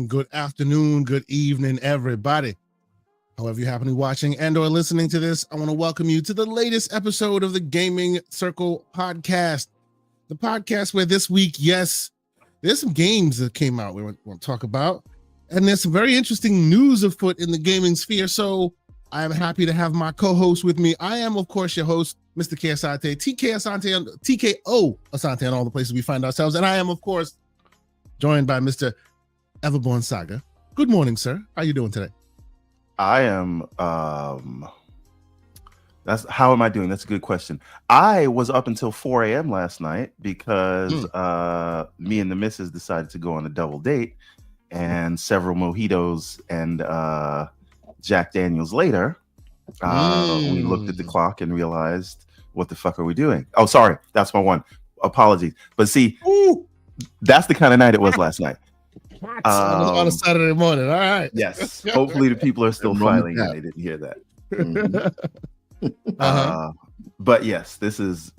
morning, good afternoon, good evening, everybody. However you happen to be watching and or listening to this, I want to welcome you to the latest episode of the Gaming Circle podcast. The podcast where this week, yes, there's some games that came out we want to talk about, and there's some very interesting news afoot in the gaming sphere. So I am happy to have my co-host with me. I am, of course, your host, Mr. K. Asante, TK Asante, TKO Asante, on all the places we find ourselves. And I am, of course, joined by Mr. Everborn Saga. Good morning, sir. How you doing today? I am, how am I doing? That's a good question. I was up until 4 a.m. last night because me and the missus decided to go on a double date, and several mojitos and Jack Daniels later, we looked at the clock and realized, what the fuck are we doing? Oh, sorry. That's my one. Apologies. But see, that's the kind of night it was last night. On a Saturday morning. All right. Yes. Hopefully the people are still filing and they didn't hear that. But yes, this is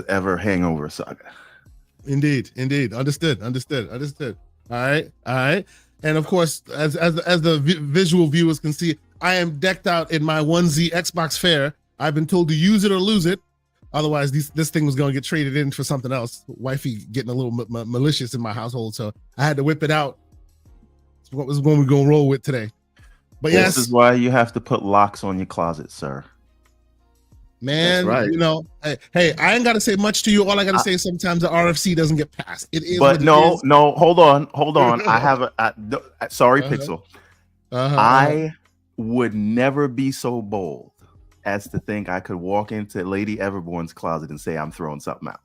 Ever Hangover Saga. Indeed. Understood. All right. And of course, as the visual viewers can see, I am decked out in my 1Z Xbox Fair. I've been told to use it or lose it. Otherwise, this thing was going to get traded in for something else. Wifey getting a little malicious in my household, so I had to whip it out. It's what was going we're going to roll with today. But this is why you have to put locks on your closet, sir. Man, right. You know, hey, I ain't got to say much to you. All I got to say is sometimes the RFC doesn't get passed. It is. But no, hold on. I have sorry, Pixel. I would never be so bold as to think I could walk into Lady Everborn's closet and say I'm throwing something out.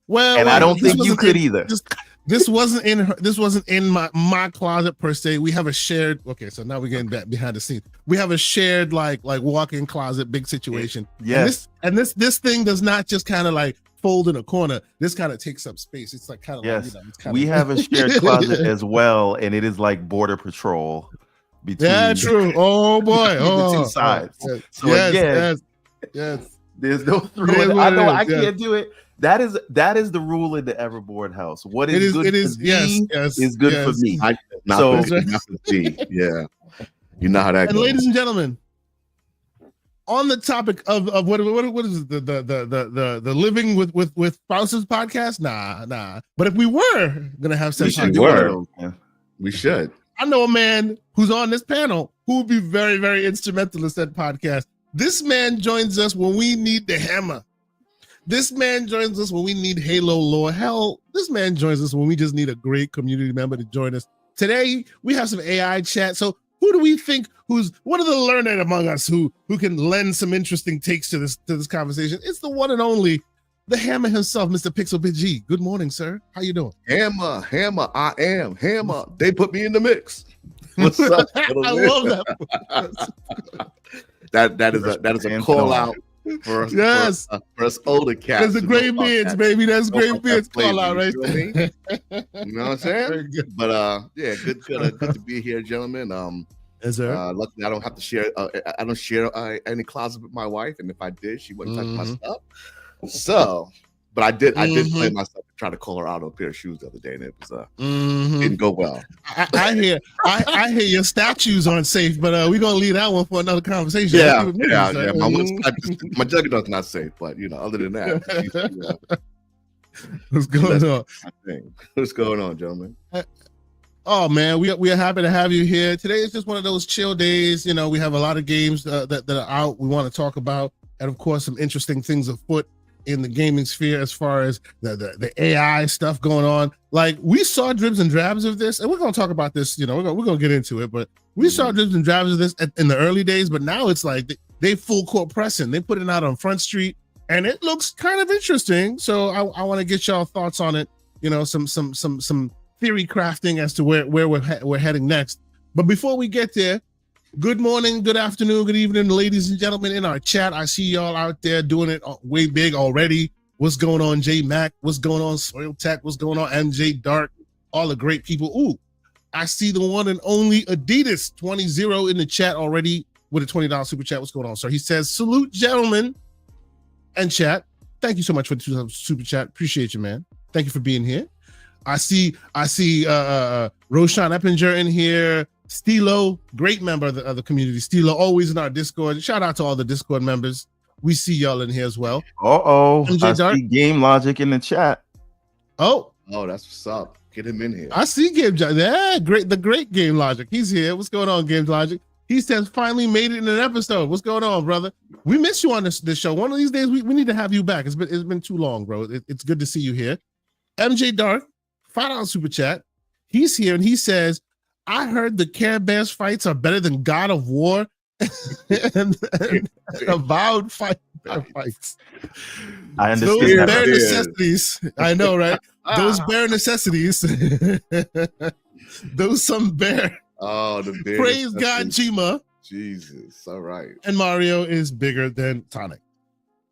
Well, and I don't think you could either. This wasn't in my closet per se. We have a shared. Okay, so now we're getting back behind the scenes. We have a shared like walk-in closet, big situation. Yes. And this thing does not just kind of like fold in a corner. This kind of takes up space. It's like kind of yes. Like, it's we have a shared closet as well, and it is like border patrol. Yeah, true. Oh boy. The two sides. Yes. So yes. There's no throwing. I know I can't do it. That is the rule in the Everborn house. What is good for me is good for me. Not for me. Yeah. You know how that goes. And ladies and gentlemen, on the topic of what is it, the living with spouses podcast? Nah. But if we were gonna have sex, we should. I know a man who's on this panel who would be very, very instrumental in said podcast. This man joins us when we need the hammer. This man joins us when we need Halo lore. Hell, this man joins us when we just need a great community member to join us. Today, we have some AI chat. So who do we think what are the learned among us who can lend some interesting takes to this conversation? It's the one and only, the hammer himself, Mr. Pixel Big G. Good morning, sir. How you doing? Hammer, I am hammer. They put me in the mix. What's up? I love that. that is a call out for us. Yes, for us older cats. That's a great beards, baby. That's great beards call out, right there. You know what I'm saying? But yeah, good to be here, gentlemen. Yes, sir. Luckily, I don't have to share. I don't share any closet with my wife, and if I did, she wouldn't touch my stuff. So, but I did play myself to try to call her out on a pair of shoes the other day, and it was didn't go well. I hear your statues aren't safe, but we're gonna leave that one for another conversation. Yeah. My Juggernaut's not safe, but other than that, what's going on? What's going on, gentlemen? Oh man, we are happy to have you here. Today is just one of those chill days. We have a lot of games that are out we want to talk about, and of course some interesting things afoot in the gaming sphere as far as the AI stuff going on. Like, we saw dribs and drabs of this, and we're going to talk about this, we're going to get into it, but we saw dribs and drabs of this in the early days, but now it's like they full court pressing. They put it out on Front Street, and it looks kind of interesting. So I want to get y'all thoughts on it, some theory crafting as to where we're heading next. But before we get there, good morning, good afternoon, good evening, ladies and gentlemen in our chat. I see y'all out there doing it way big already. What's going on, J Mac? What's going on, Soil Tech? What's going on, MJ Dark? All the great people. Ooh, I see the one and only Adidas 20 in the chat already with a $20 super chat. What's going on, sir? He says, salute, gentlemen and chat. Thank you so much for the super chat. Appreciate you, man. Thank you for being here. I see Roshan Eppinger in here. Stilo, great member of the community. Stilo, always in our Discord. Shout out to all the Discord members. We see y'all in here as well. I Dark. see Game Logic in the chat. Oh, that's what's up. Get him in here. I see Game Logic. Yeah, the great Game Logic. He's here. What's going on, Game Logic? He says finally made it in an episode. What's going on, brother? We miss you on this show. One of these days we need to have you back. It's been too long, bro. It's good to see you here. MJ Dark, $5 super chat. He's here and he says, I heard the Care Bears fights are better than God of War and Avowed fights. I understand. Those bare necessities. I know, right? Those bare necessities. Those some bear. Oh, the bear. Praise God, Chima. Jesus. All right. And Mario is bigger than Tonic.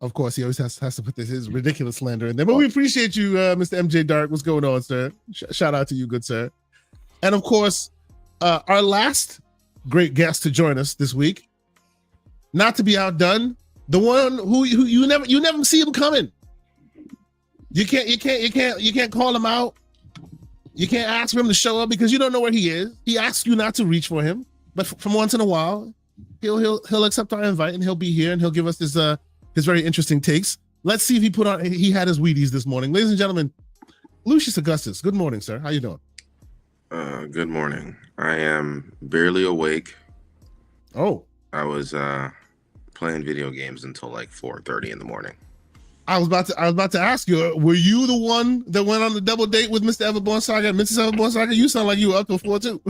Of course, he always has to put his ridiculous slander in there. But we appreciate you, Mr. MJ Dark. What's going on, sir? Shout out to you, good sir. And of course, our last great guest to join us this week, not to be outdone, the one who you never see him coming. You can't call him out. You can't ask for him to show up because you don't know where he is. He asks you not to reach for him, but from once in a while, he'll accept our invite and he'll be here and he'll give us his very interesting takes. Let's see if he had his Wheaties this morning. Ladies and gentlemen, Lucius Augustus. Good morning, sir. How you doing? Good morning. I am barely awake. Oh. I was playing video games until like 4:30 in the morning. I was about to ask you, were you the one that went on the double date with Mr. Everborn Saga and Mrs. Everborn Saga? You sound like you were up till 4 too.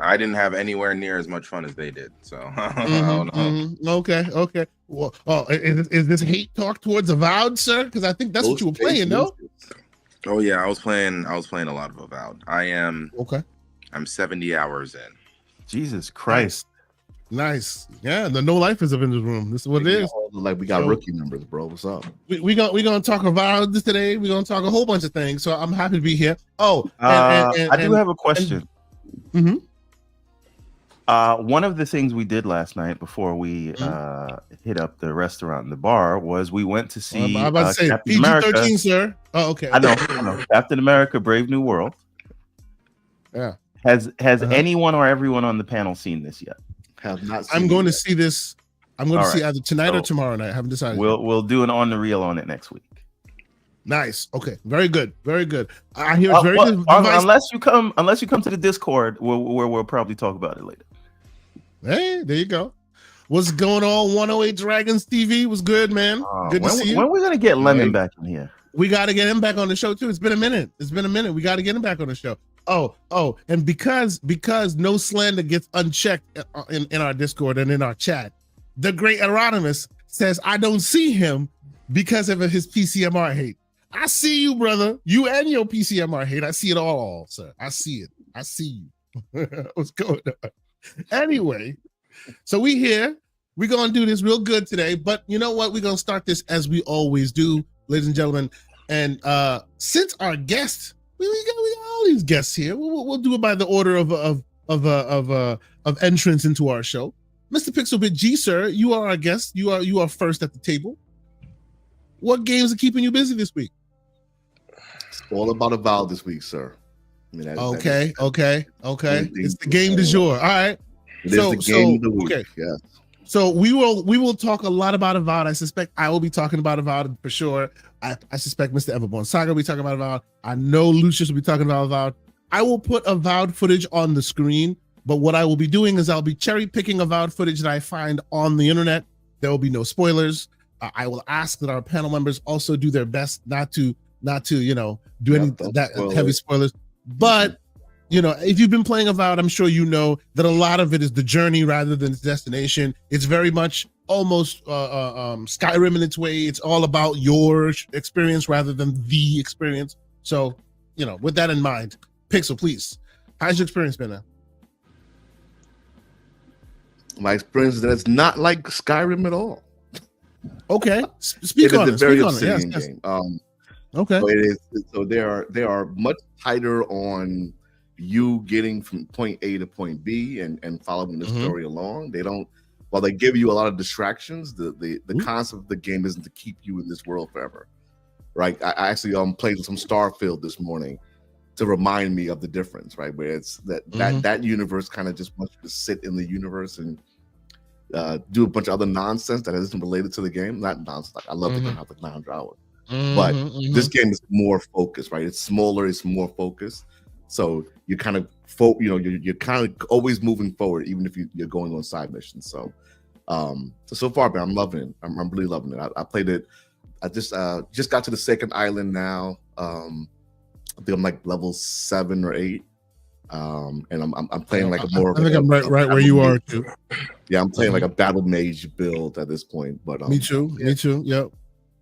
I didn't have anywhere near as much fun as they did. So I don't know. Okay. Well, is this hate talk towards Avowed, sir? Because I think that's what you were playing, no? Oh yeah, I was playing a lot of Avowed. I'm 70 hours in. Jesus Christ. Nice. Yeah, the no lifers are in this room. This is what it is. Like we got rookie numbers, bro. What's up? We gonna talk about this today. We're gonna talk a whole bunch of things. So I'm happy to be here. Oh, I do have a question. One of the things we did last night before we hit up the restaurant and the bar was we went to see I'm about to say Captain America. PG-13, sir. Oh, okay. I know. Captain America: Brave New World. Yeah. Has anyone or everyone on the panel seen this yet? Have not seen I'm going to see this. I'm going to see either tonight or So, tomorrow night. I haven't decided. We'll do an on the reel on it next week. Nice. Okay. Very good. Very good. I hear it's very good. Unless you come to the Discord, where we'll probably talk about it later. Hey, there you go. What's going on? 108 Dragons TV was good, man. Good to see you. When are we gonna get Lemon back in here? We got to get him back on the show too. It's been a minute. We got to get him back on the show. Oh, and because no slander gets unchecked in our Discord and in our chat, the great Erodimus says I don't see him because of his PCMR hate. I see you, brother. You and your PCMR hate. I see it all, sir. I see it. I see you. What's going on? Anyway, so we're gonna do this real good today, but you know what? We're gonna start this as we always do, ladies and gentlemen. And since our guests, we got all these guests here, we'll do it by the order of entrance into our show. Mr. Pixelbit G, sir, you are our guest. You are first at the table. What games are keeping you busy this week? It's all about Avowed this week, sir. I mean, okay. It's the game du jour. All right. It is the game of the week. Okay. Yes. So we will talk a lot about Avowed. I suspect I will be talking about Avowed for sure. I suspect Mr. Everborn Saga will be talking about Avowed. I know Lucius will be talking about Avowed. I will put Avowed footage on the screen, but what I will be doing is I'll be cherry picking Avowed footage that I find on the internet. There will be no spoilers. I will ask that our panel members also do their best not to do any that heavy spoilers. But if you've been playing Avowed, I'm sure you know that a lot of it is the journey rather than its destination. It's very much almost Skyrim in its way. It's all about your experience rather than the experience. So, with that in mind, Pixel, please, how's your experience been now? My experience is that it's not like Skyrim at all. Okay, speak on it. Speak on it. Yes. Game. Okay. So it is. So they are much tighter on you getting from point A to point B and following the story along. They don't. While they give you a lot of distractions, the concept of the game isn't to keep you in this world forever. Right. I actually played some Starfield this morning, to remind me of the difference, right? Where it's that universe kind of just wants you to sit in the universe and do a bunch of other nonsense that isn't related to the game. Not nonsense. Like, I love the game, I have like 900 hours. But this game is more focused, right? It's smaller, it's more focused. So you kind of you're kind of always moving forward, even if you're going on side missions. So so far, man, I'm loving it. I'm really loving it. I played it. I just got to the second island now. I think I'm like level 7 or 8. And I'm playing like a more. I think I'm right where you are too. Yeah, I'm playing like a battle mage build at this point. But me too. Yeah. Me too. Yep.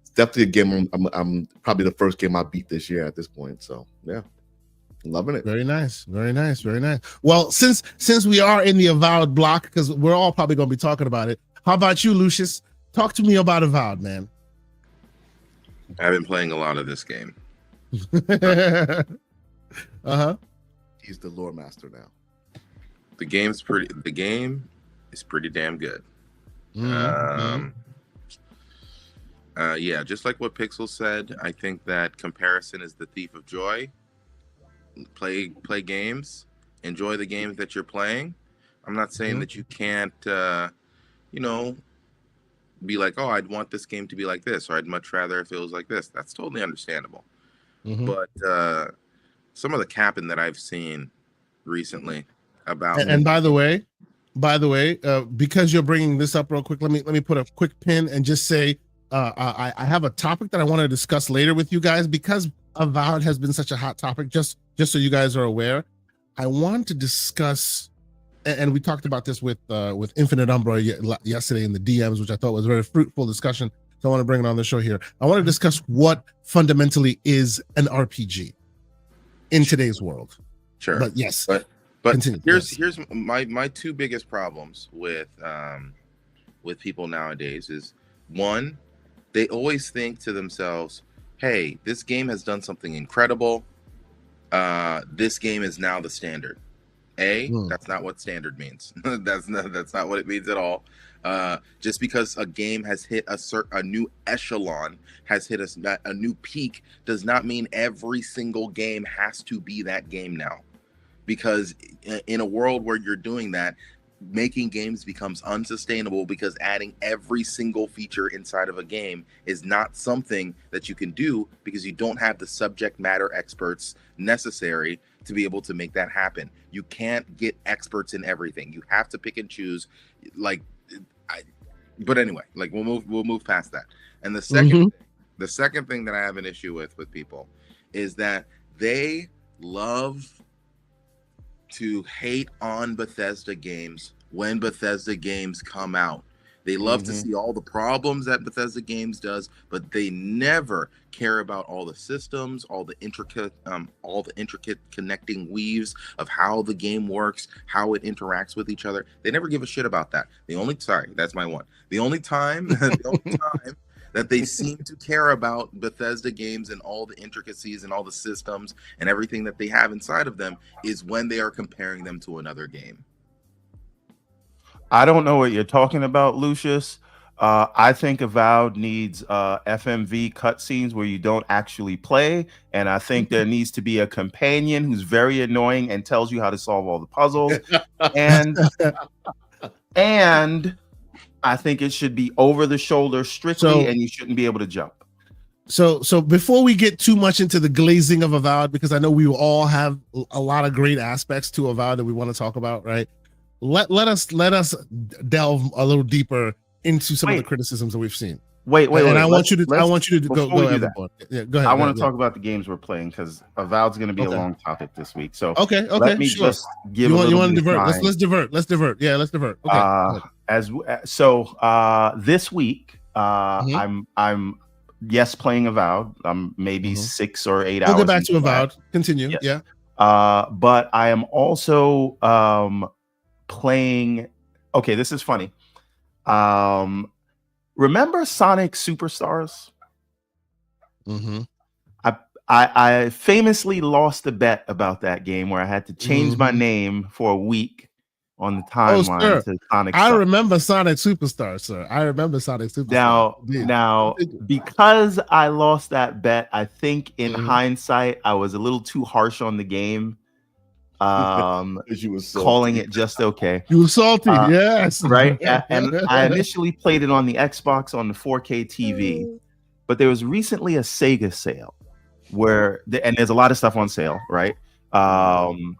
It's definitely a game. I'm probably the first game I beat this year at this point. So yeah, loving it. Very nice. Very nice. Very nice. Well, since we are in the Avowed block, because we're all probably going to be talking about it. How about you, Lucius? Talk to me about Avowed, man. I've been playing a lot of this game. He's the lore master now. The game is pretty damn good. Yeah, just like what Pixel said, I think that comparison is the thief of joy. Play games, enjoy the games that you're playing. I'm not saying that you can't be like, oh, I'd want this game to be like this, or I'd much rather if it was like this. That's totally understandable. But some of the capping that I've seen recently about and by the way, because you're bringing this up real quick, let me put a quick pin and just say I have a topic that I want to discuss later with you guys, because Avowed has been such a hot topic. Just so you guys are aware, I want to discuss, and we talked about this with Infinite Umbra yesterday in the DMs, which I thought was a very fruitful discussion. So I want to bring it on the show here. I want to discuss what fundamentally is an RPG in today's world. Sure. But yes. But continue. Here's my two biggest problems with people nowadays is, one, they always think to themselves, hey, this game has done something incredible. This game is now the standard. That's not what standard means. That's not what it means at all. Just because a game has hit a new echelon, has hit a new peak, does not mean every single game has to be that game now. Because in a world where you're doing that, making games becomes unsustainable, because adding every single feature inside of a game is not something that you can do, because you don't have the subject matter experts necessary to be able to make that happen. You can't get experts in everything. You have to pick and choose. But anyway, like we'll move past that. And the second thing that I have an issue with people is that they love to hate on Bethesda games when Bethesda games come out. They love to see all the problems that Bethesda games does, but they never care about all the systems, all the intricate connecting weaves of how the game works, how it interacts with each other. They never give a shit about that. The only time that they seem to care about Bethesda games and all the intricacies and all the systems and everything that they have inside of them is when they are comparing them to another game. I don't know what you're talking about, Lucius. I think Avowed needs FMV cutscenes where you don't actually play, and I think there needs to be a companion who's very annoying and tells you how to solve all the puzzles. and I think it should be over the shoulder strictly, and you shouldn't be able to jump. So before we get too much into the glazing of Avowed, because I know we all have a lot of great aspects to Avowed that we want to talk about, right? Let us delve a little deeper into some of the criticisms that we've seen. Wait. I want you to go ahead. Yeah, go ahead. I want to talk about the games we're playing, because Avowed's going to be a long topic this week. So okay. Let me just give you want to divert. Let's divert. Yeah, let's divert. Okay. This week, I'm playing Avowed. I'm maybe 6 or 8 hours. We'll get back to Avowed. Continue. Yes. Yeah. But I am also playing. Okay, this is funny. Remember Sonic Superstars? I famously lost a bet about that game where I had to change my name for a week on the Oh, timeline sir. to Sonic. I remember Sonic Superstar, sir. I remember Sonic Superstar. Now, because I lost that bet, I think in hindsight I was a little too harsh on the game. You was calling it just okay. You were salty, yes. Right. And I initially played it on the Xbox on the 4K TV, but there was recently a Sega sale where and there's a lot of stuff on sale, right? Aaron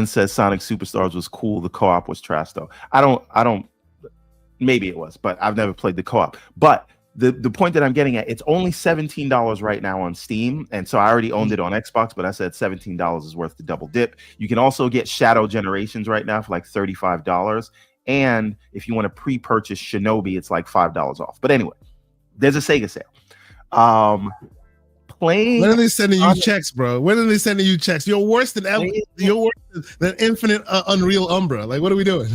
says Sonic Superstars was cool. The co-op was trash though. I don't maybe it was, but I've never played the co-op. But the point that I'm getting at, it's only $17 right now on Steam. And so I already owned it on Xbox, but I said $17 is worth the double dip. You can also get Shadow Generations right now for like $35. And if you want to pre-purchase Shinobi, it's like $5 off. But anyway, there's a Sega sale. When are they sending you checks, bro? When are they sending you checks? You're worse than you're worse than Infinite Unreal Umbra. Like, what are we doing?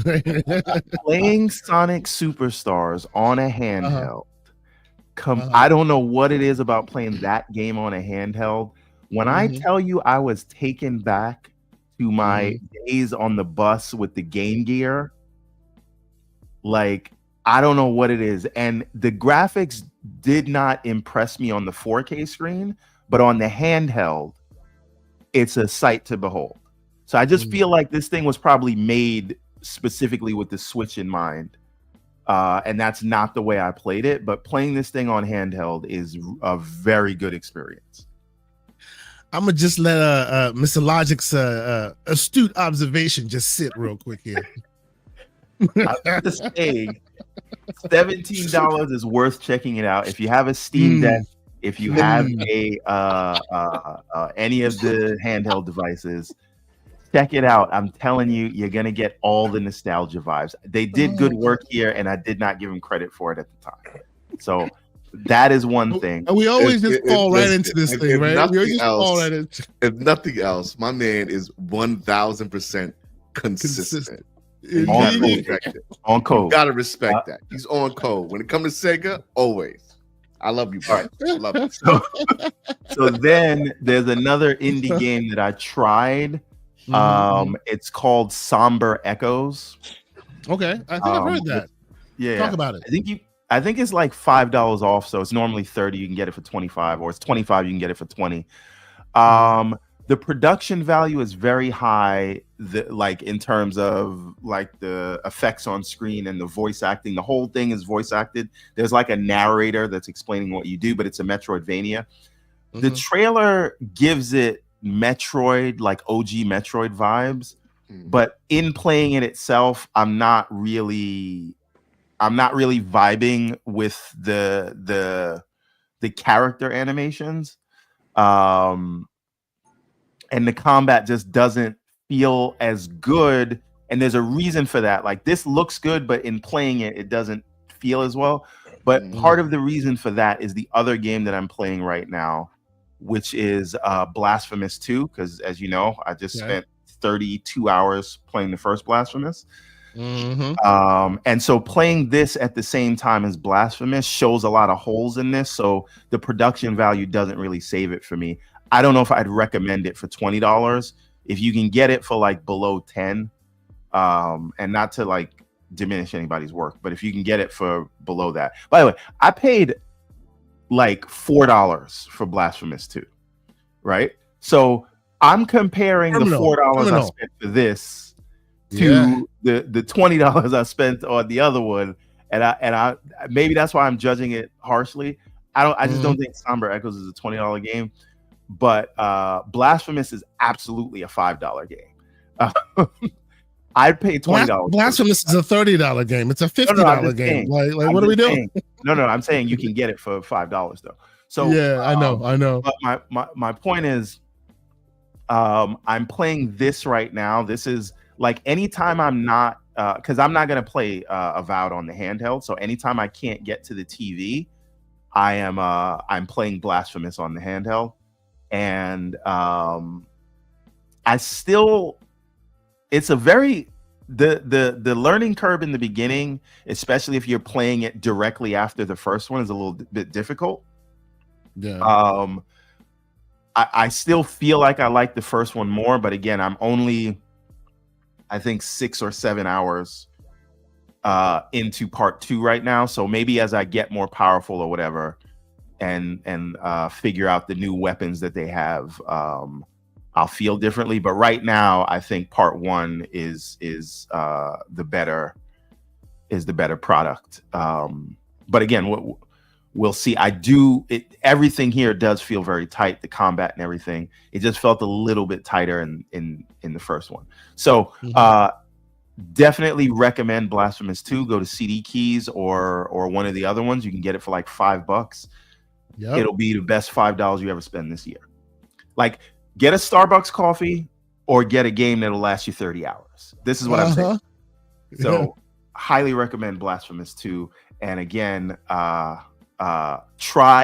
Playing Sonic Superstars on a handheld. I don't know what it is about playing that game on a handheld. When I tell you I was taken back to my days on the bus with the Game Gear, like, I don't know what it is. And the graphics did not impress me on the 4K screen, but on the handheld, it's a sight to behold. So I just feel like this thing was probably made specifically with the Switch in mind. And that's not the way I played it, but playing this thing on handheld is a very good experience. I'm gonna just let Mr. Logic's astute observation just sit real quick here. I'm just saying, $17 is worth checking it out. If you have a Steam Deck, if you have any of the handheld devices, check it out. I'm telling you, you're gonna get all the nostalgia vibes. They did good work here, and I did not give them credit for it at the time. So that is one thing. And we always fall right into this thing, right? We just fall right into. If nothing else, my man is 1,000% consistent. On code. You gotta respect that. He's on code. When it comes to Sega, always. I love you, bro. I love you. So then there's another indie game that I tried. It's called Somber Echoes. Okay, I think I've heard that. Yeah, talk about it. I think it's like $5 off. So it's normally $30. You can get it for $25, or it's $25. You can get it for $20. The production value is very high, like in terms of like the effects on screen and the voice acting. The whole thing is voice acted. There's like a narrator that's explaining what you do, but it's a Metroidvania. The trailer gives it Metroid, like OG Metroid vibes, but in playing it itself, I'm not really vibing with the character animations. And the combat just doesn't feel as good. And there's a reason for that. Like, this looks good, but in playing it, it doesn't feel as well. But part of the reason for that is the other game that I'm playing right now, which is Blasphemous 2. Because as you know, I just spent 32 hours playing the first Blasphemous. And so playing this at the same time as Blasphemous shows a lot of holes in this. So the production value doesn't really save it for me. I don't know if I'd recommend it for $20. If you can get it for like below 10, and not to like diminish anybody's work, but if you can get it for below that. By the way, I paid like $4 for Blasphemous 2, right? So I'm comparing the $4 I spent for this to the $20 I spent on the other one, and I maybe that's why I'm judging it harshly. I just don't think Somber Echoes is a $20 game. But Blasphemous is absolutely a $5 game. I'd pay $20. Blasphemous is a $30 game. It's a $50 game. Like what are we doing? No, I'm saying you can get it for $5 though. So yeah, I know. But my point is, I'm playing this right now. This is like anytime I'm not, because I'm not gonna play Avowed on the handheld. So anytime I can't get to the TV, I'm playing Blasphemous on the handheld. And it's a very the learning curve in the beginning, especially if you're playing it directly after the first one, is a little bit difficult. I still feel like I like the first one more, but again, I'm only, I think, 6 or 7 hours into part 2 right now. So maybe as I get more powerful or whatever, and figure out the new weapons that they have, I'll feel differently. But right now, I think part 1 is the better product. But again, we'll see. Everything here does feel very tight. The combat and everything. It just felt a little bit tighter in the first one. So definitely recommend Blasphemous 2. Go to CD Keys or one of the other ones. You can get it for like $5. Yep. It'll be the best $5 you ever spend this year. Like, get a Starbucks coffee or get a game that'll last you 30 hours. This is what I'm saying. So highly recommend Blasphemous 2. And again, try,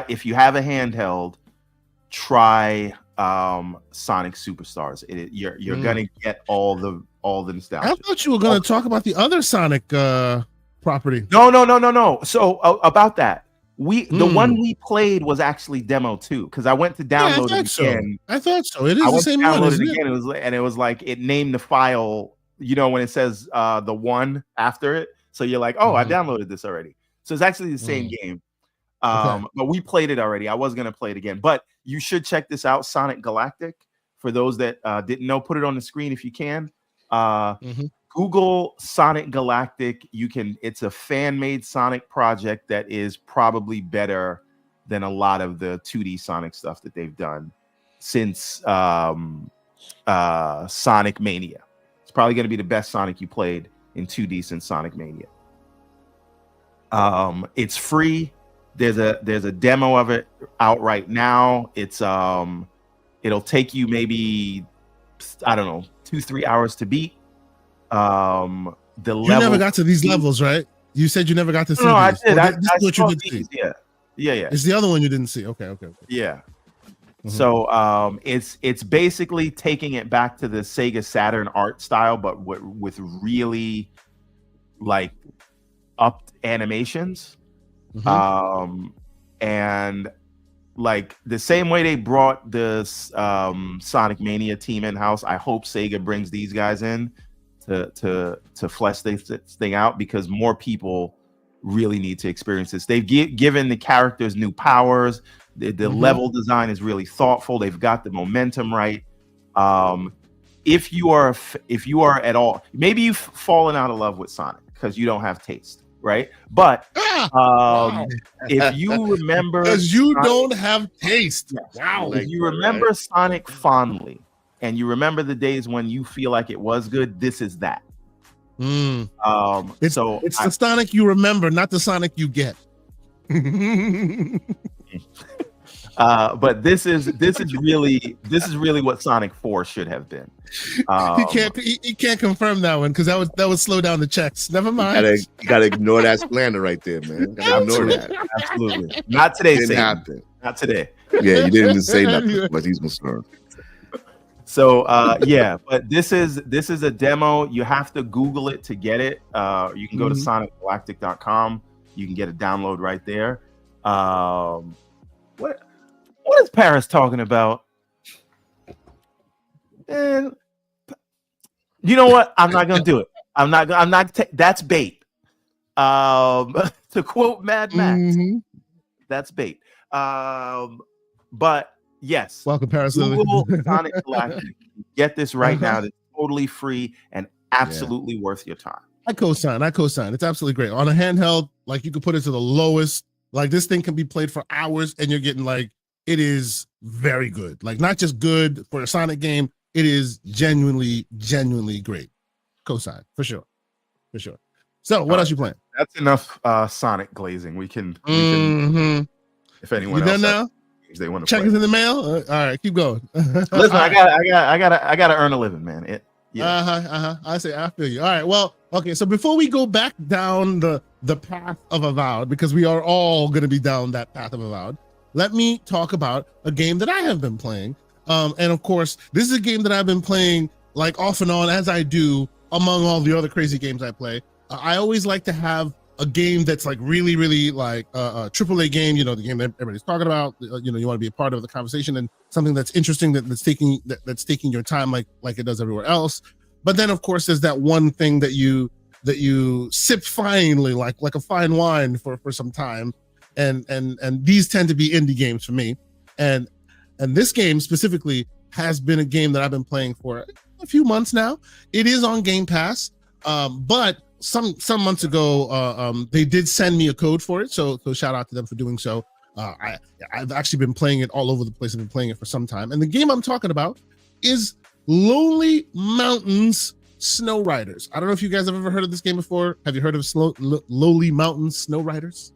if you have a handheld, try Sonic Superstars. You're gonna get all the nostalgia. I thought you were gonna talk about the other Sonic property. No. So about that, the one we played was actually demo 2, because I went to download it again. I thought so. It is the same one, isn't it? It was like, it named the file, when it says the 1 after it. So you're like, oh, I downloaded this already. So it's actually the same game. But we played it already. I was gonna play it again, but you should check this out, Sonic Galactic. For those that didn't know, put it on the screen if you can. Google Sonic Galactic. It's a fan-made Sonic project that is probably better than a lot of the 2D Sonic stuff that they've done since Sonic Mania. It's probably going to be the best Sonic you played in 2D since Sonic Mania. It's free. There's a demo of it out right now. It's it'll take you maybe, I don't know, 2-3 hours to beat. You never got to these levels, right? You said you never got to see these. I did. This is what you did see. Yeah. It's the other one you didn't see. Okay. Yeah. So it's basically taking it back to the Sega Saturn art style, but with really like upped animations. And like the same way they brought this Sonic Mania team in house, I hope Sega brings these guys in to flesh this thing out, because more people really need to experience this. They've given the characters new powers. The level design is really thoughtful. They've got the momentum right. If you are at all, maybe you've fallen out of love with Sonic because you don't have taste, right? But if you remember, because you don't have taste, if you remember Sonic fondly, and you remember the days when you feel like it was good, this is that. It's the Sonic you remember, not the Sonic you get. But this is really what Sonic 4 should have been. He can't confirm that one because that would slow down the checks. Never mind. You gotta ignore that slander right there, man. Gotta ignore that. Absolutely. Not today, Didn't happen. Not today. Yeah, you didn't even say nothing, but he's concerned. So but this is a demo. You have to Google it to get it. You can go to sonicgalactic.com. You can get a download right there. What is Paris talking about? And you know what? I'm not gonna do it. That's bait. To quote Mad Max, that's bait. But yes, welcome, Paris. Google Sonic Galactic. Get this right now. It's totally free and absolutely worth your time. I co-sign. It's absolutely great. On a handheld, like you could put it to the lowest. Like this thing can be played for hours, and you're getting like, it is very good. Like not just good for a Sonic game, it is genuinely great. Co-sign for sure. So what else you playing? That's enough Sonic glazing. We can if anyone else now? They want to check it in the mail. All right, keep going. Listen, I gotta earn a living, man. I feel you. All right, well, okay. So before we go back down the path of Avowed, because we are all going to be down that path of Avowed, let me talk about a game that I have been playing. And of course, this is a game that I've been playing like off and on, as I do among all the other crazy games I play. I always like to have a game that's like really like a AAA game, the game that everybody's talking about, you want to be a part of the conversation, and something that's interesting that's taking your time like it does everywhere else. But then of course there's that one thing that you sip finely, like a fine wine for some time, and these tend to be indie games for me, and this game specifically has been a game that I've been playing for a few months now. It is on Game Pass, but some months ago, they did send me a code for it, so shout out to them for doing so. I've actually been playing it all over the place. I've been playing it for some time, and the game I'm talking about is Lonely Mountains Snow Riders. I don't know if you guys have ever heard of this game before. Have you heard of Lonely Mountains Snow Riders?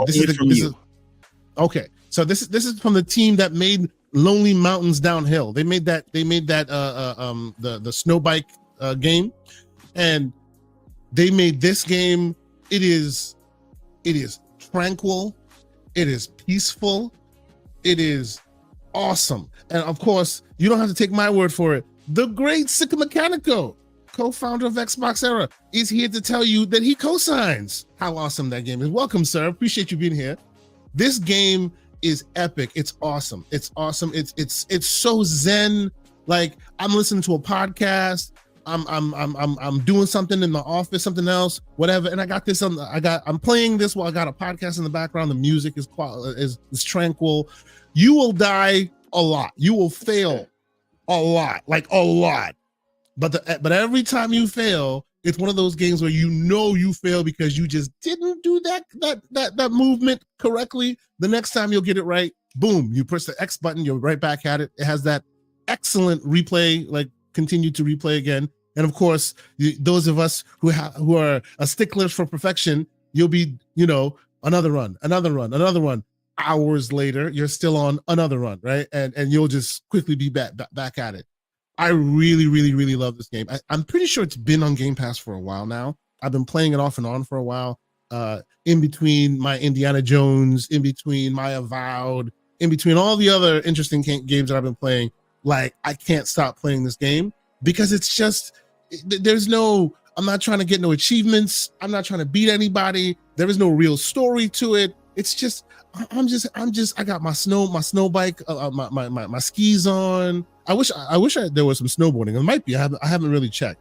This is okay. So this is from the team that made Lonely Mountains Downhill. They made that the snow bike game, and they made this game. It is tranquil, it is peaceful, it is awesome. And of course, you don't have to take my word for it. The great Sika Mechanico, co-founder of Xbox Era, is here to tell you that he co-signs how awesome that game is. Welcome, sir. Appreciate you being here. This game is epic. It's awesome. It's so zen. Like, I'm listening to a podcast, I'm doing something in the office, something else, whatever, and I got this I'm playing this while I got a podcast in the background. The music is tranquil. You will die a lot. You will fail a lot, like a lot. But every time you fail, it's one of those games where you fail because you just didn't do that movement correctly. The next time you'll get it right. Boom, you press the X button, you're right back at it. It has that excellent replay, like continue to replay again. And of course, those of us who are a sticklers for perfection, you'll be, another run. Hours later, you're still on another run, right? And you'll just quickly be back at it. I really, really, really love this game. I'm pretty sure it's been on Game Pass for a while now. I've been playing it off and on for a while. In between my Indiana Jones, in between my Avowed, in between all the other interesting games that I've been playing, like, I can't stop playing this game because it's just, I'm not trying to get no achievements. I'm not trying to beat anybody. There is no real story to it. It's just, I got my snow bike, my skis on. I wish there was some snowboarding. It might be. I haven't really checked,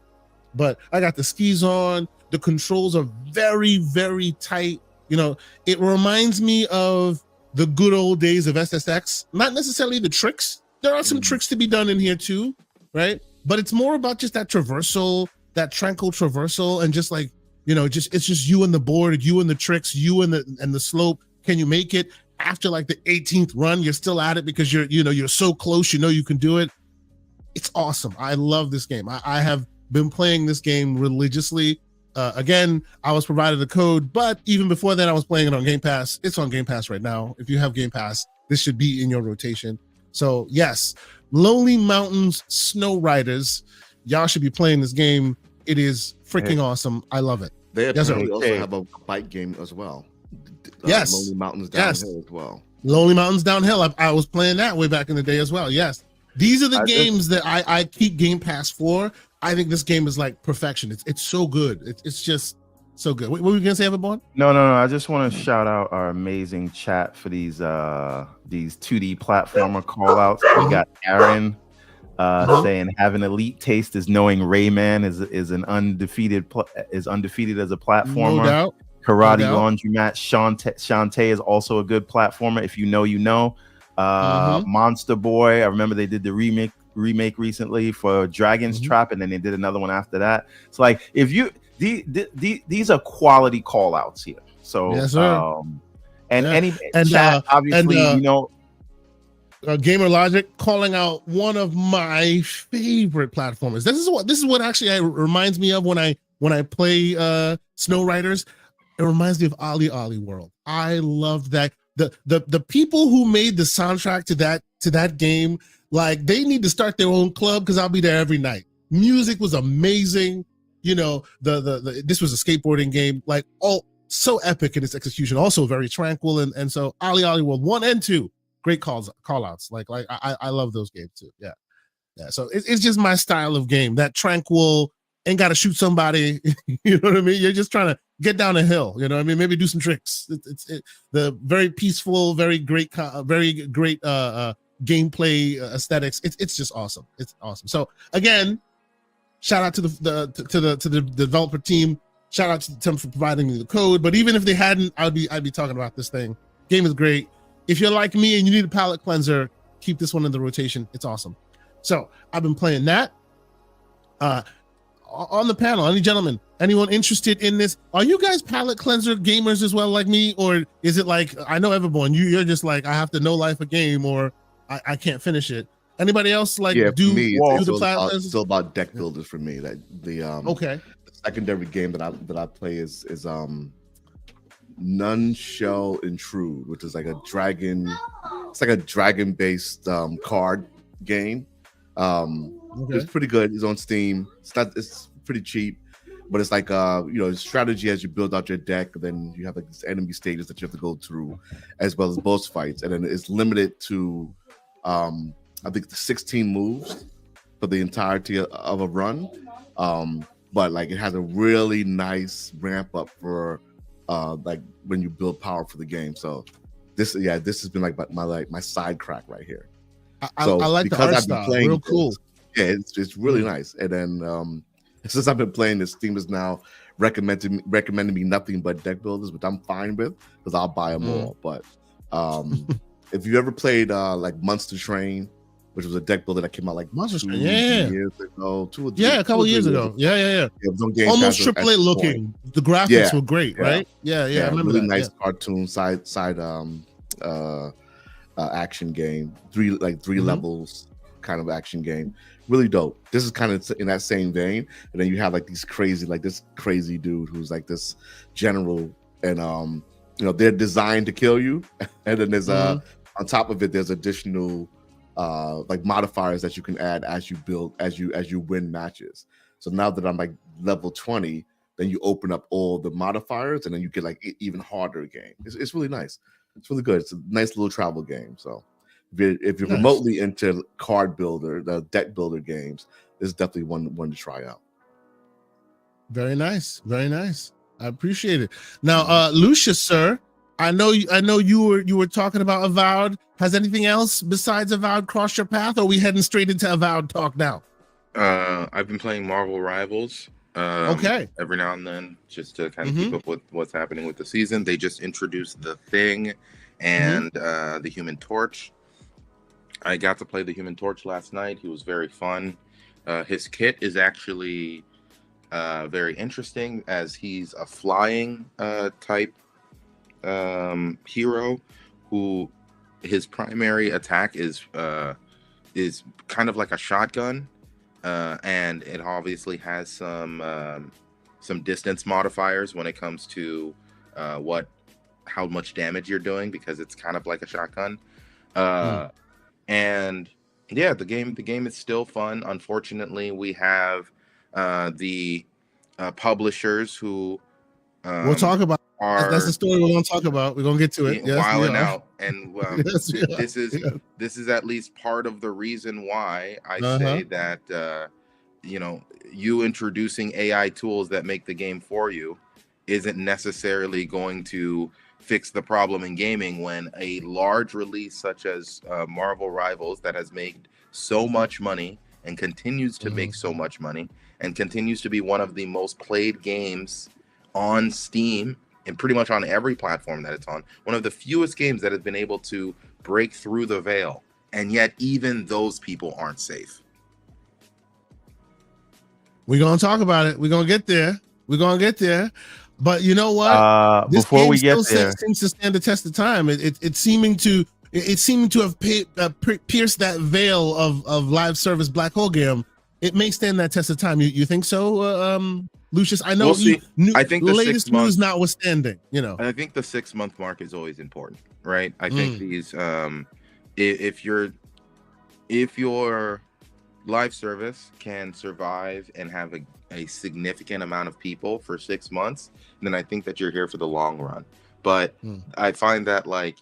but I got the skis on. The controls are very, very tight. It reminds me of the good old days of SSX. Not necessarily the tricks. There are some tricks to be done in here too, right? But it's more about just that traversal, that tranquil traversal, and just like, it's just you and the board, you and the tricks, you and the slope. Can you make it after like the 18th run? You're still at it because you're so close. You can do it. It's awesome. I love this game. I have been playing this game religiously. Again, I was provided a code, but even before that, I was playing it on Game Pass. It's on Game Pass right now. If you have Game Pass, this should be in your rotation. So yes, Lonely Mountains Snow Riders. Y'all should be playing this game. It is freaking awesome. I love it. They apparently also have a bike game as well. Yes. Lonely Mountains Downhill as well. Lonely Mountains Downhill. I was playing that way back in the day as well. Yes. These are the games that I keep Game Pass for. I think this game is like perfection. It's so good. It's just so good. What were you gonna say, Everborn? No. I just want to shout out our amazing chat for these 2D platformer call outs. We got Aaron saying having elite taste is knowing Rayman is undefeated as a platformer. No doubt. Karate Laundromat. Shantae is also a good platformer. If you know. Monster Boy. I remember they did the remake recently for Dragon's Trap, and then they did another one after that. It's like, if you these are quality call outs here. So yes, sir. Chat, obviously, Gamer Logic calling out one of my favorite platformers. This is what actually reminds me of when I play Snow Riders. It reminds me of Ali World. I love that. The people who made the soundtrack to that game, like, they need to start their own club, because I'll be there every night. Music was amazing. This was a skateboarding game, like, all so epic in its execution, also very tranquil, and so Ali World 1 and 2, great call outs. Like I love those games too. Yeah. So it's just my style of game. That tranquil, ain't got to shoot somebody. You know what I mean? You're just trying to get down a hill. You know what I mean? Maybe do some tricks. The very peaceful, very great gameplay aesthetics. It's just awesome. It's awesome. So again, shout out to the developer team. Shout out to them for providing me the code. But even if they hadn't, I'd be talking about this thing. Game is great. If you're like me and you need a palate cleanser, keep this one in the rotation. It's awesome. So I've been playing that. On the panel, any gentlemen, anyone interested in this? Are you guys palate cleanser gamers as well, like me, or is it like I know Everborn? You're just like I have to know life a game, or I can't finish it. Anybody else like do me? it's still about deck builders for me. That the okay. The secondary game that I play is None Shall Intrude, which is like a dragon. It's like a dragon based card game. It's pretty good. It's on Steam. It's pretty cheap, but it's like strategy as you build out your deck. Then you have like these enemy stages that you have to go through, as well as boss fights, and then it's limited to I think 16 moves for the entirety of a run. But like it has a really nice ramp up for like when you build power for the game. So this has been like my side crack right here. I like the art style. Real cool. Yeah, it's really nice. And then since I've been playing this, Steam is now recommending me nothing but deck builders, which I'm fine with because I'll buy them all. But if you ever played like Monster Train, which was a deck builder that came out like Monster Train, years ago, a couple years ago. Yeah. It was on Game Almost AAA looking. The graphics were great, right? Yeah. I remember really that. Nice cartoon side action game. Three levels kind of action game. Really dope. This is kind of in that same vein. And then you have like this crazy dude who's like this general, and they're designed to kill you. And then there's on top of it, there's additional like modifiers that you can add as you build, as you win matches. So now that I'm like level 20, then you open up all the modifiers, and then you get like even harder game. It's really nice. It's really good. It's a nice little travel game. So if you're remotely into card builder, the deck builder games, this is definitely one to try out. Very nice. I appreciate it. Now, Lucius, sir, I know you were talking about Avowed. Has anything else besides Avowed crossed your path, or are we heading straight into Avowed talk now? I've been playing Marvel Rivals. Okay. Every now and then, just to kind of keep up with what's happening with the season. They just introduced The Thing and the Human Torch. I got to play the Human Torch last night. He was very fun. His kit is actually very interesting, as he's a flying type hero who his primary attack is kind of like a shotgun, and it obviously has some distance modifiers when it comes to how much damage you're doing, because it's kind of like a shotgun. And yeah, the game is still fun. Unfortunately, we have the publishers who we'll talk about. That's the story we're going to talk about. We're going to get to it. Wilding out, and this is at least part of the reason why I say that you introducing AI tools that make the game for you isn't necessarily going to fix the problem in gaming, when a large release such as Marvel Rivals, that has made so much money and continues to make so much money and continues to be one of the most played games on Steam and pretty much on every platform that it's on, one of the fewest games that has been able to break through the veil, and yet even those people aren't safe. We're going to talk about it. We're going to get there. But you know what? This before game we get still there, seems to stand the test of time. It's seeming to have pierced that veil of live service black hole game. It may stand that test of time. You think so, Lucius? I know. We'll see. I think the latest news notwithstanding, I think the 6-month mark is always important, right? I think these, if your live service can survive and have a significant amount of people for 6 months, then I think that you're here for the long run. But I find that like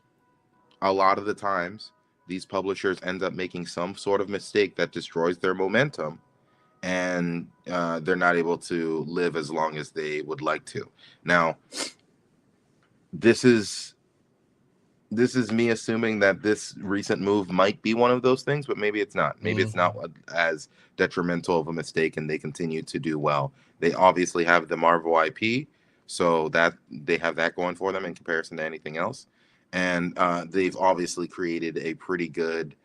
a lot of the times these publishers end up making some sort of mistake that destroys their momentum, and they're not able to live as long as they would like to. Now, this is me assuming that this recent move might be one of those things, but maybe it's not. Maybe it's not as detrimental of a mistake, and they continue to do well. They obviously have the Marvel IP, so that they have that going for them in comparison to anything else. And they've obviously created a pretty good,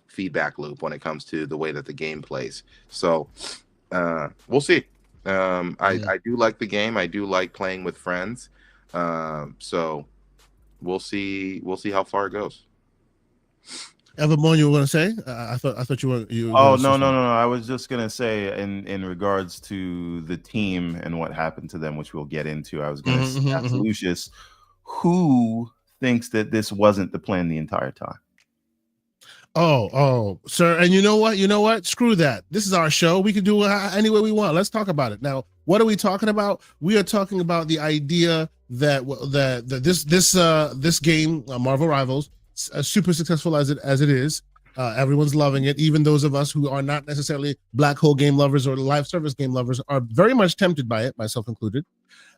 feedback loop when it comes to the way that the game plays. So we'll see. I do like the game. I do like playing with friends. So we'll see how far it goes. Everborn, you were going to say? I thought you were. Oh, no. I was just going to say in regards to the team and what happened to them, which we'll get into. I was going to ask Lucius, who thinks that this wasn't the plan the entire time? Oh, sir. And you know what? Screw that. This is our show. We can do it any way we want. Let's talk about it. Now, what are we talking about? We are talking about the idea that this game, Marvel Rivals, super successful as it is. Everyone's loving it. Even those of us who are not necessarily black hole game lovers or live service game lovers are very much tempted by it, myself included.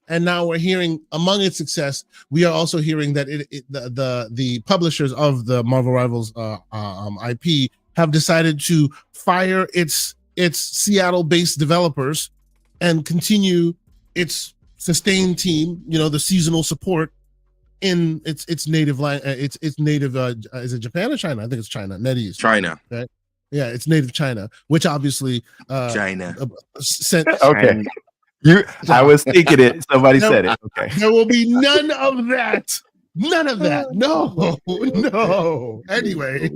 And now we're hearing, among its success, we are also hearing that the publishers of the Marvel Rivals IP have decided to fire its Seattle-based developers and continue its sustained team, the seasonal support in its native its native. Is it Japan or China? I think it's China. NetEase. China. Right? Yeah, it's native China, which obviously China sent. Okay. I was thinking it. Somebody said it. Okay. There will be none of that. None of that. No. Anyway.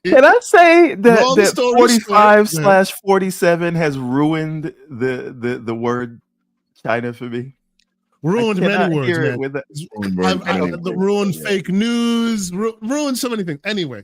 Can I say that 45/47 has ruined the word China for me? Ruined many words, man. With ruined fake news. Ruined so many things. Anyway.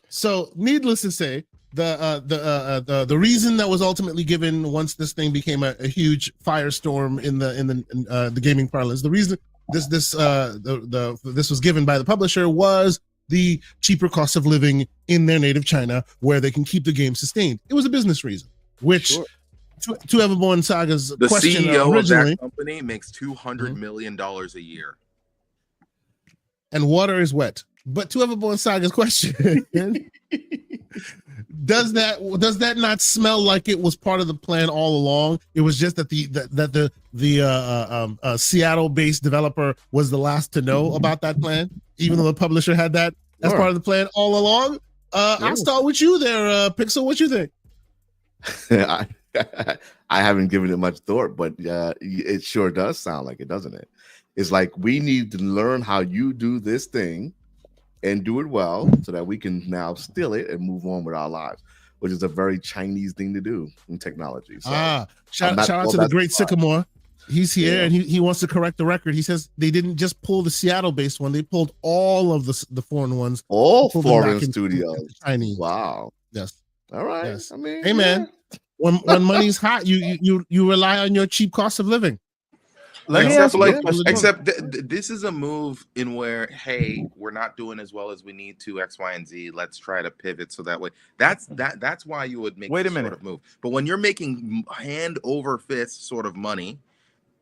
So, needless to say, the reason that was ultimately given once this thing became a huge firestorm in the gaming parlance, the reason this was given by the publisher was the cheaper cost of living in their native China, where they can keep the game sustained. It was a business reason, which to Everborn Saga's the question CEO originally, of that company makes $200 million a year, and water is wet. But to Everborn Saga's question. Does that not smell like it was part of the plan all along? It was just that the Seattle-based developer was the last to know about that plan, even though the publisher had that as part of the plan all along. I'll start with you there, Pixel. What you think? I haven't given it much thought, but it sure does sound like it, doesn't it? It's like we need to learn how you do this thing and do it well so that we can now steal it and move on with our lives, which is a very Chinese thing to do in technology. So shout out to the great Sycamore. He's here and he wants to correct the record. He says they didn't just pull the Seattle-based one; they pulled all of the foreign ones. All foreign studios. Chinese. Wow. Yes. All right. Yes. I mean, hey man, when money's hot, you rely on your cheap cost of living. Except this is a move in where, hey, we're not doing as well as we need to X, Y, and Z. Let's try to pivot so that way. That's why you would make this sort of move. But when you're making hand over fist sort of money,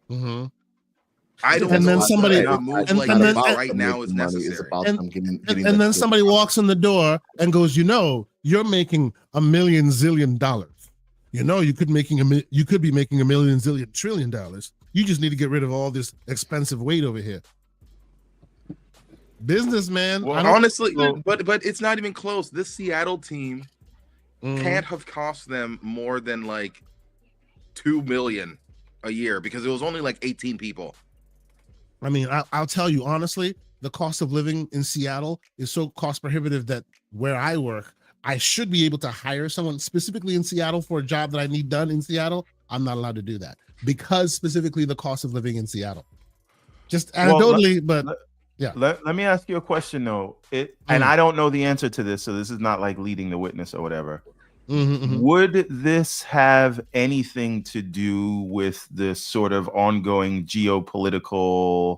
I don't know somebody a move like this right now is necessary. And then somebody walks in the door and goes, you're making $1 million zillion. You could be making $1 million zillion $1 trillion. You just need to get rid of all this expensive weight over here. Businessman. Well, honestly, but it's not even close. This Seattle team can't have cost them more than like $2 million a year because it was only like 18 people. I mean, I'll tell you honestly, the cost of living in Seattle is so cost prohibitive that where I work, I should be able to hire someone specifically in Seattle for a job that I need done in Seattle. I'm not allowed to do that because specifically the cost of living in Seattle. Just anecdotally, Let me ask you a question though. And I don't know the answer to this, so this is not like leading the witness or whatever. Would this have anything to do with this sort of ongoing geopolitical,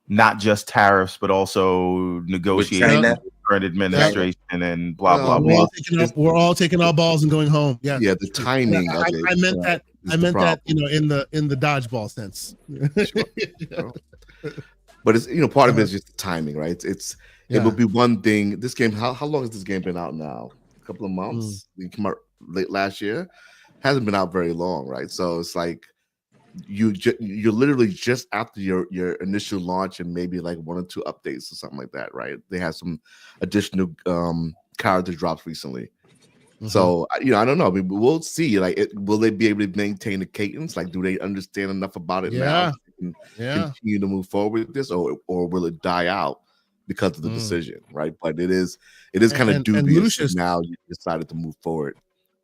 not just tariffs, but also negotiating current administration and blah No, blah I We're mean, blah. we're all taking our balls and going home. Yeah, Yeah, the timing of it. I meant that. is I the meant that. problem. In the dodgeball sense. Sure. But it's part of it is just the timing, right? It Yeah. will be one thing. This game, how long has this game been out now? A couple of months. It came out late last year. Hasn't been out very long, right? So it's like you're literally just after your initial launch and maybe like 1 or 2 updates or something like that, right? They had some additional character drops recently. So I don't know. I mean, we'll see. Like, will they be able to maintain the cadence? Like, do they understand enough about it now so they can continue to move forward with this, or will it die out because of the decision, right? But it is kind of dubious. Lucius, now you decided to move forward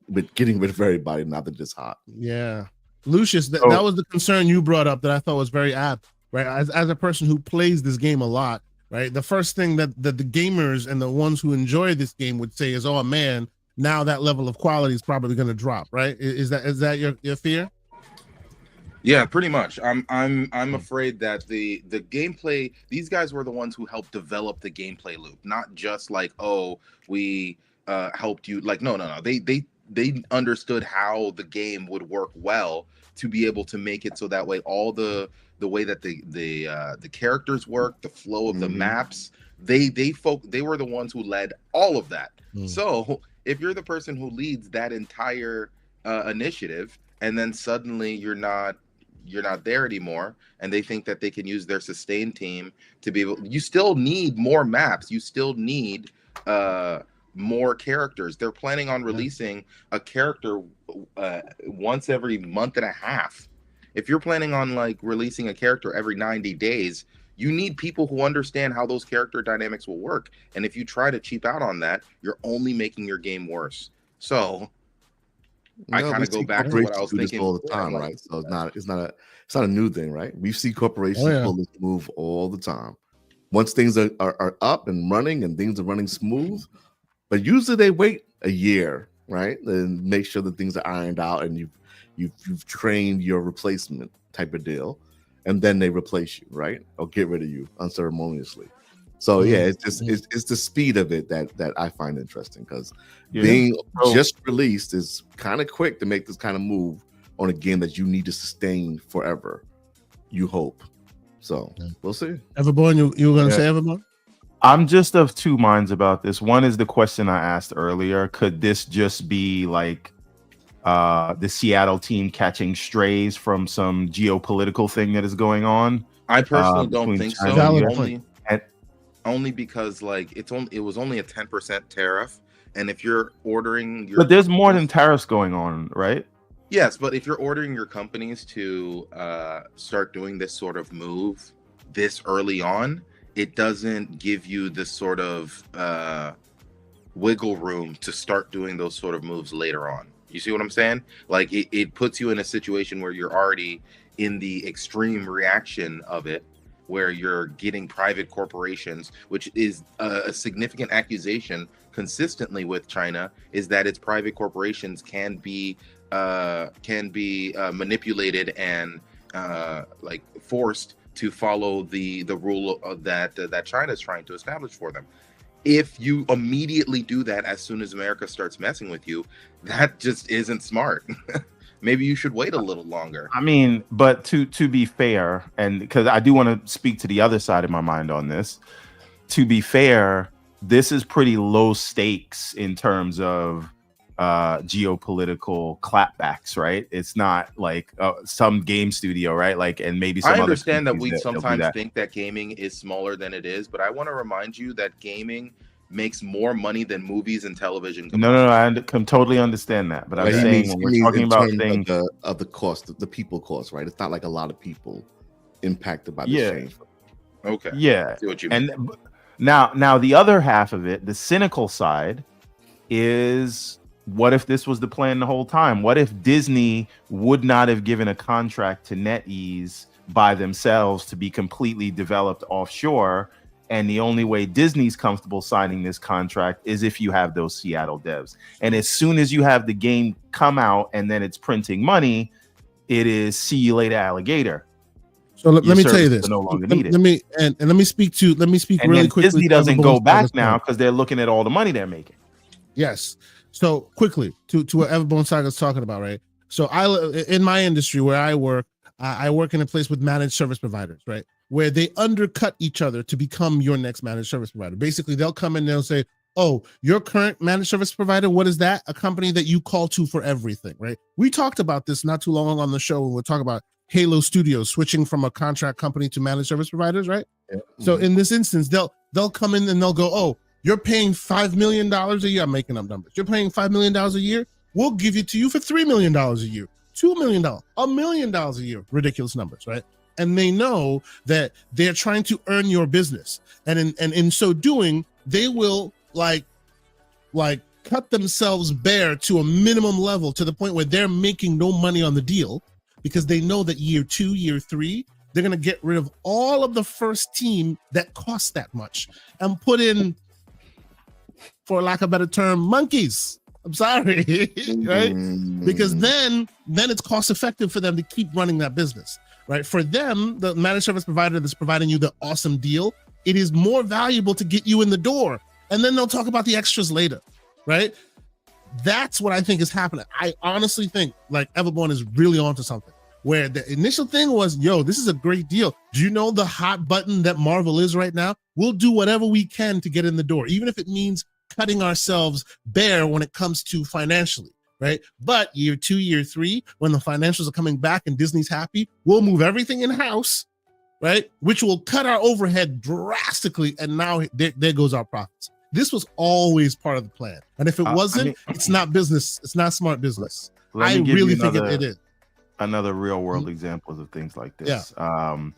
with getting rid of everybody now they're just hot. Yeah, Lucius, that was the concern you brought up that I thought was very apt, right? As a person who plays this game a lot, right? The first thing that the gamers and the ones who enjoy this game would say is, "Oh man, now that level of quality is probably going to drop," right? Is that your fear? Yeah, pretty much. I'm afraid that the gameplay, these guys were the ones who helped develop the gameplay loop, not just like, oh, we helped you. Like, no. They understood how the game would work well to be able to make it so that way all the way that the characters work, the flow of the maps, they were the ones who led all of that. So if you're the person who leads that entire initiative, and then suddenly you're not there anymore, and they think that they can use their sustain team to be able, you still need more maps, you still need more characters. They're planning on releasing a character once every month and a half. If you're planning on like releasing a character every 90 days, you need people who understand how those character dynamics will work. And if you try to cheap out on that, you're only making your game worse. So I kind of go back to what I was thinking all the time, right? So it's not a new thing, right? We see corporations pull this move all the time. Once things are up and running and things are running smooth, but usually they wait a year, right? And make sure that things are ironed out and you've trained your replacement type of deal, and then they replace you, right? Or get rid of you unceremoniously. So yeah, it's just it's the speed of it that I find interesting, because being just released is kind of quick to make this kind of move on a game that you need to sustain forever. You hope. So we'll see. Everborn, you were going to say Everborn? I'm just of two minds about this. One is the question I asked earlier. Could this just be like the Seattle team catching strays from some geopolitical thing that is going on? I personally don't think so. Only because like it was only a 10% tariff, and if you're ordering but there's more than tariffs going on, right? Yes, but if you're ordering your companies to start doing this sort of move this early on, it doesn't give you this sort of wiggle room to start doing those sort of moves later on. You see what I'm saying? Like it puts you in a situation where you're already in the extreme reaction of it, where you're getting private corporations, which is a significant accusation consistently with China, is that its private corporations can be manipulated and like forced to follow the rule of that China is trying to establish for them. If you immediately do that as soon as America starts messing with you, that just isn't smart. Maybe you should wait a little longer. I mean, but to be fair, and because I do want to speak to the other side of my mind on this, to be fair, this is pretty low stakes in terms of geopolitical clapbacks, right? It's not like some game studio, right? Like, and maybe some I understand other that we sometimes think that gaming is smaller than it is, but I want to remind you that gaming makes more money than movies and television. No, I can totally understand that, but I'm saying when we're talking about things of the cost, the people cost, right? It's not like a lot of people impacted by this change. Okay. Yeah. I see what you mean. And now the other half of it, the cynical side, is what if this was the plan the whole time? What if Disney would not have given a contract to NetEase by themselves to be completely developed offshore? And the only way Disney's comfortable signing this contract is if you have those Seattle devs. And as soon as you have the game come out and then it's printing money, it is see you later, alligator. So let me tell you services this. are no longer Let, needed. let me and let me speak And really then quickly. Disney to doesn't Everborn go back Saga's now point. because they're looking at all the money they're making. Yes. So quickly to what Everborn Saga's talking about, right? So in my industry where I work in a place with managed service providers, right? Where they undercut each other to become your next managed service provider. Basically, they'll come in and they'll say, oh, your current managed service provider, what is that? A company that you call to for everything, right? We talked about this not too long on the show when we're talking about Halo Studios switching from a contract company to managed service providers, right? Yeah. So in this instance, they'll come in and they'll go, oh, you're paying $5 million a year. I'm making up numbers. You're paying $5 million a year. We'll give it to you for $3 million a year, $2 million, $1 million a year. Ridiculous numbers, right? And they know that they're trying to earn your business, and in so doing, they will like cut themselves bare to a minimum level to the point where they're making no money on the deal, because they know that year 2, year 3, they're going to get rid of all of the first team that costs that much and put in, for lack of a better term, monkeys. I'm sorry, right? Because then it's cost effective for them to keep running that business, right? For them, the managed service provider that's providing you the awesome deal, it is more valuable to get you in the door, and then they'll talk about the extras later, right? That's what I think is happening. I honestly think like Everborn is really onto something, where the initial thing was, yo, this is a great deal. Do you know the hot button that Marvel is right now? We'll do whatever we can to get in the door, even if it means cutting ourselves bare when it comes to financially, right? But year 2, year 3, when the financials are coming back and Disney's happy, we'll move everything in-house, right? Which will cut our overhead drastically, and now there goes our profits. This was always part of the plan. And if it wasn't, it's not business. It's not smart business. I really think it is. Another real world examples of things like this. Yeah.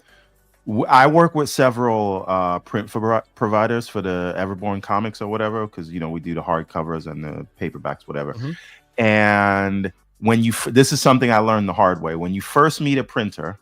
I work with several print providers for the Everborn comics or whatever, because we do the hardcovers and the paperbacks, whatever. And when this is something I learned the hard way. When you first meet a printer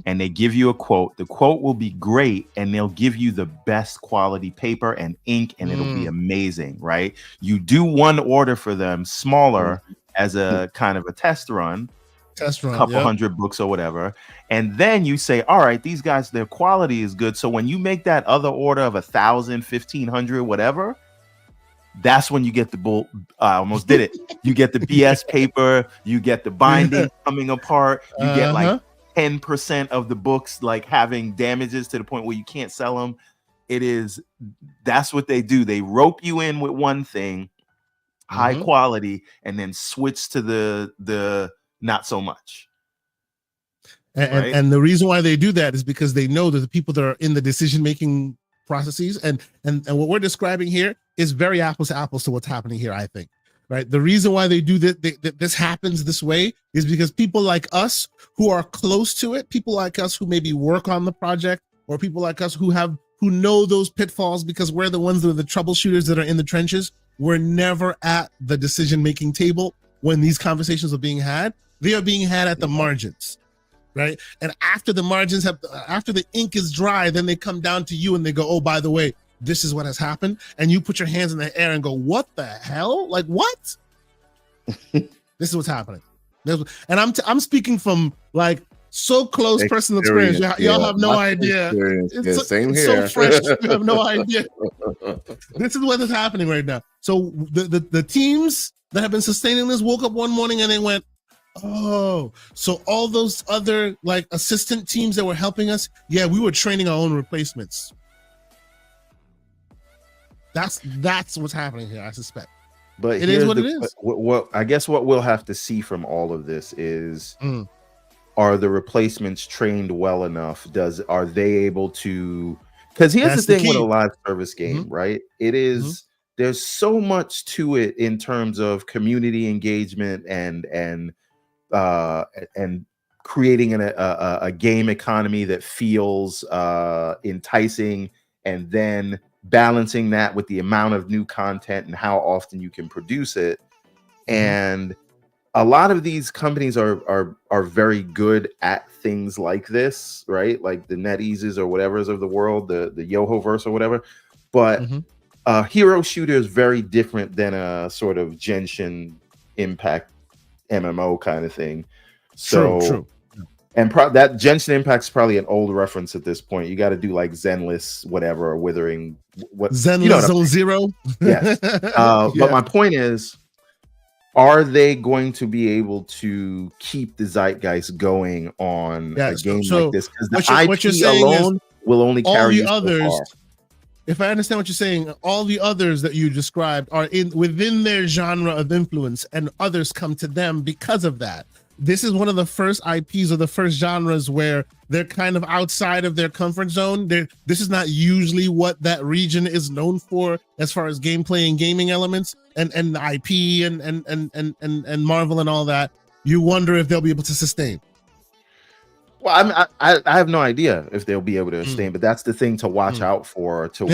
and they give you a quote, the quote will be great, and they'll give you the best quality paper and ink, and it'll be amazing, right? You do one order for them, smaller, as a kind of a test run, couple hundred books or whatever, and then you say, all right, these guys, their quality is good, so when you make that other order of 1,000, 1,500, whatever, that's when you get the I almost did it. You get the BS paper, you get the binding coming apart, you get like 10% of the books like having damages to the point where you can't sell them. That's what they do. They rope you in with one thing, high quality, and then switch to the not so much. And the reason why they do that is because they know that the people that are in the decision-making processes and what we're describing here is very apples to apples to what's happening here, I think. Right. The reason why they do that, this happens this way, is because people like us who are close to it, people like us who maybe work on the project, or people like us who know those pitfalls, because we're the ones that are the troubleshooters that are in the trenches. We're never at the decision-making table when these conversations are being had. They are being had at the margins, right? And after the margins after the ink is dry, then they come down to you and they go, oh, by the way, this is what has happened. And you put your hands in the air and go, what the hell? Like, what? This is what's happening. And I'm speaking from like so close personal experience. Y'all have no idea. Same here. So fresh, you have no idea. This is what is happening right now. So the teams that have been sustaining this woke up one morning and they went, oh, so all those other like assistant teams that were helping us, yeah, we were training our own replacements. That's what's happening here, I suspect. But it is what it is. What I guess what we'll have to see from all of this is, are the replacements trained well enough? Are they able to? Because here's the thing with a live service game, right? It is there's so much to it in terms of community engagement and creating a game economy that feels enticing, and then balancing that with the amount of new content and how often you can produce it. And a lot of these companies are very good at things like this, right? Like the NetEases or whatever's of the world, the Yohoverse or whatever. But hero shooter is very different than a sort of Genshin Impact MMO kind of thing. So true. And that Genshin Impact is probably an old reference at this point. You got to do like Zenless, whatever, or Withering, Zenless Zone Zero. Yes. But my point is, are they going to be able to keep the zeitgeist going on a game like this? Because the what you're IP saying alone will only carry you so far. If I understand what you're saying, all the others that you described are within their genre of influence, and others come to them because of that. This is one of the first IPs or the first genres where they're kind of outside of their comfort zone. This is not usually what that region is known for as far as gameplay and gaming elements and the IP and Marvel and all that. You wonder if they'll be able to sustain. Well, I have no idea if they'll be able to sustain, but that's the thing to watch out for to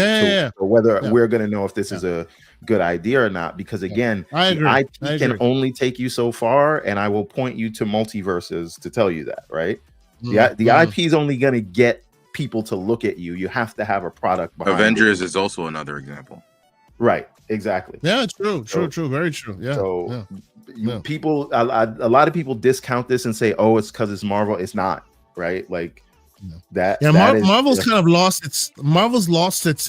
whether we're going to know if this is a good idea or not. Because again, the IP can only take you so far, and I will point you to multiverses to tell you that, right? The IP is only going to get people to look at you. You have to have a product behind Avengers is also another example. Right, exactly. Yeah, true, very true. Yeah. So people, a lot of people discount this and say, "Oh, it's because it's Marvel." It's not. Right, like that. Yeah, Marvel's kind of lost its. Marvel's lost its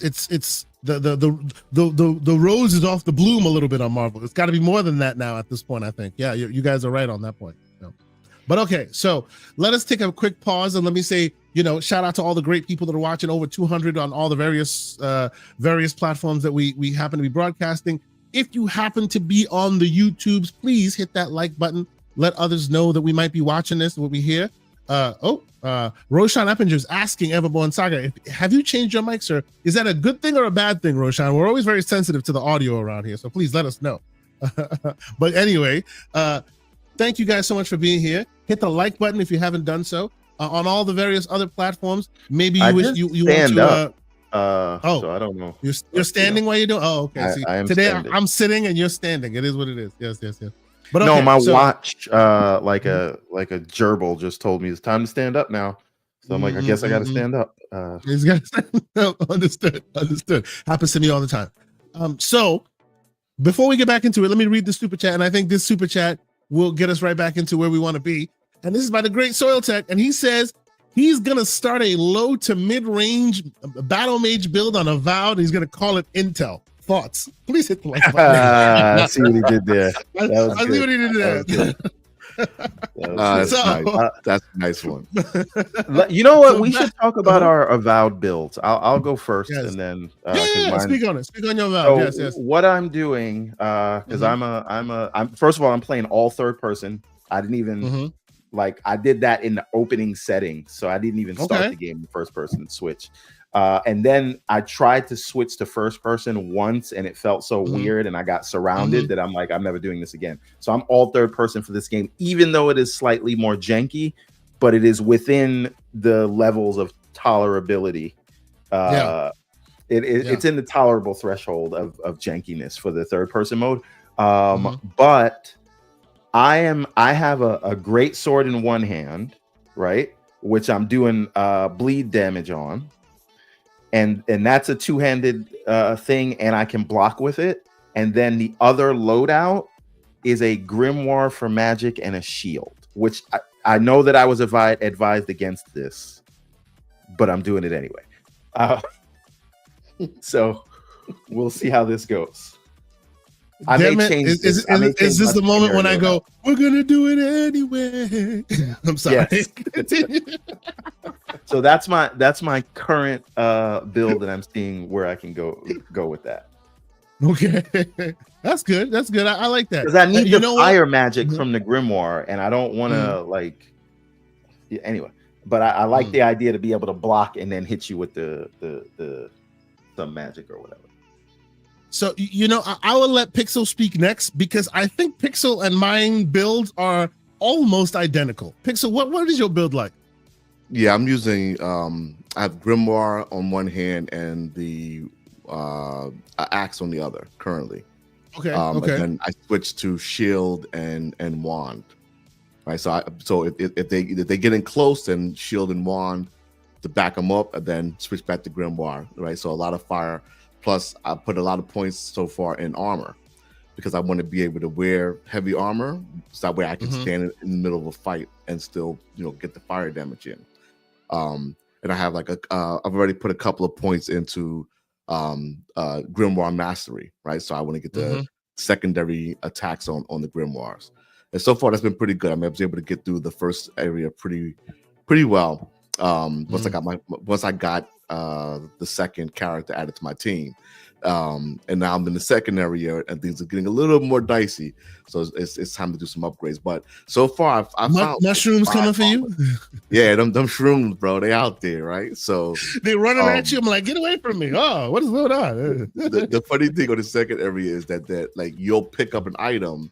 the rose is off the bloom a little bit on Marvel. It's got to be more than that now at this point, I think. Yeah, you guys are right on that point. But okay, so let us take a quick pause and let me say, shout out to all the great people that are watching, over 200 on all the various platforms that we happen to be broadcasting. If you happen to be on the YouTubes, please hit that like button. Let others know that we might be watching this, what we hear. Roshan Eppinger's asking Everborn Saga, have you changed your mic, sir? Is that a good thing or a bad thing, Roshan? We're always very sensitive to the audio around here, so please let us know. But anyway, thank you guys so much for being here. Hit the like button if you haven't done so. On all the various other platforms, maybe you want to. So I don't know. You're standing while you're doing. Oh, okay. See, today I'm sitting and you're standing. It is what it is. Yes. But okay, my watch, like a gerbil, just told me it's time to stand up now. So I'm like, I guess I got to stand up. He's got to stand up. Understood. Happens to me all the time. So before we get back into it, let me read the super chat, and I think this super chat will get us right back into where we want to be. And this is by the great Soil Tech, and he says he's gonna start a low to mid-range battle mage build on Avowed. He's gonna call it Intel. Thoughts? Please hit the like button. I see what he did there. I see what he did there. That's a nice one. You know what? We should talk about our Avowed builds. I'll go first, and then speak on it. Speak on your Avowed. So yes. What I'm doing, because I'm first of all, I'm playing all third person. I didn't even I did that in the opening setting, so I didn't even start the game in first person switch. And then I tried to switch to first person once, and it felt so weird, and I got surrounded that I'm like, I'm never doing this again. So I'm all third person for this game, even though it is slightly more janky, but it is within the levels of tolerability. It's in the tolerable threshold of jankiness for the third person mode. But I have a great sword in one hand, right, which I'm doing bleed damage on. And that's a two-handed thing, and I can block with it. And then the other loadout is a grimoire for magic and a shield, which I know that I was advised against this, but I'm doing it anyway. So we'll see how this goes. Is this the moment when I go, we're gonna do it anyway? I'm sorry. Yes. So that's my current build, and I'm seeing where I can go with that. Okay, that's good. I like that because I need the fire magic from the grimoire, and I don't want to anyway. But I like the idea to be able to block and then hit you with the some magic or whatever. So, I will let Pixel speak next because I think Pixel and mine builds are almost identical. Pixel, what is your build like? Yeah, I'm using, I have Grimoire on one hand and the axe on the other currently. Okay. And then I switched to shield and wand. Right. So if they get in close, then shield and wand to back them up, and then switch back to Grimoire. Right. So a lot of fire. Plus, I put a lot of points so far in armor because I want to be able to wear heavy armor, so that way I can stand in the middle of a fight and still, get the fire damage in. And I have like I've already put a couple of points into Grimoire Mastery, right? So I want to get the secondary attacks on the Grimoires, and so far that's been pretty good. I was able to get through the first area pretty well. Once I got the second character added to my team, and now I'm in the second area, and things are getting a little more dicey. So it's time to do some upgrades. But so far, I've found mushrooms coming for you. Yeah, them shrooms, bro. They out there, right? So they running at you. I'm like, get away from me! Oh, what is going on? the funny thing on the second area is that like you'll pick up an item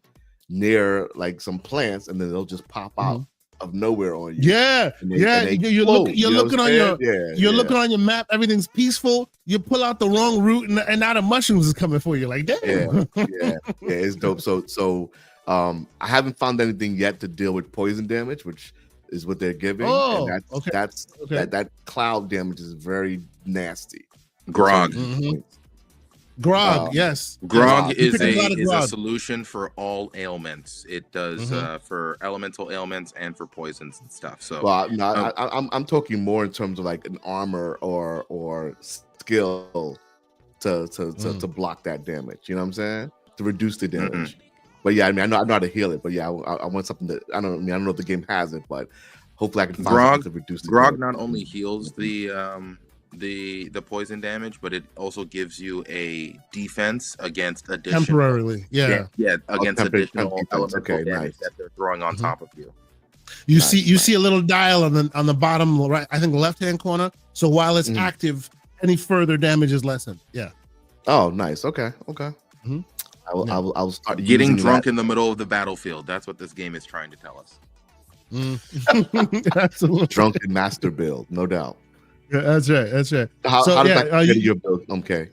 near like some plants, and then they'll just pop out of nowhere on you. Yeah, you're looking on looking on your map. Everything's peaceful. You pull out the wrong route, and now the mushrooms is coming for you. Like, damn. Yeah, it's dope. So I haven't found anything yet to deal with poison damage, which is what they're giving. Oh, and that cloud damage is very nasty. Grog. Grog, yes. Grog is a solution for all ailments. It does for elemental ailments and for poisons and stuff. So, I'm talking more in terms of like an armor or skill to block that damage. You know what I'm saying? To reduce the damage. But yeah, I mean, I know how to heal it. But yeah, I want something that I don't know if the game has it, but hopefully I can find something to reduce the Grog damage. Not only heals the poison damage, but it also gives you a defense against additional temporarily. Against additional elemental damage that they're throwing on top of you. You see a little dial on the bottom right, I think left hand corner. So while it's active, any further damage is lessened. Yeah. Oh, nice. Okay. I will start getting drunk in the middle of the battlefield. That's what this game is trying to tell us. Absolutely. Drunken master build, no doubt. Yeah, that's right. How does that get your build? Okay.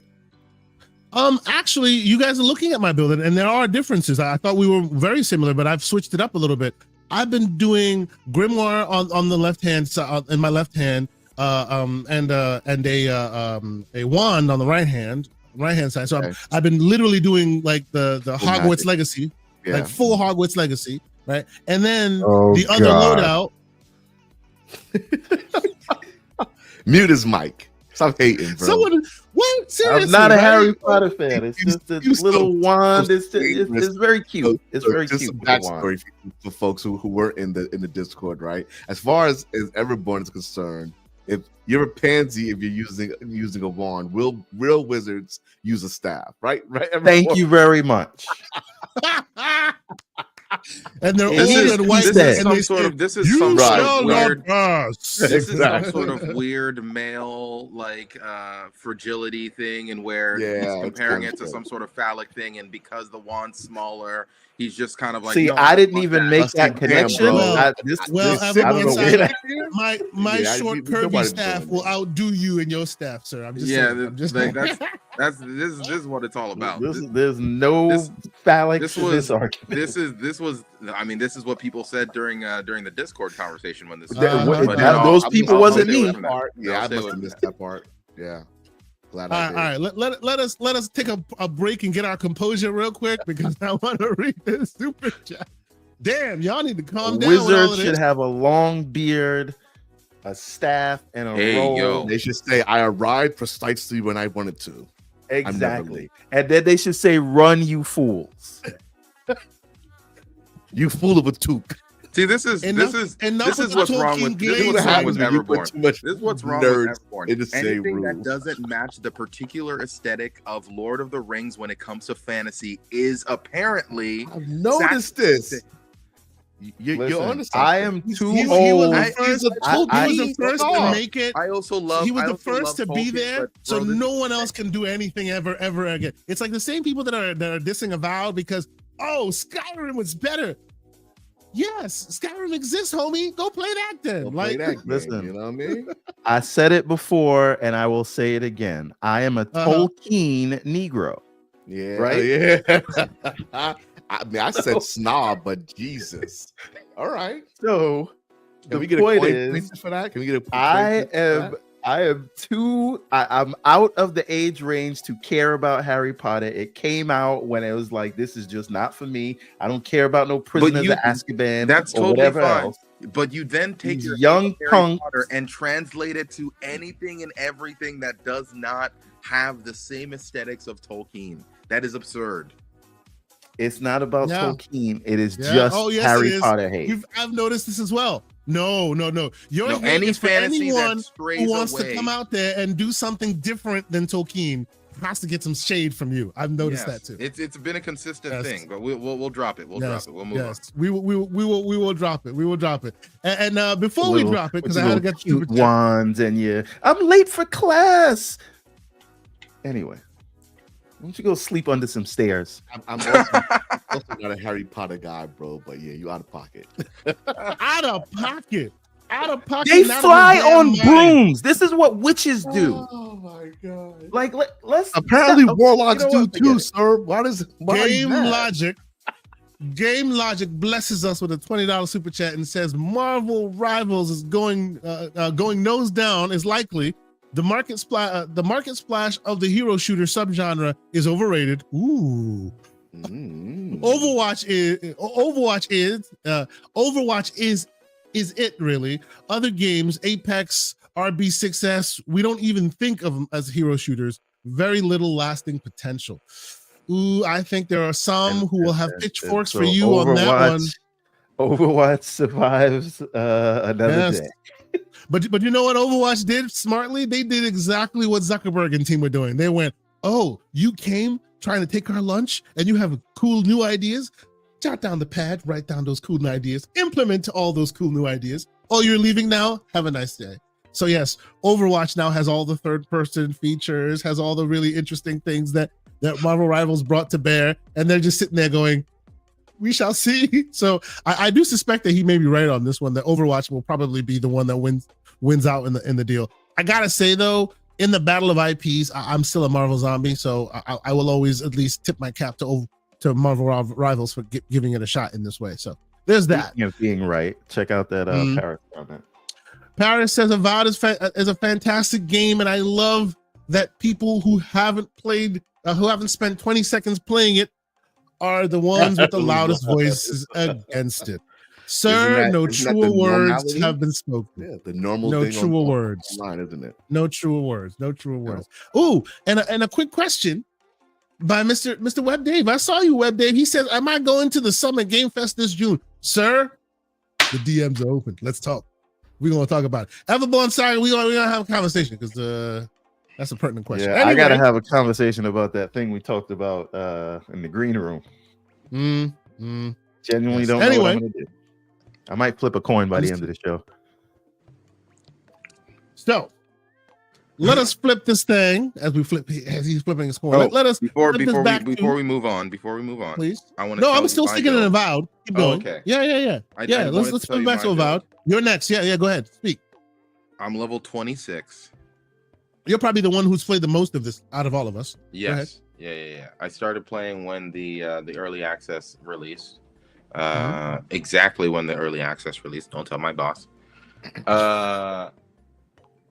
Actually, you guys are looking at my build, and there are differences. I thought we were very similar, but I've switched it up a little bit. I've been doing Grimoire on the left hand side, in my left hand, and a wand on the right hand side. So I've been literally doing like the Hogwarts Legacy, like full Hogwarts Legacy, right? And then the other loadout. Mute his mic. Stop hating, bro. What? Seriously, I'm not a Harry Potter fan. It's just a little wand. It's very cute. It's very cute. Some backstory for folks who weren't in the Discord, right? As far as Everborn is concerned, if you're a pansy, if you're using a wand, real wizards use a staff, right? Thank you very much. And they're all in white. This is some sort of weird male like fragility thing, and where he's comparing it to some sort of phallic thing, and because the wand's smaller, he's just kind of like. See, I didn't even make that connection. My short curvy staff will outdo you and your staff, sir. I'm just saying. This is what it's all about. There's no phallic to this argument. This is what people said during the Discord conversation when this. Those people wasn't me. I must have missed that part. Yeah. Glad I did. All right. Let us take a break and get our composure real quick, because I want to read this super chat. Damn, y'all need to calm down. Wizard should have a long beard, a staff, and a roll. They should say, "I arrived precisely when I wanted to." Exactly. And then they should say, "Run, you fools." You fool of a toque. See, this is what's wrong with Everborn. This is what's wrong with Everborn. Anything that doesn't match the particular aesthetic of Lord of the Rings when it comes to fantasy is apparently. I've noticed this. You're understand. I am too old. He was the first to make it. I also love. He was the first to be there, so no one else can do anything ever again. It's like the same people that are dissing Avowed because Skyrim was better. Yes, Skyrim exists, homie. Go play that then. Listen, you know what I mean? I said it before, and I will say it again. I am a Tolkien Negro. Yeah, right. Yeah. I mean, I said snob, but Jesus. All right. So can we get a point for that? Can we get a point? I I'm out of the age range to care about Harry Potter. It came out when it was like, this is just not for me. I don't care about no Prisoners of Azkaban that's or totally whatever fine. else. But you then take These your young Harry punks. Potter and translate it to anything and everything that does not have the same aesthetics of Tolkien. That is absurd. It's not about Yeah. Tolkien. It is Yeah. just Oh, yes, Harry it is. Potter hate. I've noticed this as well. No. Your hate Any is for fantasy anyone that strays who wants away. to come out there and do something different than Tolkien has to get some shade from you. I've noticed that too. It's been a consistent Yes. thing, but we'll drop it. We'll drop it. We'll move on. We will drop it. We will drop it. And before we drop it, because I had to get cute wands and I'm late for class. Anyway, why don't you go sleep under some stairs? I'm also not a Harry Potter guy, bro. But yeah, you out of pocket. Out of pocket. They not fly of their damn on mind. brooms. This is what witches do. Oh my god! Like let's Apparently okay, warlocks you know what? do Forget too, it. sir. Why are you mad? Game Logic blesses us with a $20 super chat and says Marvel Rivals is going nose down is likely. The market splash of the hero shooter subgenre is overrated. Ooh. Overwatch is it really. Other games, Apex, RB6S, we don't even think of them as hero shooters. Very little lasting potential. Ooh, I think there are some who will have pitchforks for you on that one. Overwatch survives another day. But you know what Overwatch did smartly? They did exactly what Zuckerberg and team were doing. They went, oh, you came trying to take our lunch and you have cool new ideas? Jot down the pad, write down those cool new ideas, implement all those cool new ideas. Oh, you're leaving now? Have a nice day. So yes, Overwatch now has all the third-person features, has all the really interesting things that Marvel Rivals brought to bear, and they're just sitting there going, we shall see. So I do suspect that he may be right on this one, that Overwatch will probably be the one that wins out in the deal. I gotta say though, in the battle of IPs, I'm still a Marvel zombie, so I will always at least tip my cap to Marvel Rivals for giving it a shot in this way. So there's that. Speaking of being right, check out that Paris comment. Paris says Avowed is a fantastic game, and I love that people who haven't played, who haven't spent 20 seconds playing it, are the ones with the loudest voices against it. Sir, no truer words have been spoken. Yeah, the normal no thing truer words, online, isn't it? No truer words. No truer words. Ooh, and a quick question by Mr. Web Dave. I saw you, Web Dave. He says, "Am I going to the Summit Game Fest this June, sir?" The DMs are open. Let's talk. We're gonna talk about it. Everborn, sorry, we're gonna have a conversation because that's a pertinent question. Yeah, anyway, I gotta have a conversation about that thing we talked about in the green room. Genuinely don't know what I'm gonna do. I might flip a coin by the end of the show. So let us flip this thing as he's flipping his coin. Let us before we move on, please. I want to. No, I'm still sticking in Avowed. Keep going. Okay. Yeah. Let's flip back to Avowed. You're next. Yeah. Go ahead. Speak. I'm level 26. You're probably the one who's played the most of this out of all of us. Yes. Yeah. I started playing when the early access released. Exactly when the early access released. Don't tell my boss.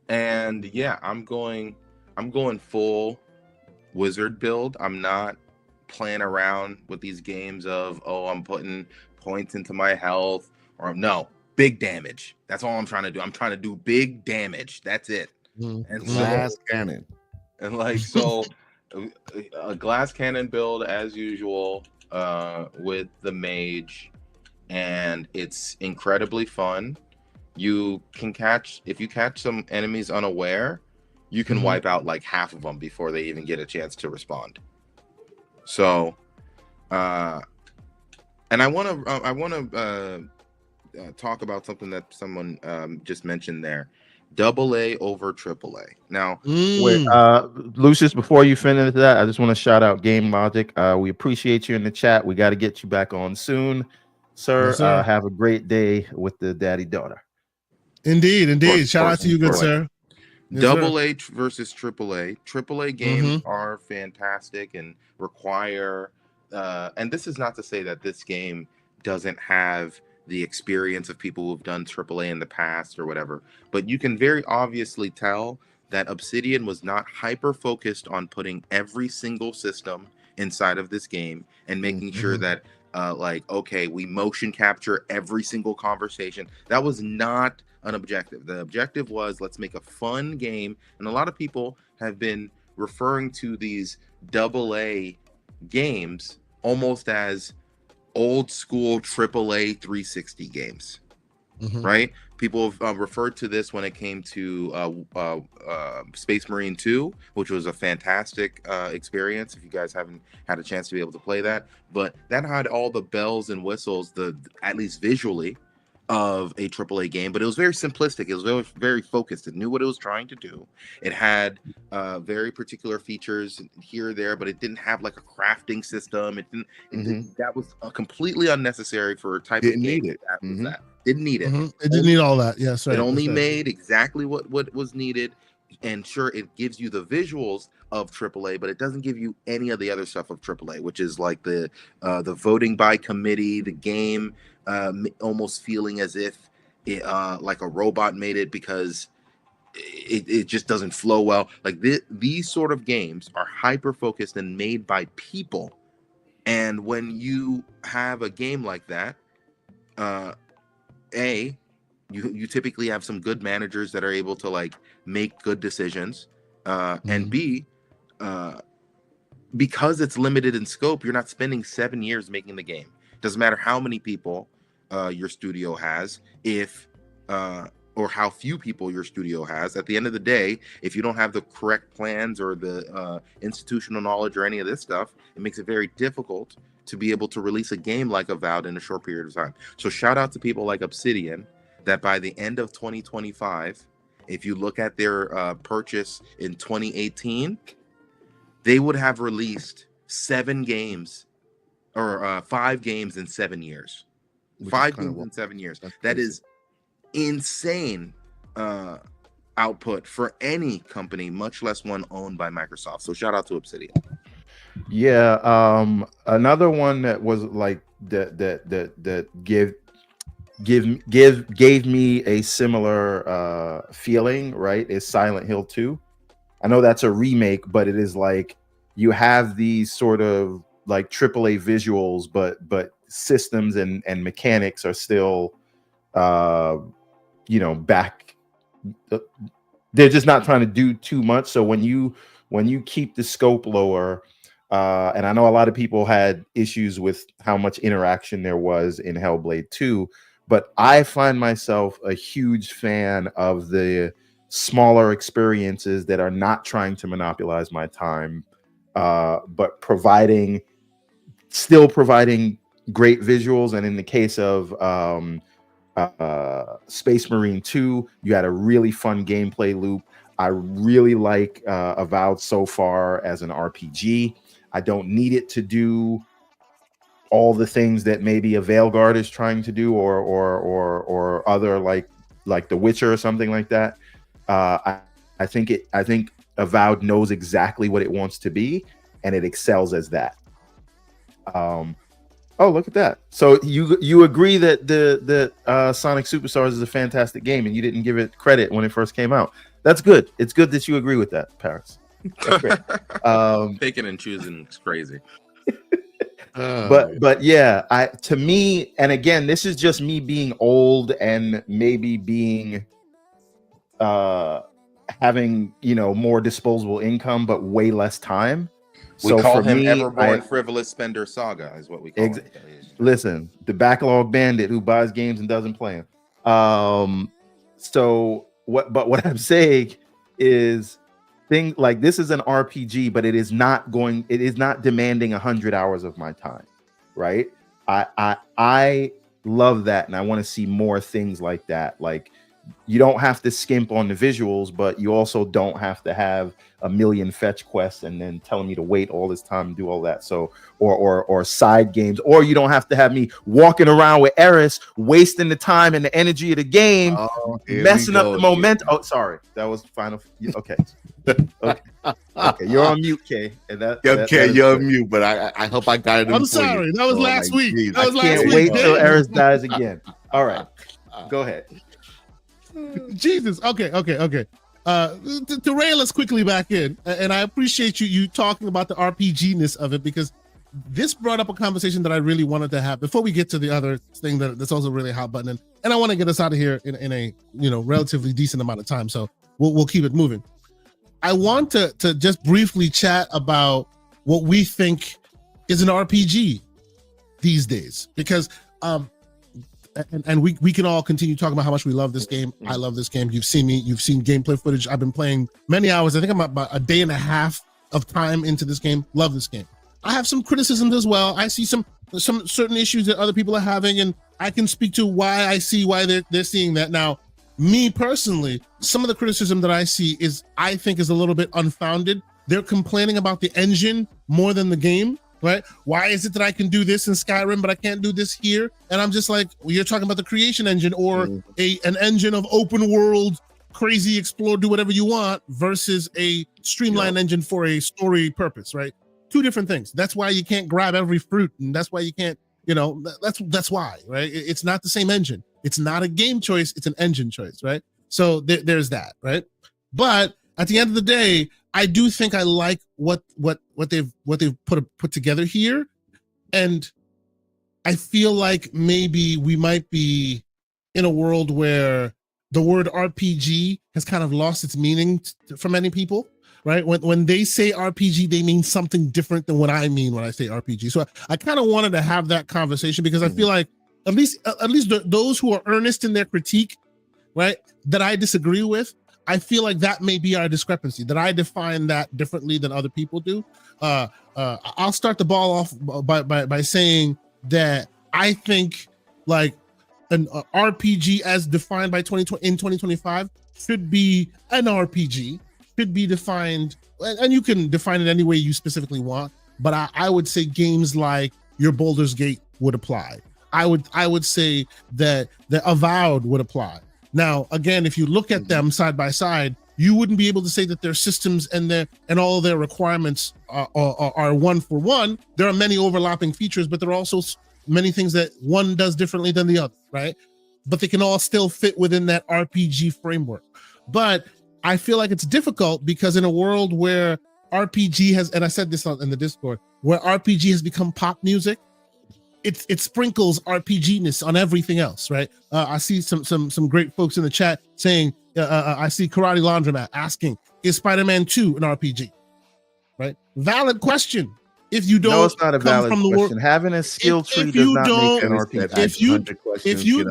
And yeah, I'm going full wizard build. I'm not playing around with these games of I'm putting points into my health or no, big damage. That's all I'm trying to do. I'm trying to do big damage. That's it. And glass cannon. And like so a glass cannon build as usual with the mage, and it's incredibly fun. You can if you catch some enemies unaware, you can wipe out like half of them before they even get a chance to respond. So, and I want to talk about something that someone just mentioned there. AA over AAA. Now, wait, Lucius, before you finish that, I just want to shout out Game Logic. We appreciate you in the chat. We got to get you back on soon, sir. Yes, sir. Have a great day with the daddy-daughter. Indeed. Shout out to you, good sir. AA versus AAA. AAA games are fantastic and require, and this is not to say that this game doesn't have the experience of people who've done AAA in the past or whatever. But you can very obviously tell that Obsidian was not hyper focused on putting every single system inside of this game and making sure that like, okay, we motion capture every single conversation. That was not an objective. The objective was, let's make a fun game. And a lot of people have been referring to these AA games almost as old school AAA 360 games. Right? People have referred to this when it came to Space Marine 2, which was a fantastic experience. If you guys haven't had a chance to be able to play that, but that had all the bells and whistles, at least visually, of a AAA game. But it was very simplistic. It was very, very focused. It knew what it was trying to do. It had very particular features here or there, but it didn't have like a crafting system. It didn't. That was completely unnecessary for a type of game. Need it. That was that. Didn't need it. It didn't need all that. Yes, right. It only made exactly what was needed. And sure, it gives you the visuals of AAA, but it doesn't give you any of the other stuff of AAA, which is like the voting by committee, the game almost feeling as if it, like a robot made it, because it just doesn't flow well. Like these sort of games are hyper focused and made by people. And when you have a game like that, you typically have some good managers that are able to like make good decisions, and B, because it's limited in scope, you're not spending 7 years making the game. Doesn't matter how many people your studio has, or how few people your studio has. At the end of the day, if you don't have the correct plans or the institutional knowledge or any of this stuff, it makes it very difficult to be able to release a game like Avowed in a short period of time. So shout out to people like Obsidian, that by the end of 2025, if you look at their purchase in 2018, they would have released 7 games or 5 games in 7 years. 5 games in 7 years. That is insane output for any company, much less one owned by Microsoft. So shout out to Obsidian. Yeah, another one that was like that gave me a similar feeling, right, is Silent Hill 2. I know that's a remake, but it is like you have these sort of like AAA visuals, but systems and mechanics are still back. They're just not trying to do too much. So when you keep the scope lower, and I know a lot of people had issues with how much interaction there was in Hellblade 2, but I find myself a huge fan of the smaller experiences that are not trying to monopolize my time, but still providing great visuals. And in the case of Space Marine 2, you had a really fun gameplay loop. I really like Avowed so far as an RPG. I don't need it to do all the things that maybe a Veilguard is trying to do, or other like The Witcher or something like that. I think Avowed knows exactly what it wants to be, and it excels as that. Oh, look at that! So you agree that the Sonic Superstars is a fantastic game, and you didn't give it credit when it first came out. That's good. It's good that you agree with that, Paris. That's great. Picking and choosing is crazy. But yeah, to me, and again, this is just me being old and maybe being having more disposable income, but way less time. We call him Everborn Frivolous Spender Saga is what we call him. Listen, the backlog bandit who buys games and doesn't play them. So what I'm saying is, things like this is an RPG, but it is not demanding 100 hours of my time, right? I love that, and I want to see more things like that. Like, you don't have to skimp on the visuals, but you also don't have to have a million fetch quests and then telling me to wait all this time and do all that. So, or side games, or you don't have to have me walking around with Eris, wasting the time and the energy of the game, messing up the momentum. Oh, sorry, that was final. Okay. Okay, you're on mute, Kay. And you're on mute, but I hope I got it. I'm sorry, that was last week. I can't wait till Eris dies again. All right, go ahead. Jesus. Okay. To rail us quickly back in, and I appreciate you talking about the RPG-ness of it, because this brought up a conversation that I really wanted to have before we get to the other thing that's also really hot button, and I want to get us out of here in a relatively decent amount of time, so we'll keep it moving. I want to just briefly chat about what we think is an RPG these days, because and we can all continue talking about how much we love this game. I love this game. You've seen gameplay footage. I've been playing many hours. I think I'm about a day and a half of time into this game. Love this game. I have some criticisms as well. I see some certain issues that other people are having, and I can speak to why I see why they're seeing that. Now, me personally, some of the criticism that I see I think is a little bit unfounded. They're complaining about the engine more than the game. Right? Why is it that I can do this in Skyrim, but I can't do this here? And I'm just like, well, you're talking about the creation engine or an engine of open world, crazy explore, do whatever you want, versus a streamlined engine for a story purpose, right? Two different things. That's why you can't grab every fruit, and that's why you can't, that's why, right? It's not the same engine. It's not a game choice. It's an engine choice, right? So there's that, right? But at the end of the day, I do think I like what they've put together here, and I feel like maybe we might be in a world where the word RPG has kind of lost its meaning for many people, right? When they say RPG, they mean something different than what I mean when I say RPG. So I kind of wanted to have that conversation, because I feel like at least those who are earnest in their critique, right, that I disagree with, I feel like that may be our discrepancy, that I define that differently than other people do. I'll start the ball off by saying that I think like an RPG as defined by 2025 should be an RPG, should be defined, and you can define it any way you specifically want, but I would say games like your Baldur's Gate would apply. I would say that the Avowed would apply. Now, again, if you look at them side by side, you wouldn't be able to say that their systems and all of their requirements are one for one. There are many overlapping features, but there are also many things that one does differently than the other, right? But they can all still fit within that RPG framework. But I feel like it's difficult because in a world where RPG has, and I said this in the Discord, where RPG has become pop music, it sprinkles RPG-ness on everything else, right? I see some great folks in the chat saying, I see Karate Laundromat asking, is Spider-Man 2 an RPG? Right? Valid question. If you don't, no, it's not a valid question. Having a skill tree does not make an RPG. If you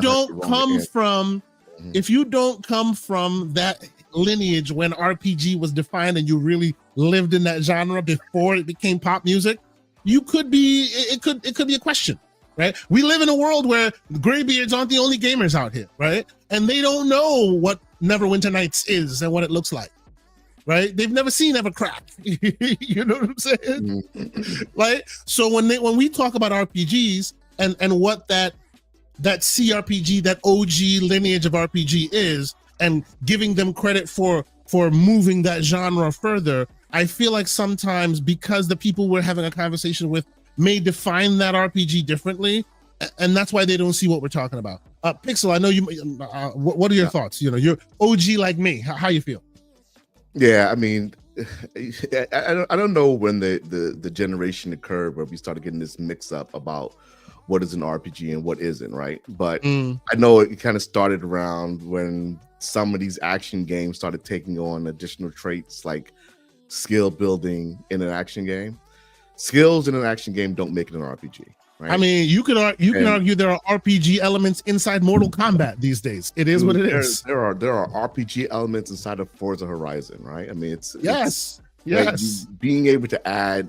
don't come from that lineage when RPG was defined and you really lived in that genre before it became pop music, it could be a question, right? We live in a world where graybeards aren't the only gamers out here, right? And they don't know what Neverwinter Nights is and what it looks like, right? They've never seen Evercrack. You know what I'm saying? Right? So when we talk about RPGs and what that CRPG, that OG lineage of RPG is, and giving them credit for moving that genre further, I feel like sometimes because the people we're having a conversation with may define that RPG differently, and that's why they don't see what we're talking about. Pixel, I know you. What are your thoughts? You're OG like me. How you feel? Yeah, I mean, I don't know when the generation occurred where we started getting this mix up about what is an RPG and what isn't, right? But I know it kind of started around when some of these action games started taking on additional traits like skill building in an action game. Skills in an action game don't make it an RPG, right? I mean, you can argue there are RPG elements inside Mortal Kombat these days. It is what it is. There are RPG elements inside of Forza Horizon, right? I mean, it's like being able to add,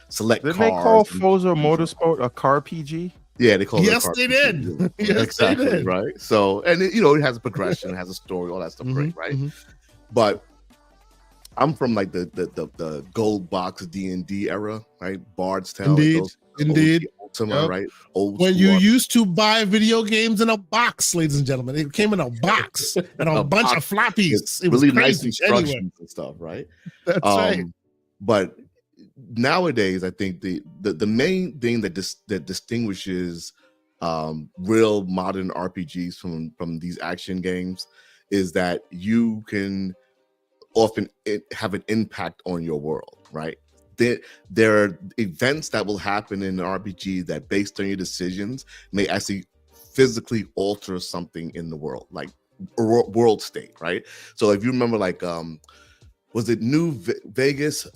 select cars. Did they call Forza Motorsport a car PG? Yeah, they call it. Yes, they did. Yes, exactly, they did. Right. So, and it has a progression, it has a story, all that stuff, right? But I'm from like the gold box D&D era, right? Bard's Tale, indeed. Ultima, right? Old when you used to buy video games in a box, ladies and gentlemen, it came in a box and a bunch of floppies. It was really crazy. nice instructions and stuff, right? That's right. But nowadays, I think the main thing that distinguishes real modern RPGs from these action games is that you can often have an impact on your world, right? There are events that will happen in an RPG that, based on your decisions, may actually physically alter something in the world, like world state, right? So if you remember, like, was it New Vegas,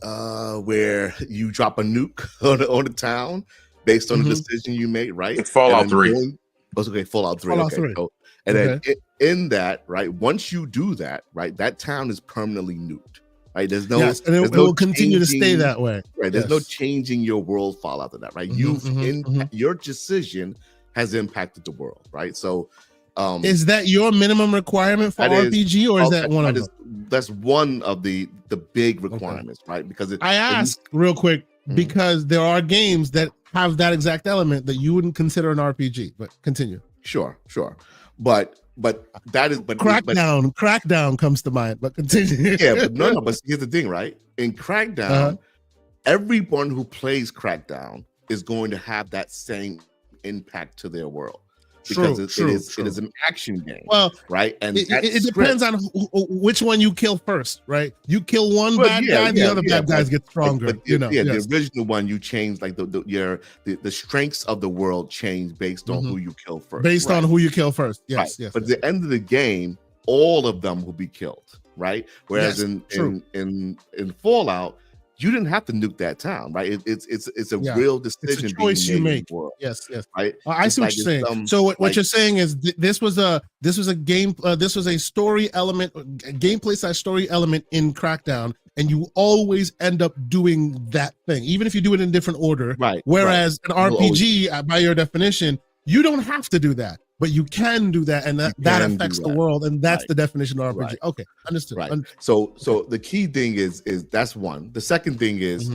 where you drop a nuke on a town based on the decision you made, right? It's Fallout 3. Okay, Fallout 3. Fallout Okay. 3. So, and then in that, right, once you do that, right, that town is permanently nuked, right? There's no, yes, and it will continue to stay that way. Right. There's no changing your world fall after that, right? Your decision has impacted the world, right? So, is that your minimum requirement for RPG, or is that one of them? That's one of the big requirements, right? Because I ask real quick because there are games that have that exact element that you wouldn't consider an RPG. But continue. Sure. But that is Crackdown comes to mind. But continue. Yeah, but no. But here's the thing, right? In Crackdown, everyone who plays Crackdown is going to have that same impact to their world. Because it is an action game, right? And it depends on which one you kill first, right? You kill one bad guy, the other bad guys get stronger. The original one you change, like the strengths of the world change based on who you kill first. Based on who you kill first, yes. But at the end of the game, all of them will be killed, right? Whereas in Fallout, you didn't have to nuke that town, right? It's a real decision. It's a choice you make. Yes. Right. I see what you're saying. So what you're saying is this was a game. This was a story element, gameplay / story element in Crackdown, and you always end up doing that thing, even if you do it in different order. Right. Whereas an RPG, by your definition, you don't have to do that. But you can do that, and that affects the world, and that's the definition of RPG. Right. Okay, understood. Right. So the key thing is that's one. The second thing is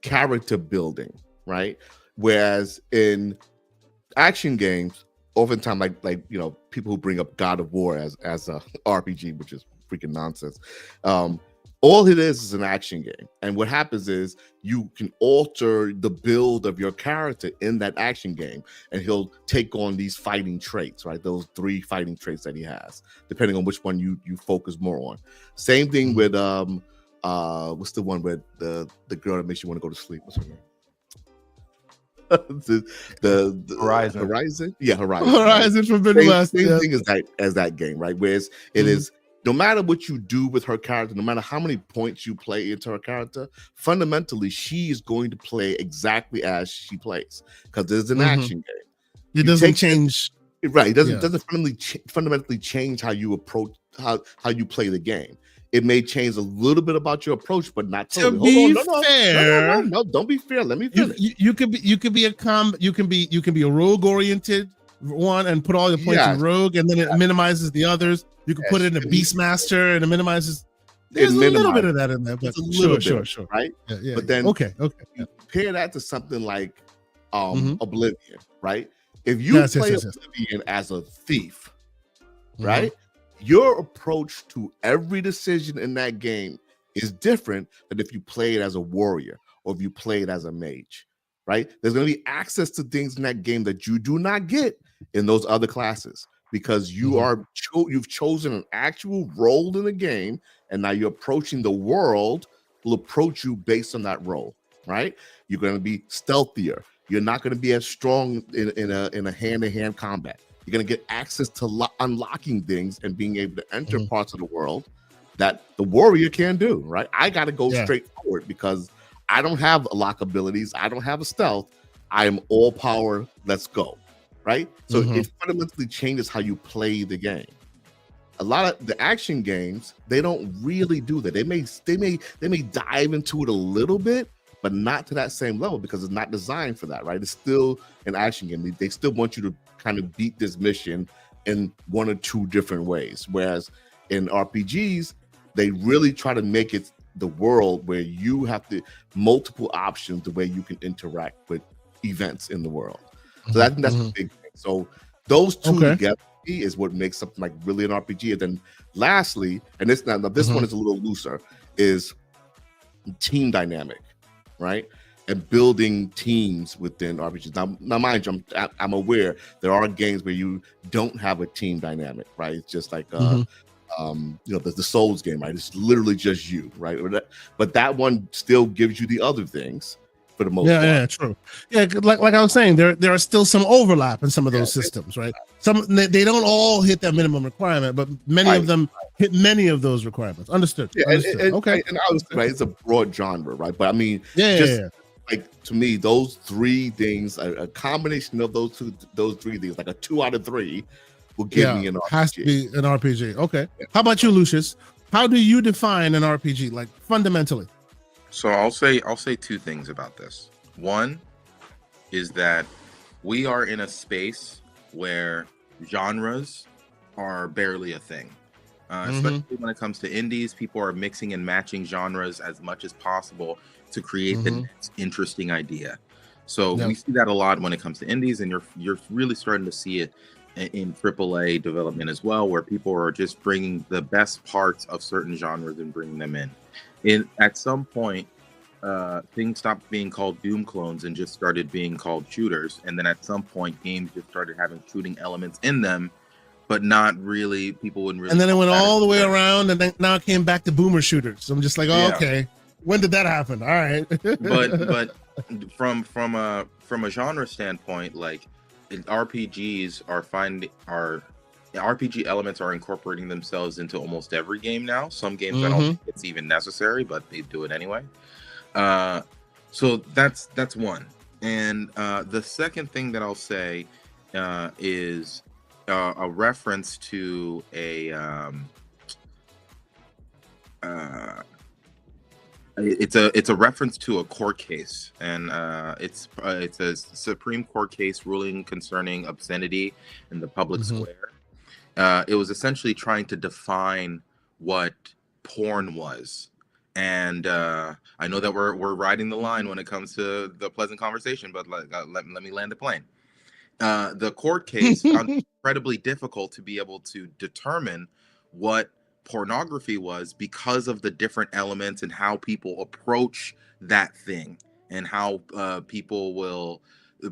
character building, right? Whereas in action games, oftentimes, like people who bring up God of War as a RPG, which is freaking nonsense. All it is an action game, and what happens is you can alter the build of your character in that action game, and he'll take on these fighting traits, right? Those 3 fighting traits that he has, depending on which one you focus more on. Same thing with what's the one with the girl that makes you want to go to sleep? What's her name? the Horizon. Yeah, Horizon Forbidden West. Same thing as that game, right? Whereas it is, no matter what you do with her character, no matter how many points you play into her character, fundamentally she is going to play exactly as she plays, because there's an action game. It doesn't change. Right. It doesn't fundamentally change how you approach how you play the game. It may change a little bit about your approach, but not totally. To be fair, no, don't be fair. Let me finish. You could be a rogue oriented one and put all your points in rogue, and then it minimizes the others. You can put it in a Beastmaster and it minimizes. There's a little bit of that in there, but sure, right? Yeah, but then okay. You compare that to something like Oblivion, right? If you play Oblivion as a thief, right? Your approach to every decision in that game is different than if you play it as a warrior or if you play it as a mage, right? There's going to be access to things in that game that you do not get in those other classes, because you you've chosen an actual role in the game, and now you're approaching the world will approach you based on that role, right? You're going to be stealthier. You're not going to be as strong in a hand-to-hand combat. You're going to get access to unlocking things and being able to enter parts of the world that the warrior can do, right? I got to go straight forward because I don't have lock abilities. I don't have a stealth. I am all power. Let's go, right? So it fundamentally changes how you play the game. A lot of the action games, they don't really do that. They may dive into it a little bit, but not to that same level because it's not designed for that, right? It's still an action game. They still want you to kind of beat this mission in one or two different ways. Whereas in RPGs, they really try to make it the world where you have multiple options the way you can interact with events in the world. So that's the big thing. So those two together is what makes something like really an RPG. And then lastly, and this one is a little looser, is team dynamic, right? and building teams within RPGs. Now, mind you, I'm aware there are games where you don't have a team dynamic, right? It's just like the Souls game, right? It's literally just you, right? But that one still gives you the other things for the most part. Yeah, true. Yeah, like I was saying, there are still some overlap in some of those systems, right? Some they don't all hit that minimum requirement, but many of them hit many of those requirements. Understood. Okay. And I was right, it's a broad genre, right? But I mean, yeah. Like to me, those three things, a combination of those three things, like a 2 out of 3, will give me an RPG. Has to be an RPG. Okay. Yeah. How about you, Lucius? How do you define an RPG, like fundamentally? So I'll say 2 things about this. One is that we are in a space where genres are barely a thing. Especially when it comes to indies, people are mixing and matching genres as much as possible to create the next interesting idea. So we see that a lot when it comes to indies, and you're really starting to see it in AAA development as well, where people are just bringing the best parts of certain genres and bringing them in. At some point, things stopped being called Doom clones and just started being called shooters, and then at some point, games just started having shooting elements in them, but not really. People wouldn't really. And then it went all the way around, and then now it came back to boomer shooters. So I'm just like, okay. When did that happen? All right. but from a genre standpoint, like RPGs RPG elements are incorporating themselves into almost every game now. Some games I don't think it's even necessary, but they do it anyway. So that's one. And the second thing that I'll say is a reference to it's a reference to a court case, and it's a Supreme Court case ruling concerning obscenity in the public square. It was essentially trying to define what porn was, and I know that we're riding the line when it comes to the pleasant conversation, but let me land the plane. The court case found it incredibly difficult to be able to determine what pornography was because of the different elements and how people approach that thing, and how people will,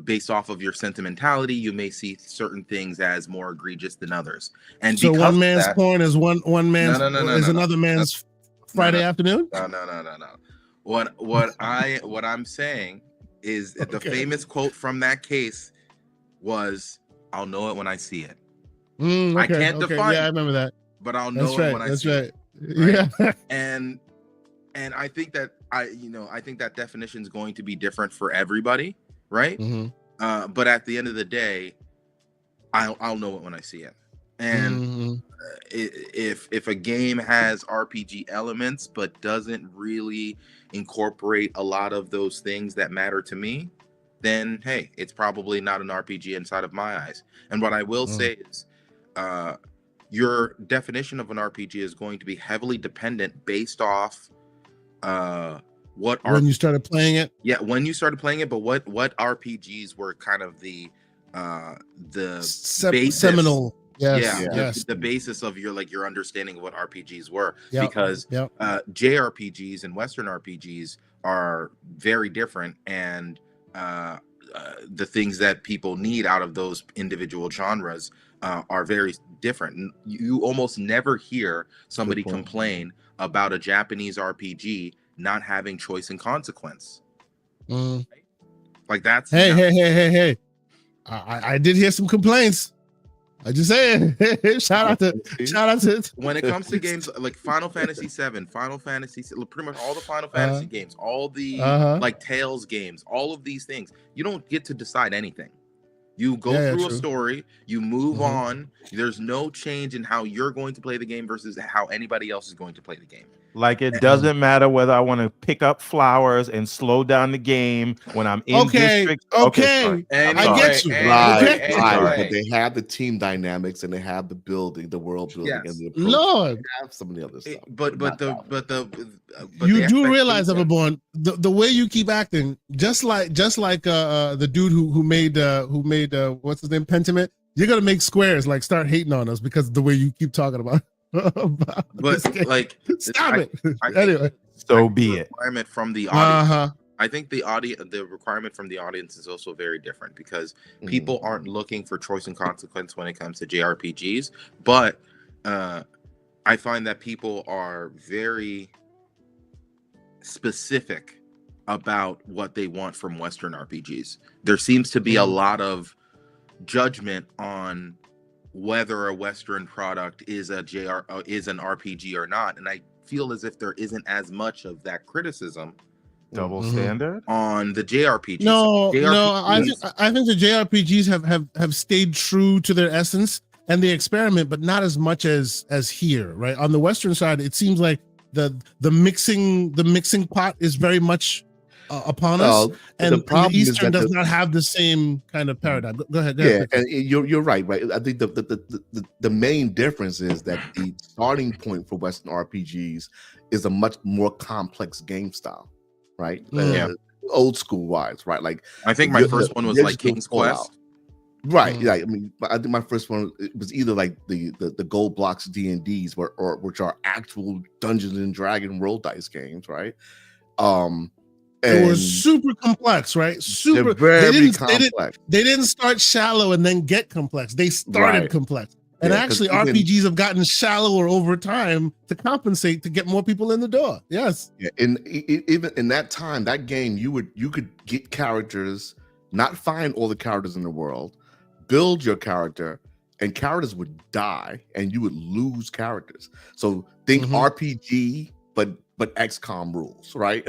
based off of your sentimentality, you may see certain things as more egregious than others. And so one man's porn is one man's is another man's Friday afternoon. No. What I'm saying is the famous quote from that case was, "I'll know it when I see it." I can't define. Yeah, I remember that. But I'll know it when I see it. Right? Yeah. And I think that I think that definition is going to be different for everybody, right? But at the end of the day, I'll know it when I see it. And if a game has RPG elements but doesn't really incorporate a lot of those things that matter to me, then hey, it's probably not an RPG inside of my eyes. And what I will say is, your definition of an RPG is going to be heavily dependent based off when you started playing it. Yeah, when you started playing it, but what RPGs were kind of the basis, seminal. The basis of your understanding of what RPGs were, because JRPGs and Western RPGs are very different, and the things that people need out of those individual genres are very different. You almost never hear somebody complain about a Japanese RPG not having choice and consequence. Right? Like that's hey. I did hear some complaints. I just saying. shout out to when it comes to games like Final Fantasy VII, pretty much all the Final Fantasy games, all the like Tales games, all of these things, you don't get to decide anything. You go through a story, you move on. There's no change in how you're going to play the game versus how anybody else is going to play the game. Like it doesn't matter whether I want to pick up flowers and slow down the game when I'm in districts. Okay. I get you. Right. But they have the team dynamics and they have the building, the world building, and the approach. Lord, they have some of the other stuff. But you do realize, Everborn, the way you keep acting, just like the dude who made what's his name, Pentiment. You're gonna make Squares like start hating on us because of the way you keep talking about. But like, stop it. I anyway, so be it. Requirement from the audience. I think the requirement from the audience is also very different because people aren't looking for choice and consequence when it comes to JRPGs, but I find that people are very specific about what they want from Western RPGs. There seems to be a lot of judgment on whether a Western product is an RPG or not, and I feel as if there isn't as much of that criticism Double standard on the JRPGs. No, I think the JRPGs have stayed true to their essence and the experiment, but not as much as here, right? On the Western side, it seems like the mixing pot is very much upon us, and the Eastern does not have the same kind of paradigm. Go ahead. Yeah, and you're right. I think the main difference is that the starting point for Western RPGs is a much more complex game style, right? Old school wise, right? Like I think my first one was like King's Quest. Right. Yeah. I mean, I think my first one was either like the Gold Blocks D&Ds, or which are actual Dungeons and Dragon roll dice games, right? It was super complex, right? Super. Very complex. They didn't start shallow and then get complex. They started complex. And actually, RPGs have gotten shallower over time to compensate to get more people in the door. Yes. Yeah. And even in that time, that game, you could get characters, not find all the characters in the world, build your character, and characters would die, and you would lose characters. So think RPG, but XCOM rules, right?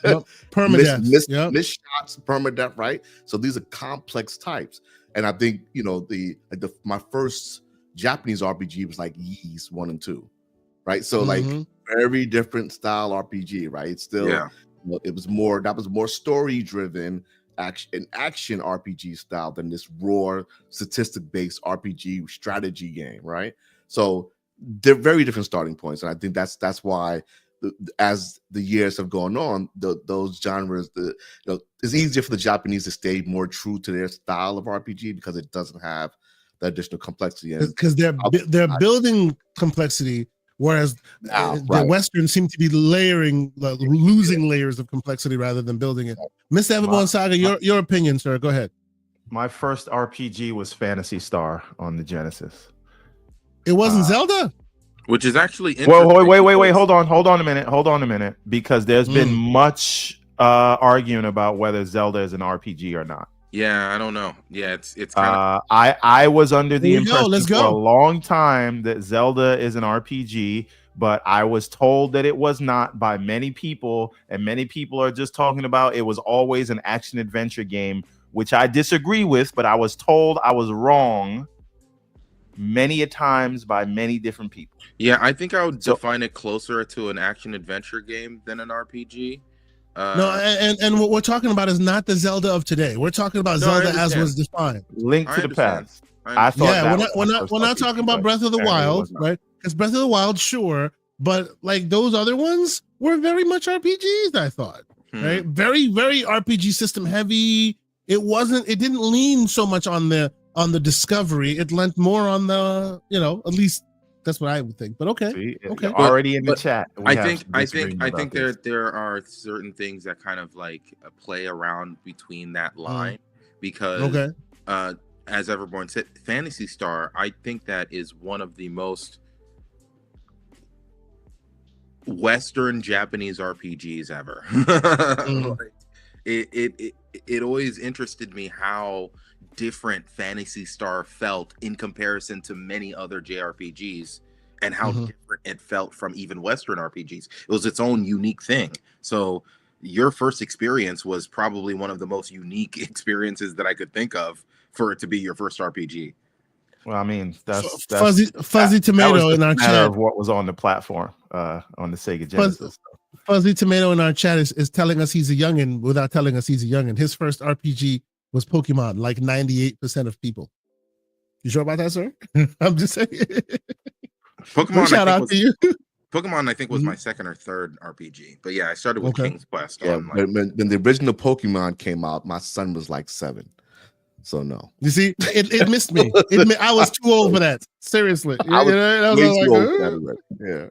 Yep. Permadeath. Miss shots, permadeath, right? So these are complex types. And I think, my first Japanese RPG was like Ys 1 and 2, right? So like very different style RPG, right? It's still, it was more story driven action RPG style than this raw statistic based RPG strategy game, right? So they're very different starting points, and I think that's why as the years have gone on, those genres, it's easier for the Japanese to stay more true to their style of RPG because it doesn't have the additional complexity. Because they're building complexity, whereas the Western seem to be losing layers of complexity rather than building it. Mr. Everborn Saga, your opinion, sir. Go ahead. My first RPG was Phantasy Star on the Genesis. It wasn't Zelda? Which is actually wait, hold on a minute, because there's been much arguing about whether Zelda is an RPG or not. Yeah, I don't know. Yeah, it's kind of. I was under the impression for a long time that Zelda is an RPG, but I was told that it was not by many people, and many people are just talking about it was always an action adventure game, which I disagree with. But I was told I was wrong many a times by many different people. Yeah, I think I would define it closer to an action adventure game than an RPG. No, and what we're talking about is not the Zelda of today. We're talking about Zelda as was defined. Link to the Past. I thought we're not talking about Breath of the Wild, right? Because Breath of the Wild, sure, but like those other ones were very much RPGs, I thought. Right? Very, very RPG system heavy. It didn't lean so much on the discovery. It lent more on the, at least that's what I would think. But okay. See, okay. Already in the chat. I think there are certain things that kind of like play around between that line because as Everborn said, Phantasy Star, I think that is one of the most Western Japanese RPGs ever. It always interested me how different Phantasy Star felt in comparison to many other JRPGs, and how different it felt from even Western RPGs. It was its own unique thing. So your first experience was probably one of the most unique experiences that I could think of for it to be your first RPG. Well, I mean, that's Fuzzy Tomato in our chat of what was on the platform on the Sega Genesis. Fuzzy Tomato in our chat is telling us he's a youngin without telling us he's a youngin. His first RPG was Pokemon, like 98% of people. You sure about that, sir? I'm just saying. Pokemon, shout out to you. Pokemon, I think, was my second or third RPG. But yeah, I started with King's Quest. Yeah, when the original Pokemon came out, my son was like 7. So no. You see, it missed me. I was too old for that. Seriously. I was way too old for that. Yeah.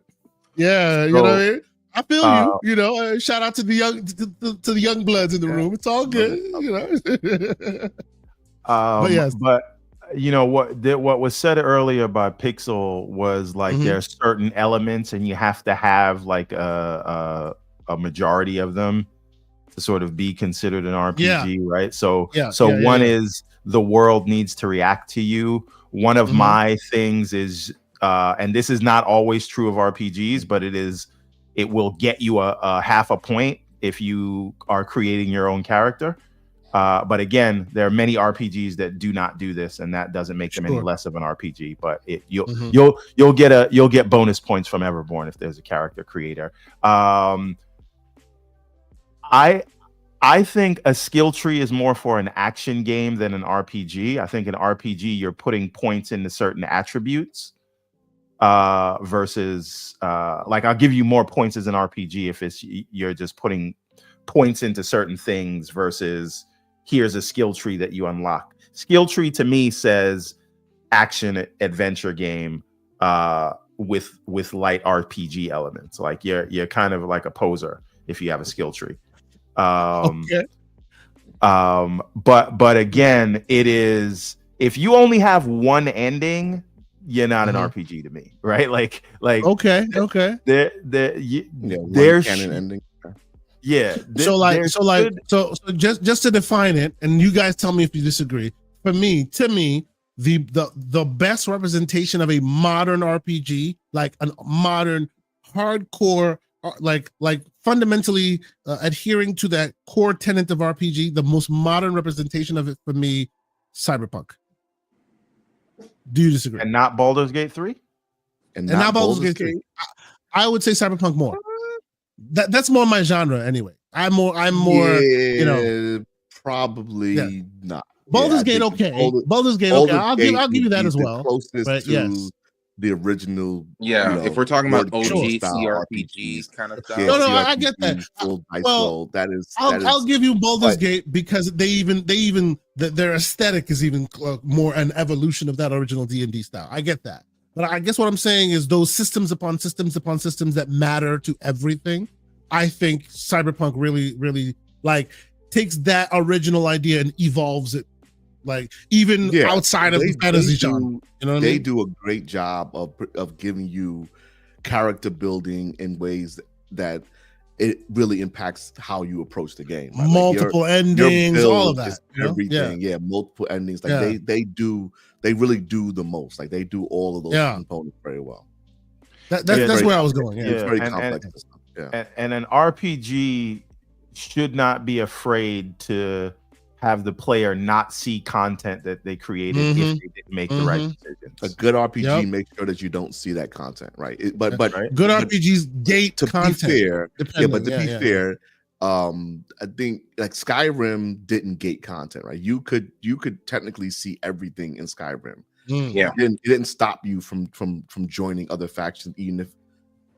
Yeah, you know what I mean? I feel you. You know, shout out to the young to the young bloods in the room. It's all good. You know. But yes. But you know what was said earlier by Pixel was like there are certain elements, and you have to have like a majority of them to sort of be considered an RPG, right? So one is the world needs to react to you. One of my things is, and this is not always true of RPGs, but it will get you a half a point if you are creating your own character. But again, there are many RPGs that do not do this, and that doesn't make them any less of an RPG. But you'll get bonus points from Everborn if there's a character creator. I think a skill tree is more for an action game than an RPG. I think an RPG you're putting points into certain attributes versus like I'll give you more points as an RPG if you're just putting points into certain things versus here's a skill tree that you unlock. Skill tree to me says action adventure game with light RPG elements. Like you're kind of like a poser if you have a skill tree. But again, it is if you only have one ending, you're not an RPG to me, right? Like okay. There's canon ending. Yeah. So just to define it, and you guys tell me if you disagree. To me, the best representation of a modern RPG, like a modern hardcore, like fundamentally adhering to that core tenet of RPG, the most modern representation of it for me, Cyberpunk. Do you disagree? And not Baldur's Gate 3? And not Baldur's Gate 3. I would say Cyberpunk more. That's more my genre anyway. I'm more you know, probably not. Baldur's Gate okay. Baldur's Gate okay. I'll give you that as well. Closest to the original. Yeah, you know, if we're talking about OG style CRPGs kind of stuff. No, I get that. Well, I'll give you Baldur's Gate because they even their aesthetic is even more an evolution of that original D&D style. I get that. But I guess what I'm saying is those systems upon systems upon systems that matter to everything. I think Cyberpunk really like takes that original idea and evolves it, like even outside of the fantasy genre. You know what I mean? They do a great job of giving you character building in ways that it really impacts how you approach the game. Right? Multiple endings, all of that. Everything, multiple endings. Like they really do the most. Like they do all of those components very well. That's where I was going. It's very complex. And an RPG should not be afraid to have the player not see content that they created if they didn't make the right decisions. A good RPG makes sure that you don't see that content, right? But good RPGs gate content. To be fair, I think like Skyrim didn't gate content, right? You could technically see everything in Skyrim. It didn't stop you from joining other factions, even if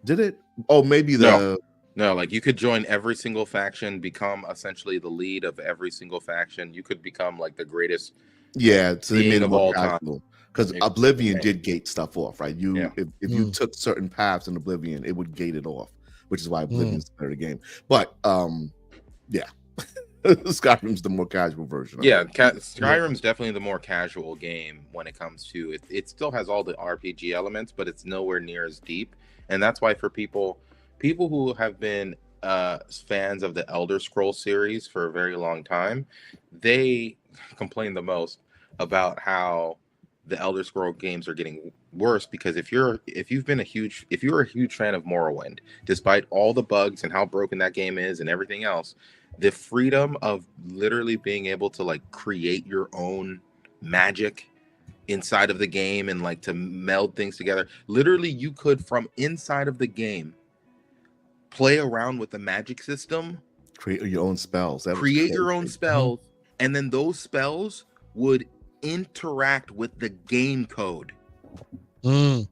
did it? Oh, maybe No, like you could join every single faction, become essentially the lead of every single faction. You could become like the greatest. Yeah, so they made it more casual because Oblivion did gate stuff off, right? If you took certain paths in Oblivion, it would gate it off, which is why Oblivion's better game. But Skyrim's the more casual version. Skyrim's definitely the more casual game when it comes to it. It still has all the RPG elements, but it's nowhere near as deep, and that's why for people who have been fans of the Elder Scrolls series for a very long time, they complain the most about how the Elder Scrolls games are getting worse because if you're a huge fan of Morrowind, despite all the bugs and how broken that game is and everything else, the freedom of literally being able to like create your own magic inside of the game and like to meld things together. Literally, you could from inside of the game play around with the magic system, create your own spells, and then those spells would interact with the game code. And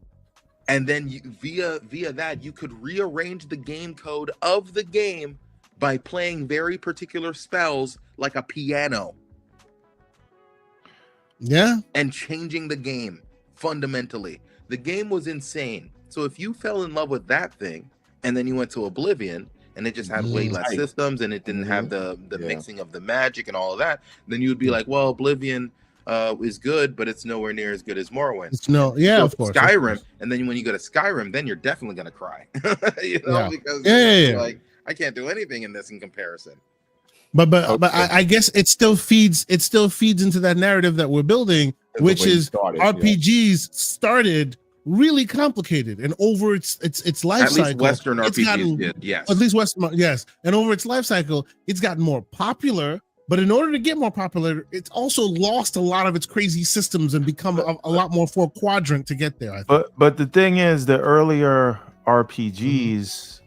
then via that you could rearrange the game code of the game by playing very particular spells like a piano. And changing the game fundamentally. The game was insane. So if you fell in love with that thing, and then you went to Oblivion, and it just had way less systems, and it didn't have the mixing of the magic and all of that, then you would be like, well, Oblivion is good, but it's nowhere near as good as Morrowind. Of course. Skyrim, and then when you go to Skyrim, then you're definitely gonna cry, because like I can't do anything in this in comparison. But I guess it still feeds into that narrative that we're building, which is RPGs started really complicated, and over its life cycle, at least Western RPGs did, yes. At least Western, yes. And over its life cycle, it's gotten more popular. But in order to get more popular, it's also lost a lot of its crazy systems and become a lot more four quadrant to get there, I think. But the thing is, the earlier RPGs,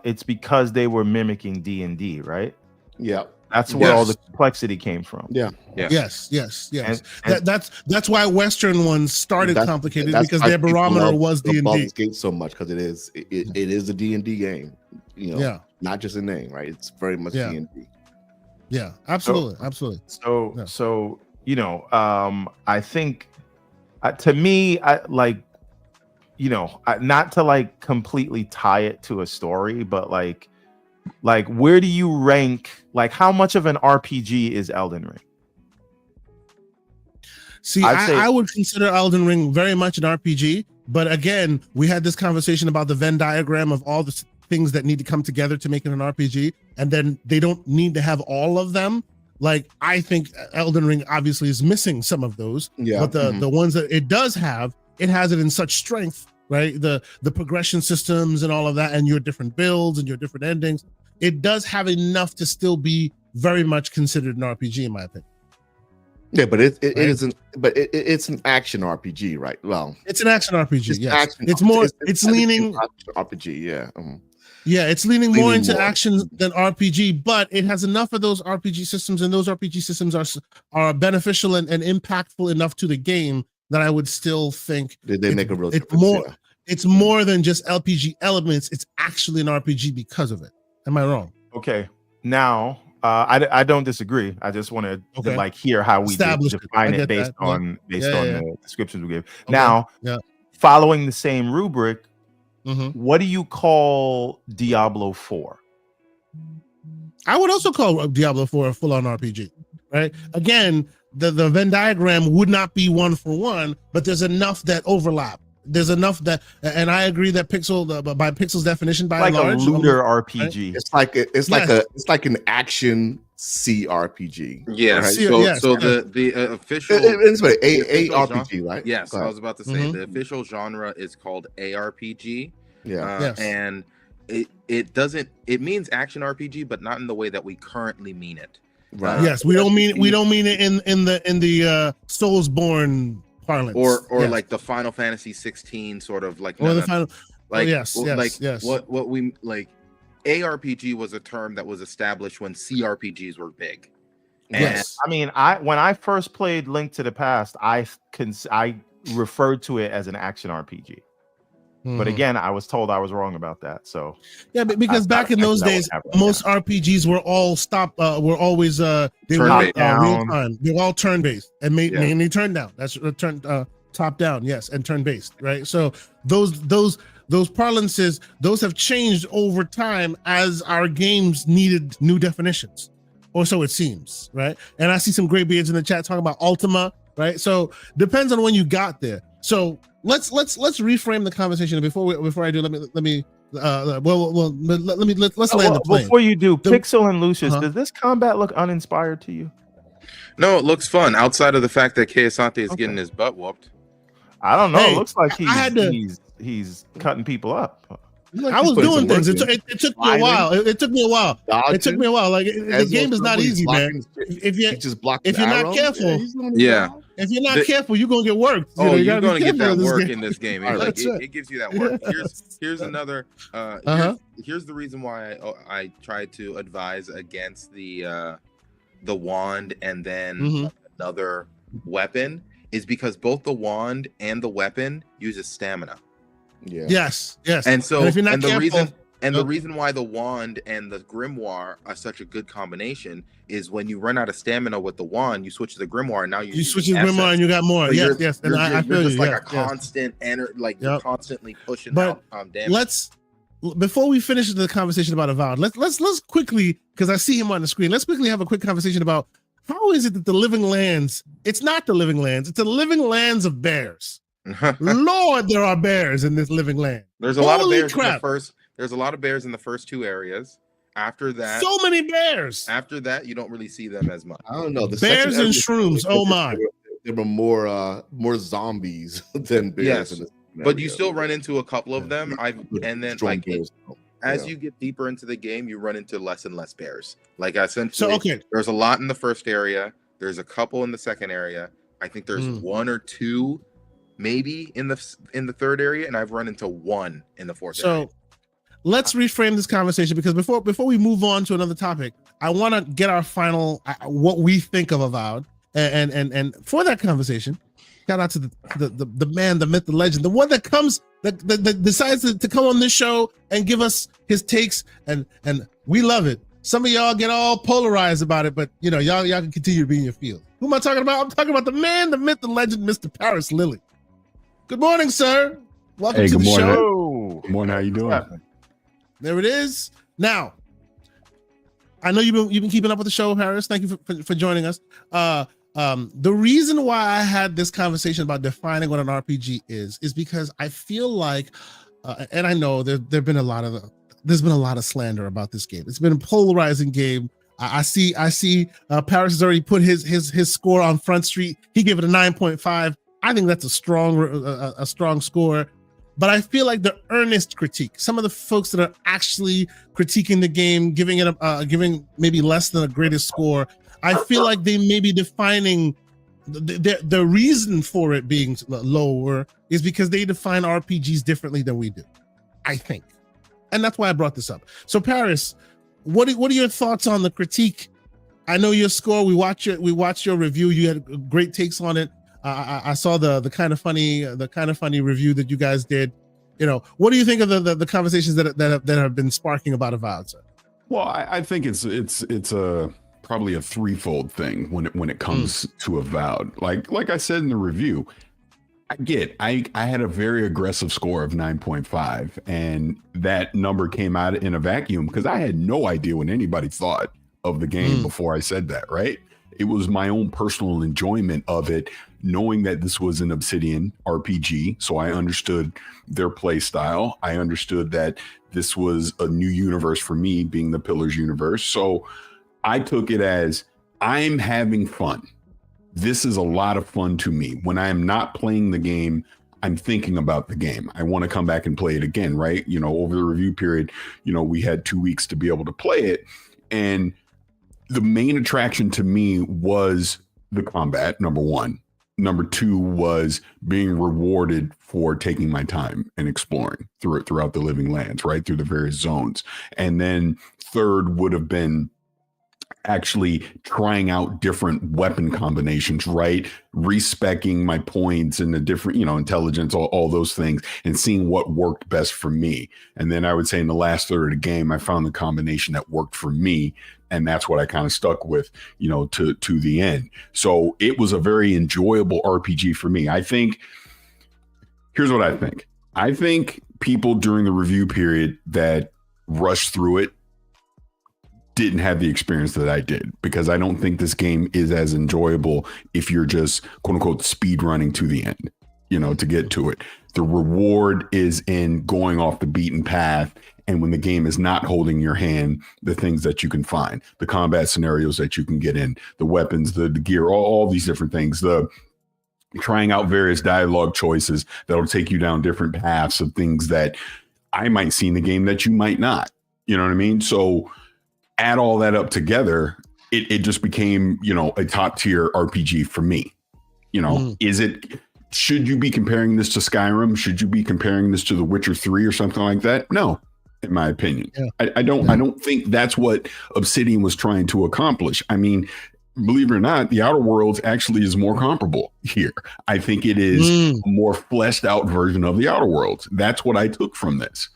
it's because they were mimicking D&D, right? Yeah. That's where all the complexity came from. Yeah. Yes. And that's why Western ones started complicated, because their barometer was D&D. Baldur's Gate so much, because it is a D&D game. Not just a name, right? It's very much D&D. Yeah, absolutely. So I think to me, not to like completely tie it to a story, but like where do you rank, like how much of an RPG is Elden Ring? See, I would consider Elden Ring very much an RPG, but again, we had this conversation about the Venn diagram of all the things that need to come together to make it an RPG, and then they don't need to have all of them. Like, I think Elden Ring obviously is missing some of those, but the ones that it does have, it has it in such strength, right? The progression systems and all of that, and your different builds and your different endings, it does have enough to still be very much considered an RPG, in my opinion. Yeah, but it isn't. But it's an action RPG, right? Well, it's an action RPG. Yes, it's leaning RPG. Yeah. Yeah, it's leaning more into action than RPG, but it has enough of those RPG systems, and those RPG systems are beneficial and impactful enough to the game that I would still think they make a real difference. It's more than just LPG elements. It's actually an RPG because of it. Am I wrong? Okay. Now, I don't disagree. I just want to like hear how we define it based on the descriptions we give. Okay. Now, following the same rubric, what do you call Diablo 4? I would also call Diablo 4 a full-on RPG, right? Again, the Venn diagram would not be one for one, but there's enough that overlap. There's enough that, and I agree that by Pixel's definition, by like and large, a looter RPG. Right? It's like an action CRPG. Yeah. Right? The official it's ARPG, right? Yes, I was about to say the official genre is called ARPG. Yeah. And it means action RPG, but not in the way that we currently mean it. Right. Yes, we don't mean it in the Soulsborne parlance, or like the Final Fantasy 16 sort of like, yes. What we like. ARPG was a term that was established when CRPGs were big. And I mean, when I first played Link to the Past, I referred to it as an action RPG. But again, I was told I was wrong about that. So because back in those days, most RPGs were all always they were real time. They were all turn based and mainly turn down. That's top down, yes, and turn based, right? So those parlances, those have changed over time as our games needed new definitions, or so it seems, right? And I see some great beards in the chat talking about Ultima, right? So depends on when you got there. So let's reframe the conversation before I do. Let's land the plane. Before you do, Pixel and Lucius, does this combat look uninspired to you? No, it looks fun. Outside of the fact that Kiyosaki is getting his butt whooped. I don't know. It looks like he's cutting people up. I was doing things. It took me a while. It took me a while. Like the game is not easy, man. If you're not careful, if you're not careful, you're gonna get worked. You're gonna get that work in this game. It gives you that work. Here's another. Here's the reason why I try to advise against the wand and then another weapon, is because both the wand and the weapon uses stamina. Yeah. Yes. And so, the reason why the wand and the grimoire are such a good combination is when you run out of stamina with the wand, you switch to the grimoire, and now you switch to the grimoire and you got more. So And I feel just you. Like a constant you're constantly pushing out damage. before we finish the conversation about Avowed, let's quickly, because I see him on the screen. Let's quickly have a quick conversation about how is it that the Living Lands? It's not the Living Lands. It's the Living Lands of bears. Lord, there are bears in this Living Land. There's a lot of bears in the first. There's a lot of bears in the first two areas. After that, so many bears. After that, you don't really see them as much. I don't know. The bears and shrooms. Oh my! There were more zombies than bears. Yes, in this but you still run into a couple of them. As you get deeper into the game, you run into less and less bears. Like essentially, there's a lot in the first area. There's a couple in the second area. I think there's one or two, maybe in the third area, and I've run into one in the fourth area. So let's reframe this conversation, because before we move on to another topic, I want to get our final what we think of Avowed, and for that conversation, shout out to the man, the myth, the legend, the one that decides to come on this show and give us his takes, and we love it. Some of y'all get all polarized about it, but y'all can continue to be in your field. Who am I talking about? I'm talking about the man, the myth, the legend, Mr. Paris Lilly. Good morning, sir. Welcome to the show. Good morning. How you doing? There it is. Now, I know you've been keeping up with the show, Paris. Thank you for joining us. The reason why I had this conversation about defining what an RPG is because I feel like, and I know there's been a lot of slander about this game. It's been a polarizing game. I see. Paris has already put his score on Front Street. He gave it a 9.5. I think that's a strong score. But I feel like the earnest critique, some of the folks that are actually critiquing the game, giving maybe less than a greatest score, I feel like they may be defining the reason for it being lower is because they define RPGs differently than we do, I think. And that's why I brought this up. So Paris, what are your thoughts on the critique? I know your score. We watched your review. You had great takes on it. I saw the kind of funny review that you guys did. What do you think of the conversations that have been sparking about Avowed, sir? Well, I think it's probably a threefold thing when it comes to Avowed. Like I said in the review, I had a very aggressive score of 9.5, and that number came out in a vacuum because I had no idea what anybody thought of the game before I said that, right? It was my own personal enjoyment of it, knowing that this was an Obsidian RPG. So I understood their play style. I understood that this was a new universe for me, being the Pillars universe. So I took it as I'm having fun. This is a lot of fun to me. When I am not playing the game, I'm thinking about the game. I want to come back and play it again, right? Over the review period, we had 2 weeks to be able to play it. And the main attraction to me was the combat, number one. Number two was being rewarded for taking my time and exploring throughout the Living Lands, right? Through the various zones. And then third would have been actually trying out different weapon combinations, right? Respecing my points and the different, intelligence, all those things, and seeing what worked best for me. And then I would say in the last third of the game, I found the combination that worked for me. And that's what I kind of stuck with, to the end. So it was a very enjoyable RPG for me. I think, here's what I think. I think people during the review period that rushed through it didn't have the experience that I did, because I don't think this game is as enjoyable if you're just quote unquote speed running to the end, to get to it. The reward is in going off the beaten path. And when the game is not holding your hand, the things that you can find, the combat scenarios that you can get in, the weapons, the gear, all these different things, the trying out various dialogue choices that'll take you down different paths of things that I might see in the game that you might not. You know what I mean? So add all that up together, it just became, a top tier RPG for me. Should you be comparing this to Skyrim? Should you be comparing this to The Witcher 3 or something like that? No. In my opinion, I don't think that's what Obsidian was trying to accomplish. I mean, believe it or not, the Outer Worlds actually is more comparable here. I think it is a more fleshed out version of the Outer Worlds. That's what I took from this.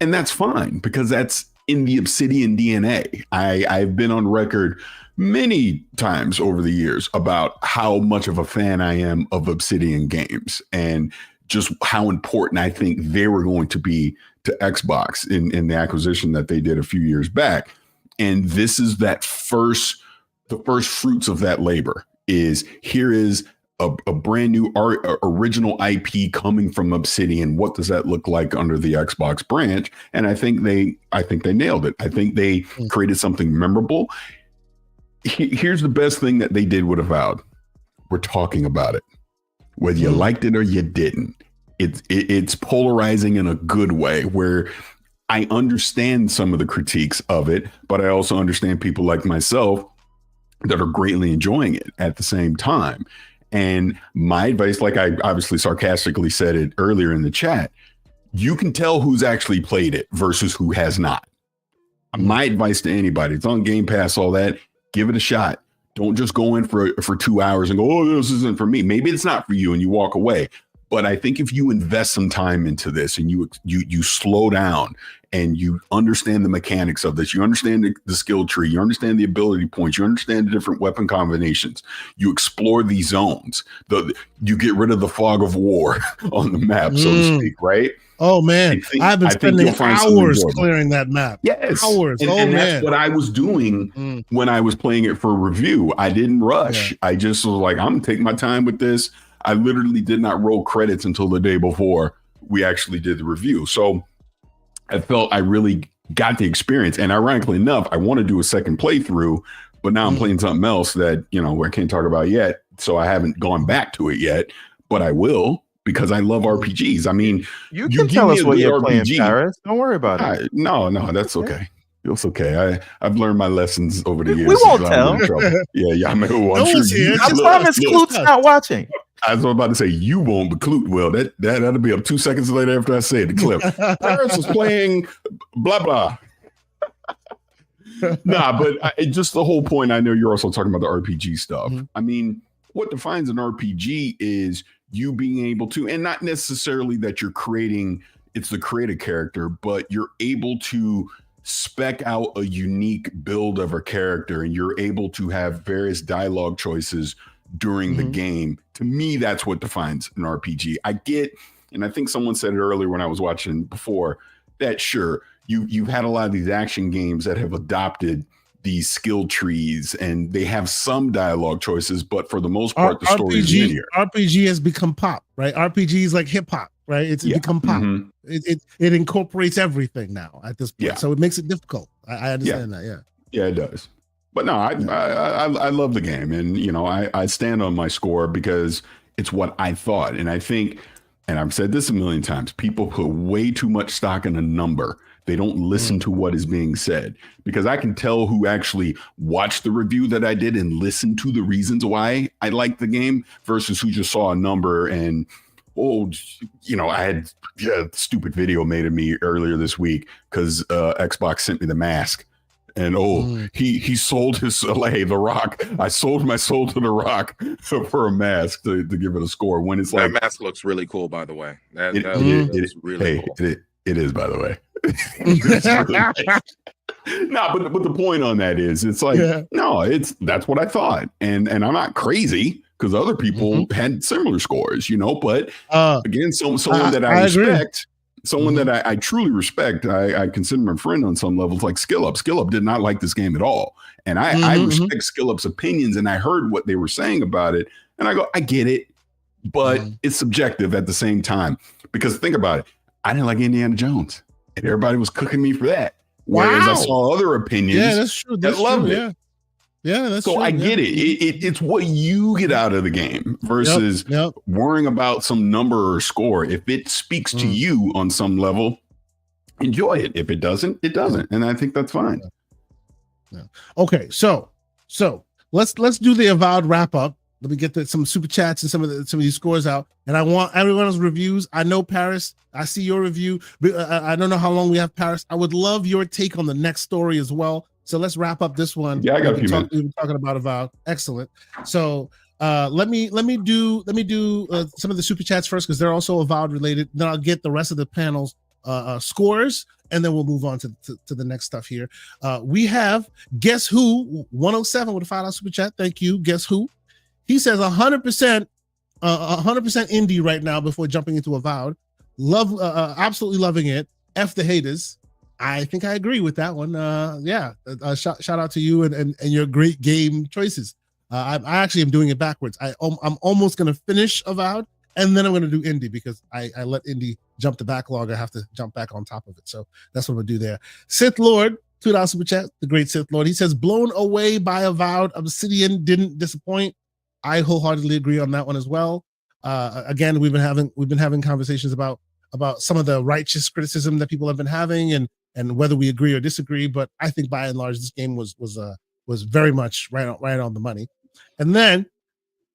And that's fine, because that's in the Obsidian DNA. I've been on record many times over the years about how much of a fan I am of Obsidian games. And just how important I think they were going to be to Xbox in the acquisition that they did a few years back. And this is the first fruits of that labor. Here is a brand new original IP coming from Obsidian. What does that look like under the Xbox branch? And I think they nailed it. I think they created something memorable. Here's the best thing that they did with Avowed. We're talking about it, whether you liked it or you didn't. It's polarizing in a good way, where I understand some of the critiques of it, but I also understand people like myself that are greatly enjoying it at the same time. And my advice, like I obviously sarcastically said it earlier in the chat, you can tell who's actually played it versus who has not. My advice to anybody, it's on Game Pass, all that, give it a shot. Don't just go in for 2 hours and go, oh, this isn't for me. Maybe it's not for you and you walk away. But I think if you invest some time into this and you slow down and you understand the mechanics of this, you understand the skill tree, you understand the ability points, you understand the different weapon combinations, you explore these zones, you get rid of the fog of war on the map, so to speak, right? Oh man, I've been spending hours clearing that map. Yes, hours. And that's what I was doing when I was playing it for review. I didn't rush. Yeah. I just was like, I'm gonna take my time with this. I literally did not roll credits until the day before we actually did the review. So I felt I really got the experience. And ironically enough, I want to do a second playthrough, but now I'm playing something else that, I can't talk about yet. So I haven't gone back to it yet, but I will, because I love RPGs. I mean, you can tell us what you're playing, Paris. Don't worry about it. No, that's okay. It's okay. I've learned my lessons over the years. We won't tell. Yeah. I'm sure I promise Clute's not watching. I was about to say you won't, but Clute will. That'll be up 2 seconds later after I say the clip. Paris was playing blah blah. But just the whole point. I know you're also talking about the RPG stuff. I mean, what defines an RPG is you being able to, and not necessarily that you're creating. It's the creative character, but you're able to spec out a unique build of a character, and you're able to have various dialogue choices during the game. To me, that's what defines an RPG. I get, and I think someone said it earlier when I was watching before, that sure, you've had a lot of these action games that have adopted these skill trees and they have some dialogue choices, but for the most part, the story is linear. RPG has become pop, right? RPG is like hip hop, right? It's become pop. It incorporates everything now at this point, so it makes it difficult. I understand that. Yeah, it does. But no, I love the game, and I stand on my score because it's what I thought, and I think, and I've said this a million times, people put way too much stock in a number. They don't listen to what is being said, because I can tell who actually watched the review that I did and listened to the reasons why I like the game versus who just saw a number and I had a stupid video made of me earlier this week because Xbox sent me the mask. And he sold his The Rock. I sold my soul to The Rock for a mask to give it a score. When it's that mask looks really cool, by the way. That is really cool. It is, by the way. It's really nice. But the point on that is, it's like that's what I thought, and I'm not crazy because other people had similar scores, But again, someone that I respect. Someone that I truly respect, I consider my friend on some levels, like Skill Up. Skill Up did not like this game at all. And I respect Skill Up's opinions, and I heard what they were saying about it. And I go, I get it, but it's subjective at the same time. Because think about it. I didn't like Indiana Jones, and everybody was cooking me for that. Whereas I saw other opinions that loved it. Yeah, that's true. So I get it. It's what you get out of the game versus worrying about some number or score. If it speaks to you on some level, enjoy it. If it doesn't, it doesn't. And I think that's fine. Yeah. Okay, so let's do the Avowed wrap up. Let me get some super chats and some of these scores out. And I want everyone's reviews. I know, Paris, I see your review. I don't know how long we have, Paris. I would love your take on the next story as well. So let's wrap up this one. Yeah, I got a few minutes. We've been talking about Avowed. Excellent. So let me do some of the super chats first, because they're also Avowed related. Then I'll get the rest of the panel's scores, and then we'll move on to the next stuff here. We have Guess Who 107 with a $5 super chat. Thank you, Guess Who. He says 100% 100% indie right now before jumping into Avowed. Love, absolutely loving it. F the haters. I think I agree with that one. Shout out to you and your great game choices. I actually am doing it backwards. I'm almost going to finish Avowed, and then I'm going to do indie because I let indie jump the backlog. I have to jump back on top of it. So that's what I'm going to do there. Sith Lord, $2 super chat, the great Sith Lord. He says, blown away by Avowed. Obsidian didn't disappoint. I wholeheartedly agree on that one as well. Again, we've been having conversations about some of the righteous criticism that people have been having and whether we agree or disagree. But I think by and large, this game was very much right on the money. And then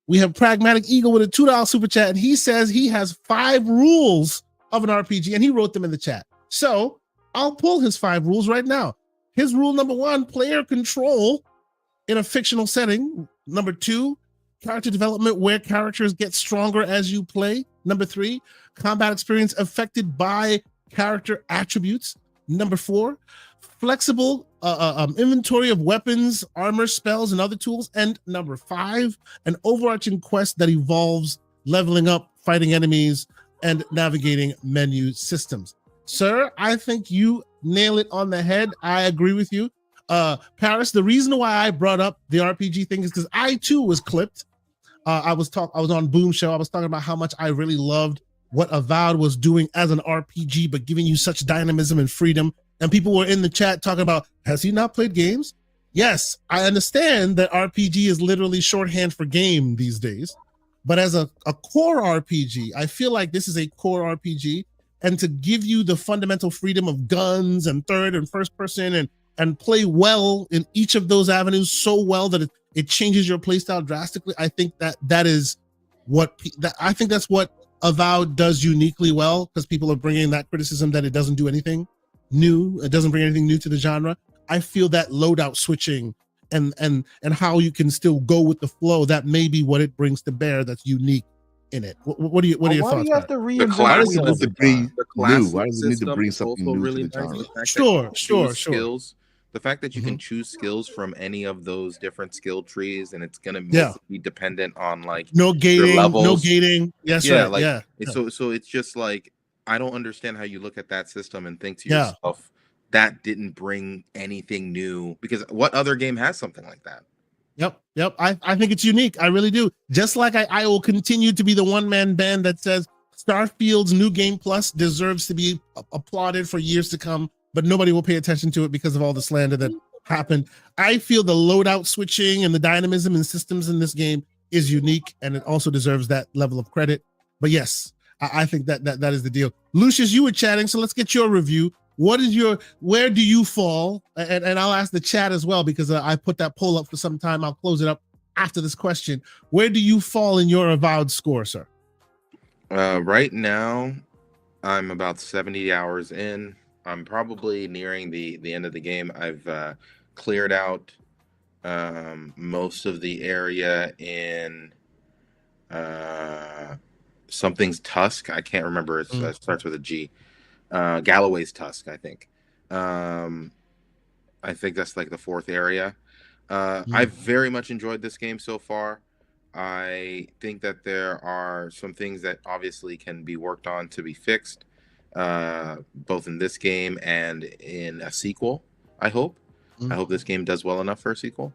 we have Pragmatic Eagle with a $2 super chat, and he says he has 5 rules of an RPG, and he wrote them in the chat. So I'll pull his 5 rules right now. His rule number 1: player control in a fictional setting. Number 2: character development where characters get stronger as you play. Number 3: combat experience affected by character attributes. Number 4: flexible inventory of weapons, armor, spells, and other tools. And number 5: an overarching quest that evolves leveling up, fighting enemies, and navigating menu systems. Sir, I think you nail it on the head. I agree with you. Paris, the reason why I brought up the RPG thing is because I too was clipped. I was on Boom Show. I was talking about how much I really loved what Avowed was doing as an RPG, but giving you such dynamism and freedom. And people were in the chat talking about, has he not played games? Yes, I understand that RPG is literally shorthand for game these days. But as a core RPG, I feel like this is a core RPG. And to give you the fundamental freedom of guns and third and first person and play well in each of those avenues so well that it changes your playstyle drastically. I think that's what Avowed does uniquely well, because people are bringing that criticism that it doesn't do anything new. It doesn't bring anything new to the genre. I feel that loadout switching and how you can still go with the flow, that may be what it brings to bear that's unique in it. What are your thoughts? Why do you have to reinvent Why does it all need the to be time? new? Why does it need to bring something new to the genre? Sure. Skills. The fact that you can choose skills from any of those different skill trees, and it's gonna mostly be dependent on like no gating, levels. no gating. Yes, yeah, right. Like, so it's just like, I don't understand how you look at that system and think to yourself that didn't bring anything new, because what other game has something like that? Yep. I think it's unique. I really do. Just like I will continue to be the one-man band that says Starfield's New Game Plus deserves to be applauded for years to come, but nobody will pay attention to it because of all the slander that happened. I feel the loadout switching and the dynamism and systems in this game is unique, and it also deserves that level of credit. But yes, I think that is the deal. Lucius, you were chatting, so let's get your review. Where do you fall? And I'll ask the chat as well, because I put that poll up for some time. I'll close it up after this question. Where do you fall in your Avowed score, sir? Right now, I'm about 70 hours in. I'm probably nearing the end of the game. I've cleared out most of the area in something's Tusk. I can't remember. It starts with a G. Galloway's Tusk, I think. I think that's like the 4th area. I've very much enjoyed this game so far. I think that there are some things that obviously can be worked on to be fixed, both in this game and in a sequel, I hope. I hope this game does well enough for a sequel.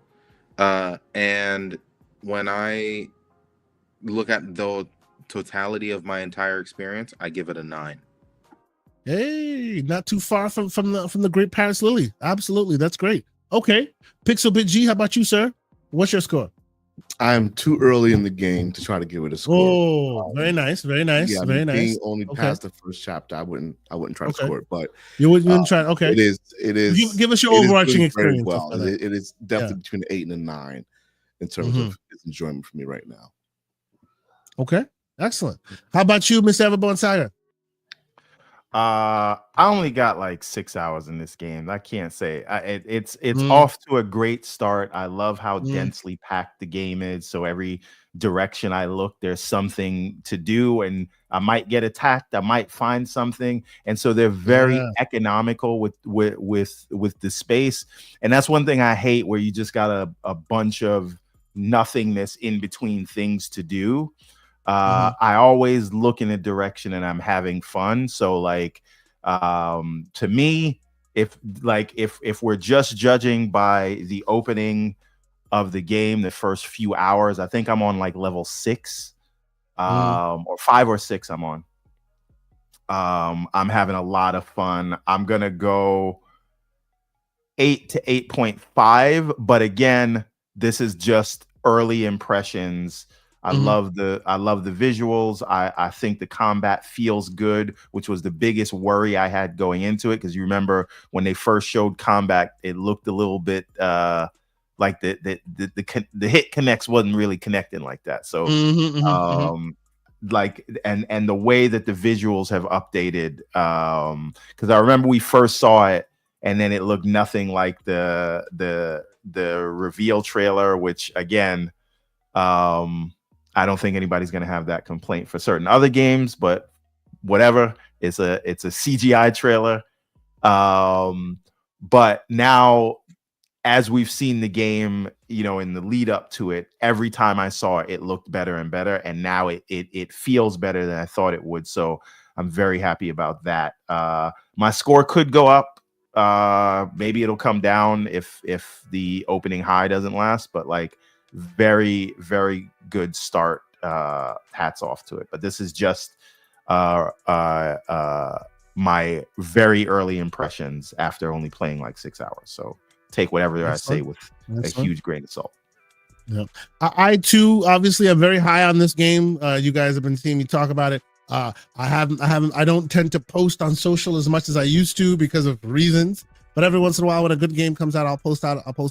And when I look at the totality of my entire experience, I give it a 9. Hey, not too far from the great Paris Lily. Absolutely, that's great. Okay, Pixel Bit G, how about you, sir? What's your score? I'm too early in the game to try to give it a score. Oh, very nice. Yeah, very nice. Being only past the first chapter, I wouldn't try to score it, but you wouldn't try. Okay, it is. Give us your overarching experience. Well, it is definitely between an 8 and a 9 in terms of its enjoyment for me right now. Okay, excellent. How about you, Mr. Everborn Sire? I only got like 6 hours in this game. I can't say it's off to a great start. I love how densely packed the game is. So every direction I look, there's something to do, and I might get attacked. I might find something, and so they're very economical with the space. And that's one thing I hate, where you just got a bunch of nothingness in between things to do. I always look in a direction and I'm having fun. So like, to me, if we're just judging by the opening of the game, the first few hours, I think I'm on like level 6, or 5 or 6 I'm on. I'm having a lot of fun. I'm gonna go 8 to 8.5, but again, this is just early impressions. I love the visuals. I think the combat feels good, which was the biggest worry I had going into it, because you remember when they first showed combat, it looked a little bit like the hit connects wasn't really connecting like that. So like, and the way that the visuals have updated, because I remember we first saw it and then it looked nothing like the reveal trailer, which again, I don't think anybody's going to have that complaint for certain other games, but whatever. It's a CGI trailer. But now, as we've seen the game, in the lead up to it, every time I saw it, it looked better and better. And now it feels better than I thought it would. So I'm very happy about that. My score could go up. Maybe it'll come down if the opening high doesn't last, but like, very, very good start. Hats off to it. But this is just my very early impressions after only playing like 6 hours. So take whatever I say with a huge grain of salt. Yeah, I too obviously am very high on this game. You guys have been seeing me talk about it. I don't tend to post on social as much as I used to because of reasons. But every once in a while, when a good game comes out, I'll post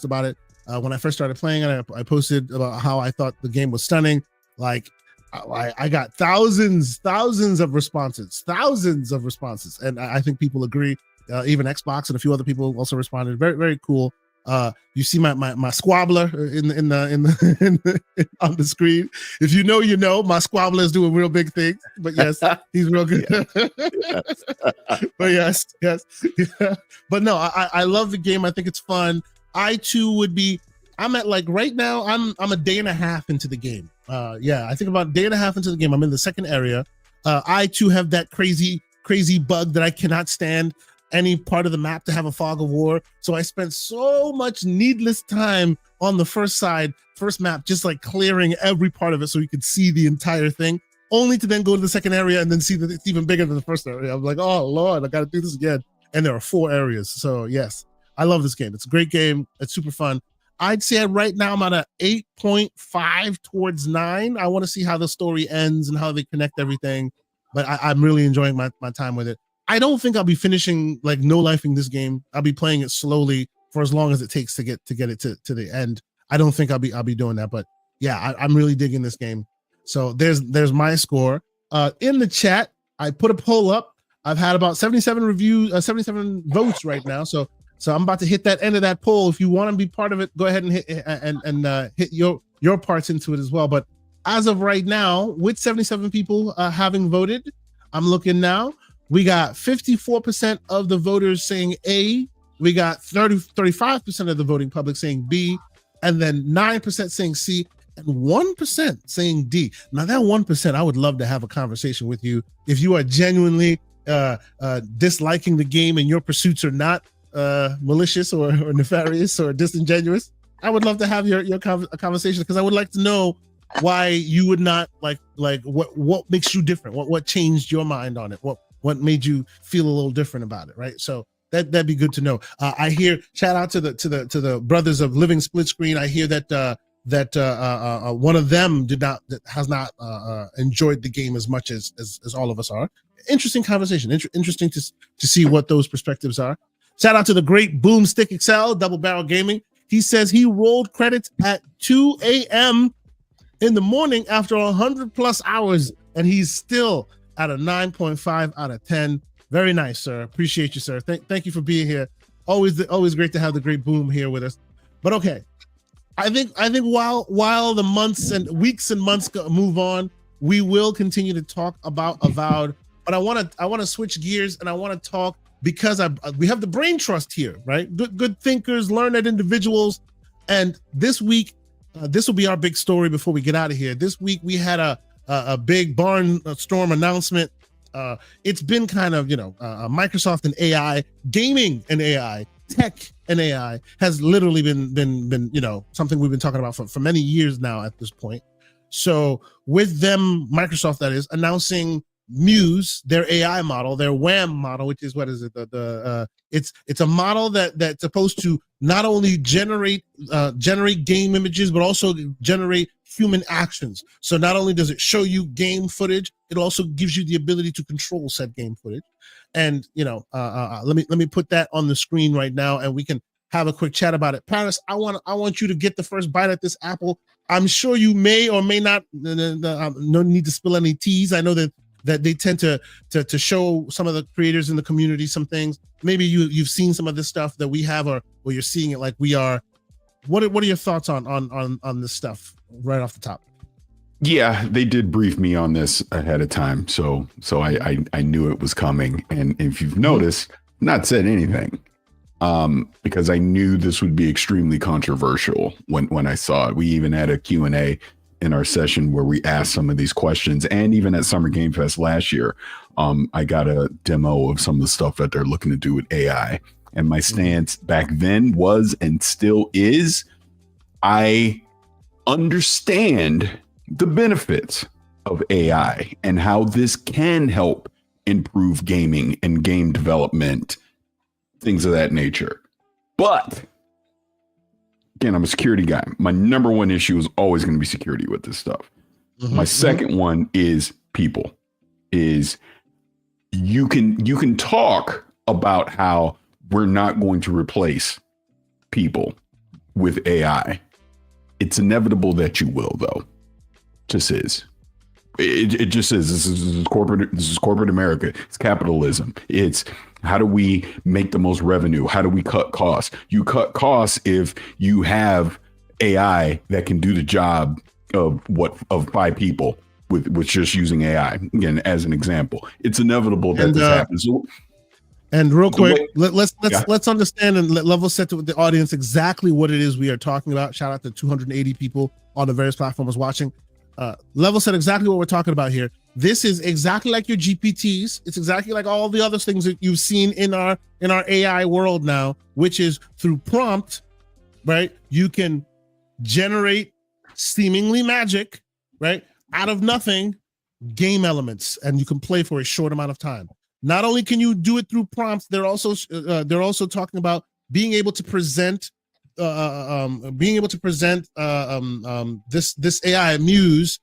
about it. When I first started playing it, I posted about how I thought the game was stunning. Like, I got thousands of responses, and I think people agree. Even Xbox and a few other people also responded. Very, very cool. You see my squabbler in on the screen. If you know, my squabbler is doing real big things. But yes, he's real good. But yes. But no, I love the game. I think it's fun. I too I'm at, like, right now, I'm a day and a half into the game. I think about a day and a half into the game. I'm in the second area. I too have that crazy bug that I cannot stand any part of the map to have a fog of war. So I spent so much needless time on the first map, just like clearing every part of it so you could see the entire thing, only to then go to the second area and then see that it's even bigger than the first area. I'm like, oh Lord, I got to do this again. And there are 4 areas. So yes, I love this game. It's a great game. It's super fun. I'd say right now I'm at a 8.5 towards 9. I want to see how the story ends and how they connect everything. But I'm really enjoying my time with it. I don't think I'll be finishing, like, no-lifing this game. I'll be playing it slowly for as long as it takes to get it to the end. I don't think I'll be doing that. But yeah, I'm really digging this game. So there's my score. In the chat, I put a poll up. I've had about 77 votes right now. So I'm about to hit that end of that poll. If you want to be part of it, go ahead and hit your parts into it as well. But as of right now, with 77 people having voted, I'm looking now. We got 54% of the voters saying A. We got 35% of the voting public saying B, and then 9% saying C, and 1% saying D. Now that 1%, I would love to have a conversation with you. If you are genuinely disliking the game and your pursuits are not malicious or nefarious or disingenuous, I would love to have your conversation, because I would like to know why you would not like what makes you different, what changed your mind on it, what made you feel a little different about it, right? So that'd be good to know. I hear, shout out to the brothers of Living Split Screen. I hear that one of them has not enjoyed the game as much as all of us are. Interesting conversation. Interesting to see what those perspectives are. Shout out to the great Boomstick Excel, Double Barrel Gaming. He says he rolled credits at 2 a.m. in the morning after 100+ hours, and he's still at a 9.5 out of 10. Very nice, sir. Appreciate you, sir. Thank you for being here. Always great to have the great Boom here with us. But okay, I think while the months and weeks and months move on, we will continue to talk about Avowed. But I want to switch gears, and I want to talk, because we have the brain trust here, right? Good thinkers, learned individuals. And this week, this will be our big story before we get out of here. This week we had a a big barnstorm announcement. It's been kind of, Microsoft and AI, gaming and AI, tech and AI has literally been something we've been talking about for many years now at this point. So with them, Microsoft that is, announcing Muse, their AI model, their WAM model, which is, what is it? It's a model that's supposed to not only generate game images, but also generate human actions. So not only does it show you game footage, it also gives you the ability to control said game footage. And let me put that on the screen right now, and we can have a quick chat about it. Paris, I want you to get the first bite at this apple. I'm sure you may or may not. No need to spill any teas. I know that they tend to show some of the creators in the community some things. Maybe you've seen some of this stuff that we have, or you're seeing it like we are. What are your thoughts on this stuff right off the top? Yeah, they did brief me on this ahead of time, so I knew it was coming. And if you've noticed, not said anything, because I knew this would be extremely controversial when I saw it. We even had a Q&A in our session where we asked some of these questions, and even at Summer Game Fest last year, I got a demo of some of the stuff that they're looking to do with AI. And my stance back then was, and still is, I understand the benefits of AI and how this can help improve gaming and game development, things of that nature. But again, I'm a security guy. My number one issue is always going to be security with this stuff. My second one is people. Is you can talk about how we're not going to replace people with AI. It's inevitable that you will, though. Just is. It just is. This is corporate America. It's capitalism. It's how do we make the most revenue? How do we cut costs? You cut costs if you have AI that can do the job of 5 people with just using AI. Again, as an example, it's inevitable that this happens. And real quick, let's understand and level set with the audience exactly what it is we are talking about. Shout out to 280 people on the various platforms watching. Level set exactly what we're talking about here. This is exactly like your GPTs. It's exactly like all the other things that you've seen in our AI world now, which is through prompt, right? You can generate seemingly magic, right, out of nothing, game elements, and you can play for a short amount of time. Not only can you do it through prompts, they're also talking about being able to present this AI Muse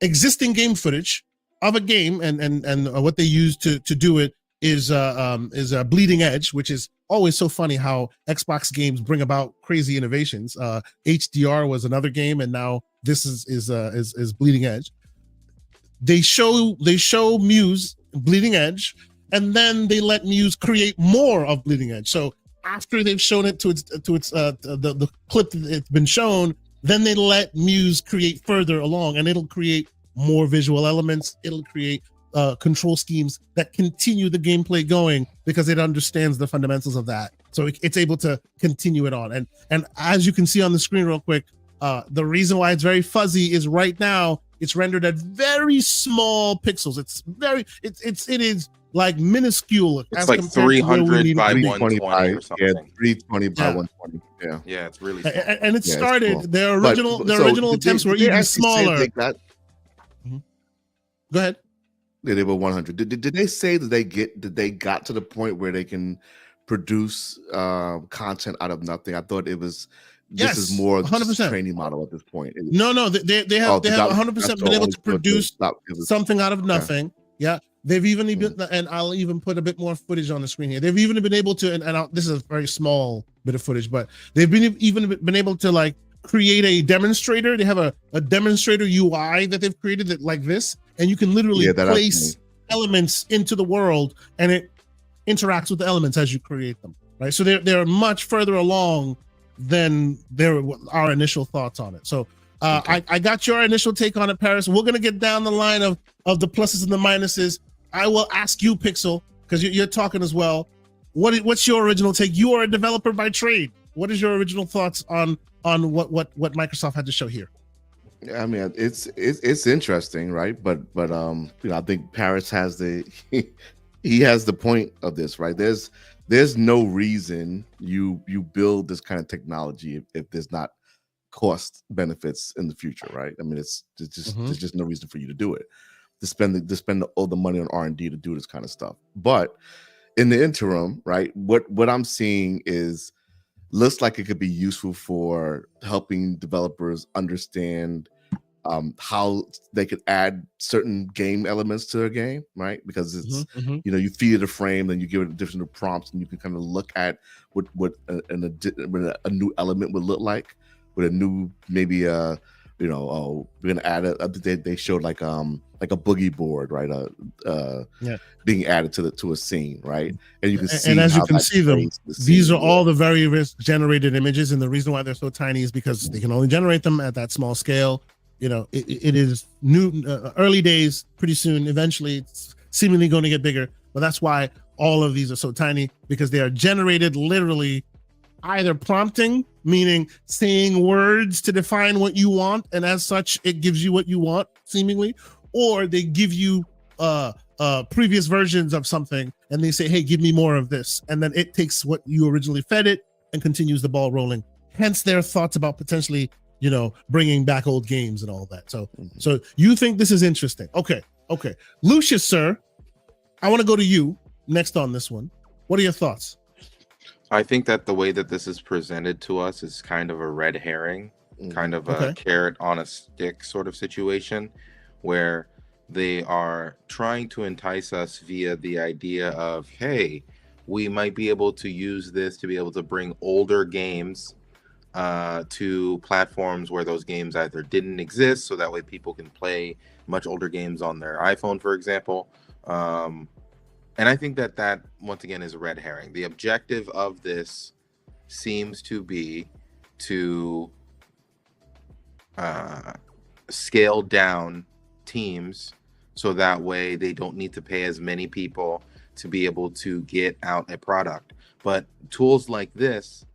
existing game footage of a game, and what they use to do it is a bleeding edge, which is always so funny how Xbox games bring about crazy innovations. HDR was another game, and now this is bleeding edge. They show Muse bleeding edge, and then they let Muse create more of bleeding edge. So after they've shown it to the clip that it's been shown, then they let Muse create further along, and it'll create more visual elements. It'll create control schemes that continue the gameplay going because it understands the fundamentals of that. So it's able to continue it on. And as you can see on the screen real quick, the reason why it's very fuzzy is right now it's rendered at very small pixels. It is like minuscule. It's like 300 by 120 or something. Yeah, 320 by 120. Yeah. Yeah, it's really small. And it started, cool. Their original attempts were even smaller. Go ahead. Yeah, they were 100. Did they say that they got to the point where they can produce content out of nothing? I thought it was this is more 100% training model at this point. No, they have 100% been able to produce something out of nothing. Yeah. They've even and I'll even put a bit more footage on the screen here. They've even been able to, this is a very small bit of footage, but they've been able to like create a demonstrator. They have a demonstrator UI that they've created that like this, and you can literally place elements into the world, and it interacts with the elements as you create them. Right, so they're much further along than our initial thoughts on it. So I got your initial take on it, Paris. We're gonna get down the line of the pluses and the minuses. I will ask you, Pixel, because you're talking as well. What's your original take? You are a developer by trade. What is your original thoughts on what Microsoft had to show here? I mean, it's interesting, right? But I think Paris has he has the point of this, right? There's no reason you build this kind of technology if there's not cost benefits in the future, right? I mean, there's just no reason for you to do it, to spend all the money on R&D to do this kind of stuff. But in the interim, right, what I'm seeing looks like it could be useful for helping developers understand how they could add certain game elements to their game, right? Because it's you feed it a frame, then you give it different prompts, and you can kind of look at what a new element would look like with a new maybe we're gonna add they showed like a boogie board, right? Being added to a scene, right? And you can see, and as you can see them, these are all the various generated images, and the reason why they're so tiny is because they can only generate them at that small scale. It is new, early days. Pretty soon, eventually, it's seemingly going to get bigger. But that's why all of these are so tiny, because they are generated literally either prompting, meaning saying words to define what you want, and as such, it gives you what you want, seemingly, or they give you previous versions of something, and they say, "Hey, give me more of this," and then it takes what you originally fed it and continues the ball rolling. Hence, their thoughts about potentially, bringing back old games and all that. So you think this is interesting? Okay. Lucius, sir, I want to go to you next on this one. What are your thoughts? I think that the way that this is presented to us is kind of a red herring, kind of a carrot on a stick sort of situation, where they are trying to entice us via the idea of, hey, we might be able to use this to be able to bring older games to platforms where those games either didn't exist, so that way people can play much older games on their iPhone, for example. And I think that once again is a red herring. The objective of this seems to be to scale down teams, so that way they don't need to pay as many people to be able to get out a product. But tools like this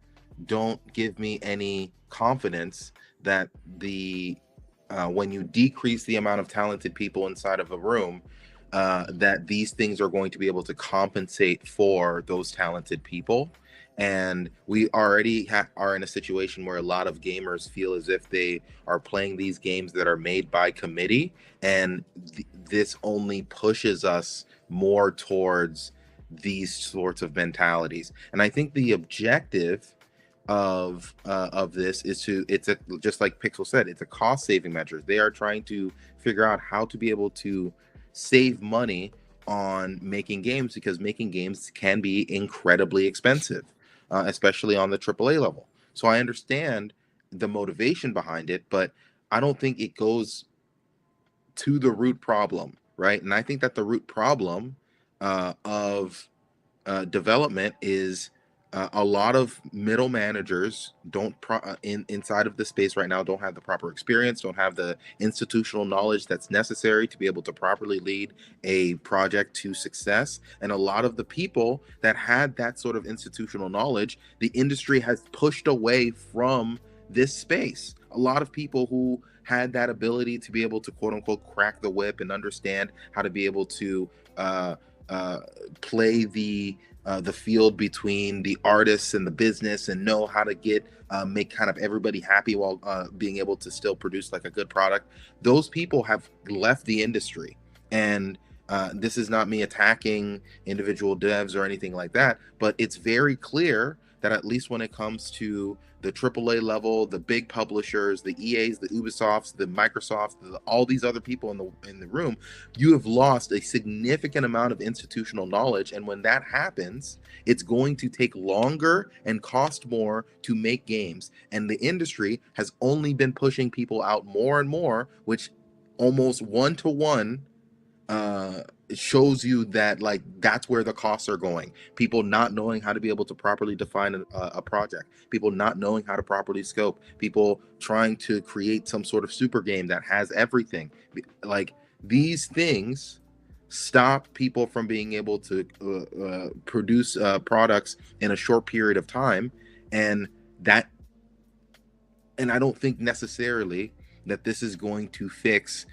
don't give me any confidence that when you decrease the amount of talented people inside of a room, that these things are going to be able to compensate for those talented people. And we already are in a situation where a lot of gamers feel as if they are playing these games that are made by committee, and this only pushes us more towards these sorts of mentalities. And I think the objective of this is just like Pixel said, it's a cost saving measure. They are trying to figure out how to be able to save money on making games, because making games can be incredibly expensive, especially on the AAA level. So I understand the motivation behind it, but I don't think it goes to the root problem, right? And I think that the root problem of development is a lot of middle managers inside of the space right now don't have the proper experience, don't have the institutional knowledge that's necessary to be able to properly lead a project to success. And a lot of the people that had that sort of institutional knowledge, the industry has pushed away from this space. A lot of people who had that ability to be able to quote unquote crack the whip and understand how to be able to play the field between the artists and the business, and know how to make kind of everybody happy while being able to still produce like a good product. Those people have left the industry, and this is not me attacking individual devs or anything like that, but it's very clear that at least when it comes to the AAA level, the big publishers, the EAs, the Ubisofts, the Microsofts, all these other people in the room, you have lost a significant amount of institutional knowledge. And when that happens, it's going to take longer and cost more to make games. And the industry has only been pushing people out more and more, which almost one-to-one it shows you that like that's where the costs are going. People not knowing how to be able to properly define a project, people not knowing how to properly scope, people trying to create some sort of super game that has everything. Like these things stop people from being able to produce products in a short period of time, and I don't think necessarily that this is going to fix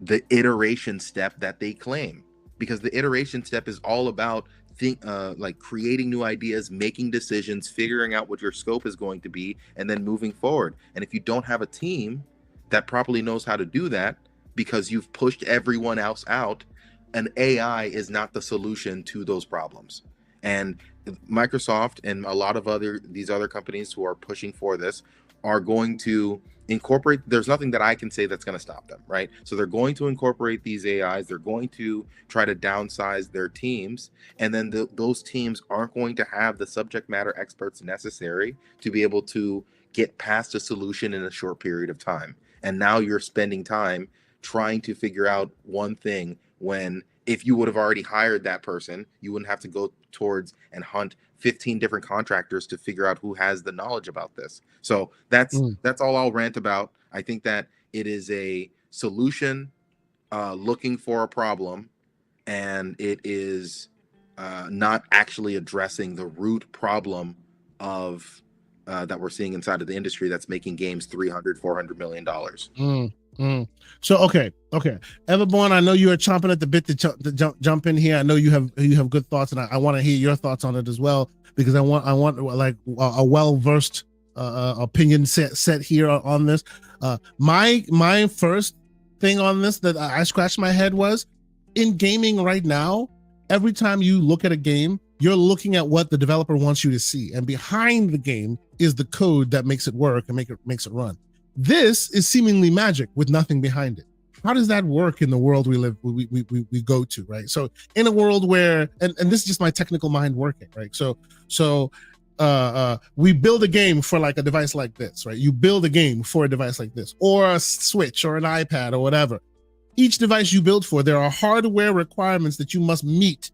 the iteration step that they claim, because the iteration step is all about like creating new ideas, making decisions, figuring out what your scope is going to be, and then moving forward. And if you don't have a team that properly knows how to do that, because you've pushed everyone else out, an AI is not the solution to those problems. And Microsoft and a lot of these other companies who are pushing for this are going to incorporate. There's nothing that I can say that's going to stop them, right? So they're going to incorporate these AIs. They're going to try to downsize their teams, and then those teams aren't going to have the subject matter experts necessary to be able to get past a solution in a short period of time. And now you're spending time trying to figure out one thing, when if you would have already hired that person, you wouldn't have to go towards and hunt 15 different contractors to figure out who has the knowledge about this. So that's all I'll rant about. I think that it is a solution looking for a problem, and it is not actually addressing the root problem of that we're seeing inside of the industry that's making games $300-400 million. So okay, Everborn, I know you are chomping at the bit to jump in here. I know you have good thoughts, and I want to hear your thoughts on it as well, because I want like a well-versed opinion set here on this. My first thing on this that I scratched my head was, in gaming right now, every time you look at a game, you're looking at what the developer wants you to see, and behind the game is the code that makes it work and makes it run. This is seemingly magic with nothing behind it. How does that work in the world we go to, right? So in a world where, and this is just my technical mind working, right? So we build a game for like a device like this, right? You build a game for a device like this, or a Switch or an iPad or whatever. Each device you build for, there are hardware requirements that you must meet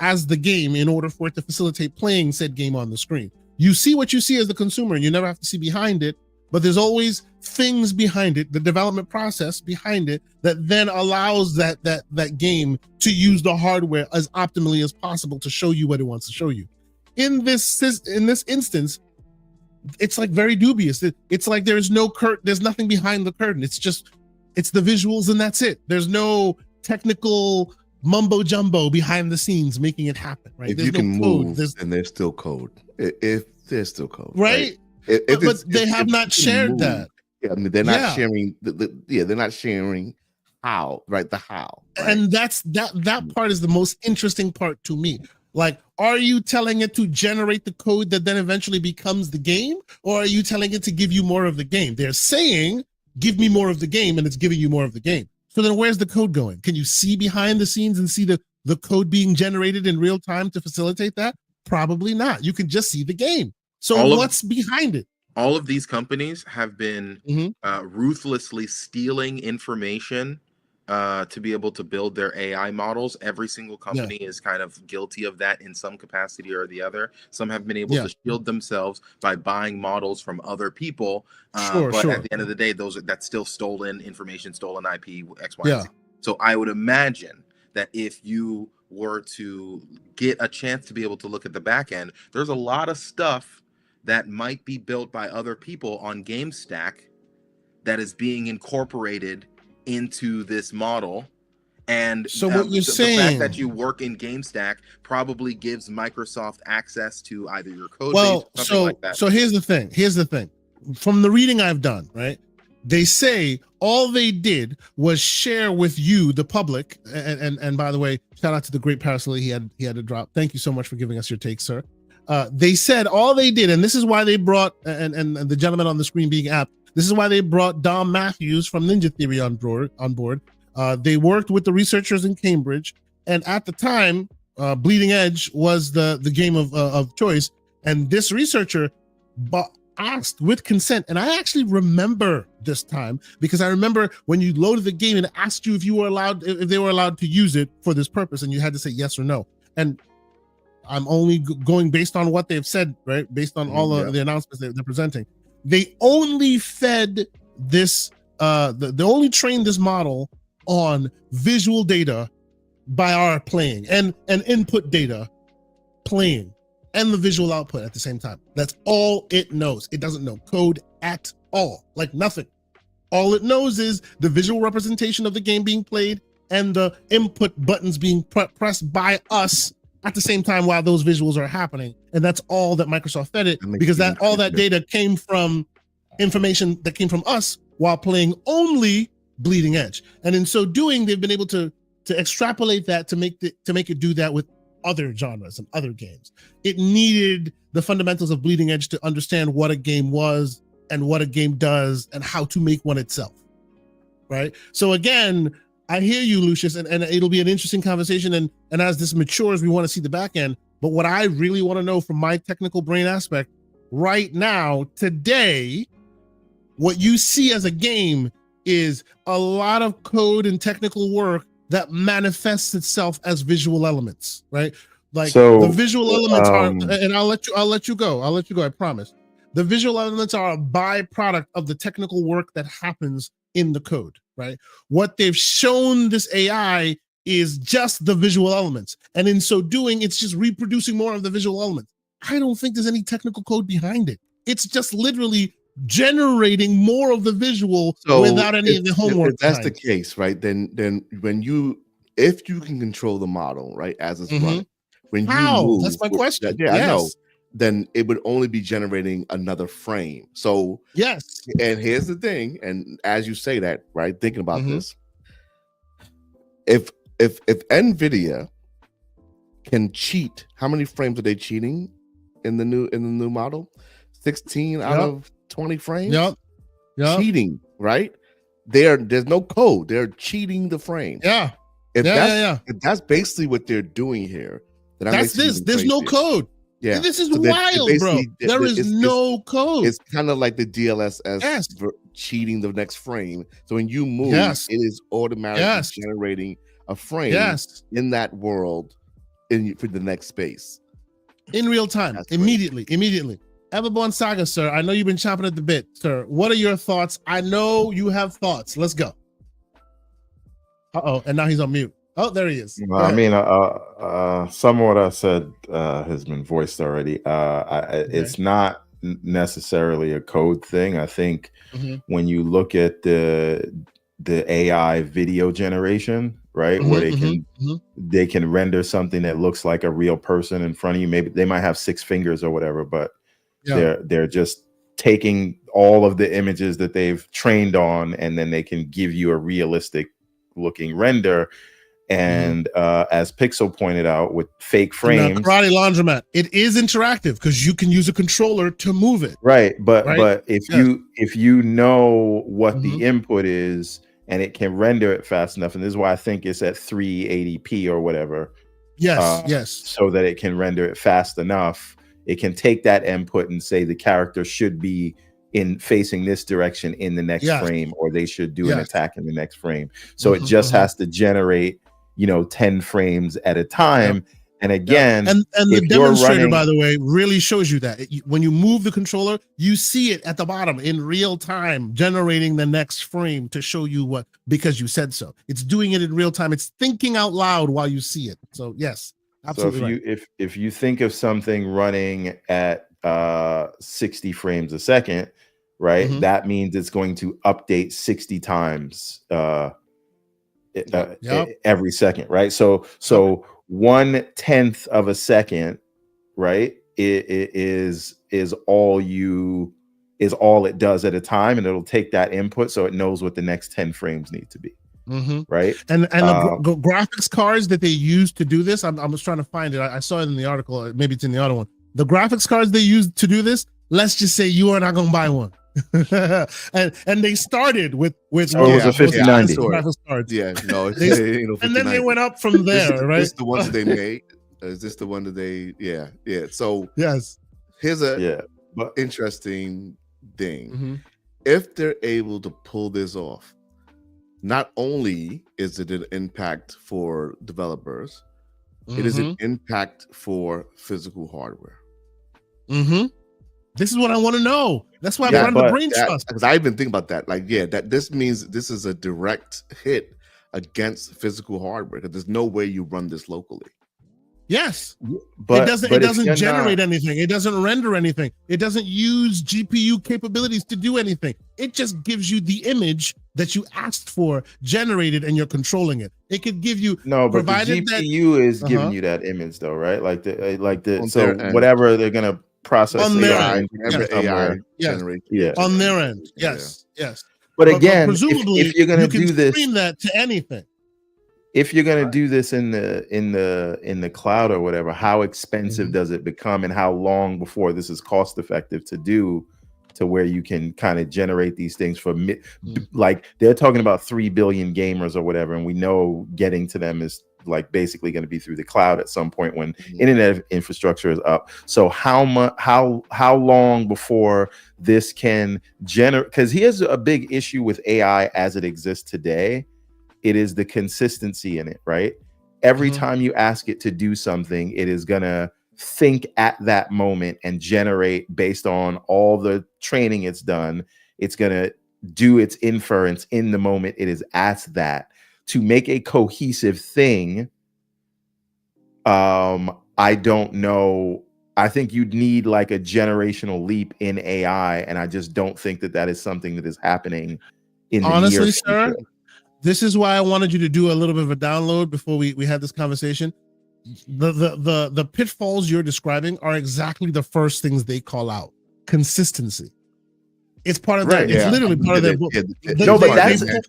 as the game in order for it to facilitate playing said game on the screen. You see what you see as the consumer, and you never have to see behind it. But there's always things behind it, the development process behind it, that then allows that game to use the hardware as optimally as possible to show you what it wants to show you. In this instance, it's like very dubious. It's like there's nothing behind the curtain. It's the visuals and that's it. There's no technical mumbo jumbo behind the scenes making it happen, right? If there's you can code, move, then there's still code. If there's still code, right? But they have not shared that. Yeah, I mean, they're not sharing they're not sharing how, right? The how. Right? And that part is the most interesting part to me. Like, are you telling it to generate the code that then eventually becomes the game? Or are you telling it to give you more of the game? They're saying, give me more of the game, and it's giving you more of the game. So then where's the code going? Can you see behind the scenes and see the code being generated in real time to facilitate that? Probably not. You can just see the game. So what's behind it? All of these companies have been ruthlessly stealing information to be able to build their AI models. Every single company is kind of guilty of that in some capacity or the other. Some have been able to shield themselves by buying models from other people. But at the end of the day, that's still stolen information, stolen IP, X, Y, and Z. So I would imagine that if you were to get a chance to be able to look at the back end, there's a lot of stuff that might be built by other people on GameStack that is being incorporated into this model. And so what you're saying, the fact that you work in GameStack probably gives Microsoft access to either your code base or something like that. So here's the thing. From the reading I've done, right? They say all they did was share with you, the public, and by the way, shout out to the great Parasol, he had to drop. Thank you so much for giving us your take, sir. They said all they did, and this is why they brought, and the gentleman on the screen being apt, this is why they brought Dom Matthews from Ninja Theory on board. They worked with the researchers in Cambridge, and at the time, Bleeding Edge was the game of choice, and this researcher asked with consent, and I actually remember this time because I remember when you loaded the game and it asked you if they were allowed to use it for this purpose, and you had to say yes or no. And I'm only going based on what they've said, right? Based on all of the announcements they're presenting. They only fed this, they only trained this model on visual data by our playing and input data playing and the visual output at the same time. That's all it knows. It doesn't know code at all, like nothing. All it knows is the visual representation of the game being played and the input buttons being pressed by us at the same time while those visuals are happening. And that's all that Microsoft fed it, because all that data came from information that came from us while playing only Bleeding Edge. And in so doing, they've been able to extrapolate that to make it do that with other genres and other games. It needed the fundamentals of Bleeding Edge to understand what a game was and what a game does and how to make one itself, right? So again, I hear you, Lucius, and it'll be an interesting conversation, and as this matures, we want to see the back end. But what I really want to know from my technical brain aspect right now, today, what you see as a game is a lot of code and technical work that manifests itself as visual elements, right? Like the visual elements are, and I'll let you go, I promise. The visual elements are a byproduct of the technical work that happens in the code, right? What they've shown this AI is just the visual elements. And in so doing, it's just reproducing more of the visual elements. I don't think there's any technical code behind it. It's just literally generating more of the visual without any of the homework. If that's the case, right? Then if you can control the model, right, as it's running, when you move, that's my question. I know. Then it would only be generating another frame. So yes, and here's the thing, and as you say that, right, thinking about this, if NVIDIA can cheat, how many frames are they cheating in the new model? 16 out of 20 frames. Yep. Cheating, right? There's no code. They're cheating the frame. If that's basically what they're doing here, then that's this. There's no code. Yeah, this is wild, bro. There is no code. It's kind of like the DLSS cheating the next frame. So when you move, it is automatically generating a frame in that world for the next space in real time. Immediately. Everborn Saga, sir. I know you've been chomping at the bit, sir. What are your thoughts? I know you have thoughts. Let's go. And now he's on mute. Oh, there he is. I mean, some of what I said has been voiced already. It's not necessarily a code thing. I think when you look at the AI video generation, right, where they can render something that looks like a real person in front of you. Maybe they might have 6 fingers or whatever, but they're just taking all of the images that they've trained on, and then they can give you a realistic looking render. And as Pixel pointed out, with fake frames, Karate Laundromat, it is interactive because you can use a controller to move it. Right, but if you know what the input is and it can render it fast enough, and this is why I think it's at 380p or whatever. Yes. So that it can render it fast enough, it can take that input and say the character should be in facing this direction in the next frame, or they should do an attack in the next frame. So it just has to generate 10 frames at a time. And again, and the demonstrator, by the way, really shows you that when you move the controller, you see it at the bottom in real time, generating the next frame to show you what, because you said so. It's doing it in real time. It's thinking out loud while you see it. So yes, absolutely. So if you think of something running at 60 frames a second, right, that means it's going to update 60 times every second, right? So 1/10 of a second, right, is all it does at a time, and it'll take that input so it knows what the next 10 frames need to be. Right. And the graphics cards that they use to do this, I was trying to find it. I saw it in the article, maybe it's in the other one. The graphics cards they use to do this, let's just say you are not going to buy one. and they started with it was a 5090 graphics cards. And then they went up from there. Right? Is this the ones that they made? Is this the one that they? Yeah. So here's a interesting thing. If they're able to pull this off, not only is it an impact for developers, it is an impact for physical hardware. This is what I want to know. That's why I'm running the brain trust. Because I've been thinking about that. Like, that this means this is a direct hit against physical hardware, because there's no way you run this locally. Yes. But it doesn't generate anything. It doesn't render anything. It doesn't use GPU capabilities to do anything. It just gives you the image that you asked for generated, and you're controlling it. It could give you no, but the provided GPU is Uh-huh. giving you that image though, right? Like the On so their end. whatever they're gonna process On it their on end. Whatever Yes. AI Yes. generates. Yeah. on their end. Yes. Yes. But again, presumably if you're gonna you can do this, stream that to anything. if you're gonna do this in the cloud or whatever, how expensive does it become, and how long before this is cost effective to do, to where you can kind of generate these things for like they're talking about 3 billion gamers or whatever, and we know getting to them is like basically going to be through the cloud at some point when internet infrastructure is up. So how long before this can generate? Because here's a big issue with AI as it exists today. It is the consistency in it, right? Every time you ask it to do something, it is gonna think at that moment and generate based on all the training it's done. It's gonna do its inference in the moment it is asked that. To make a cohesive thing, I don't know. I think you'd need like a generational leap in AI, and I just don't think that is something that is happening in the Honestly, near sir, future. this is why I wanted you to do a little bit of a download before we had this conversation. The pitfalls you're describing are exactly the first things they call out. Consistency. It's part of that. It's literally part of their book. No, but they said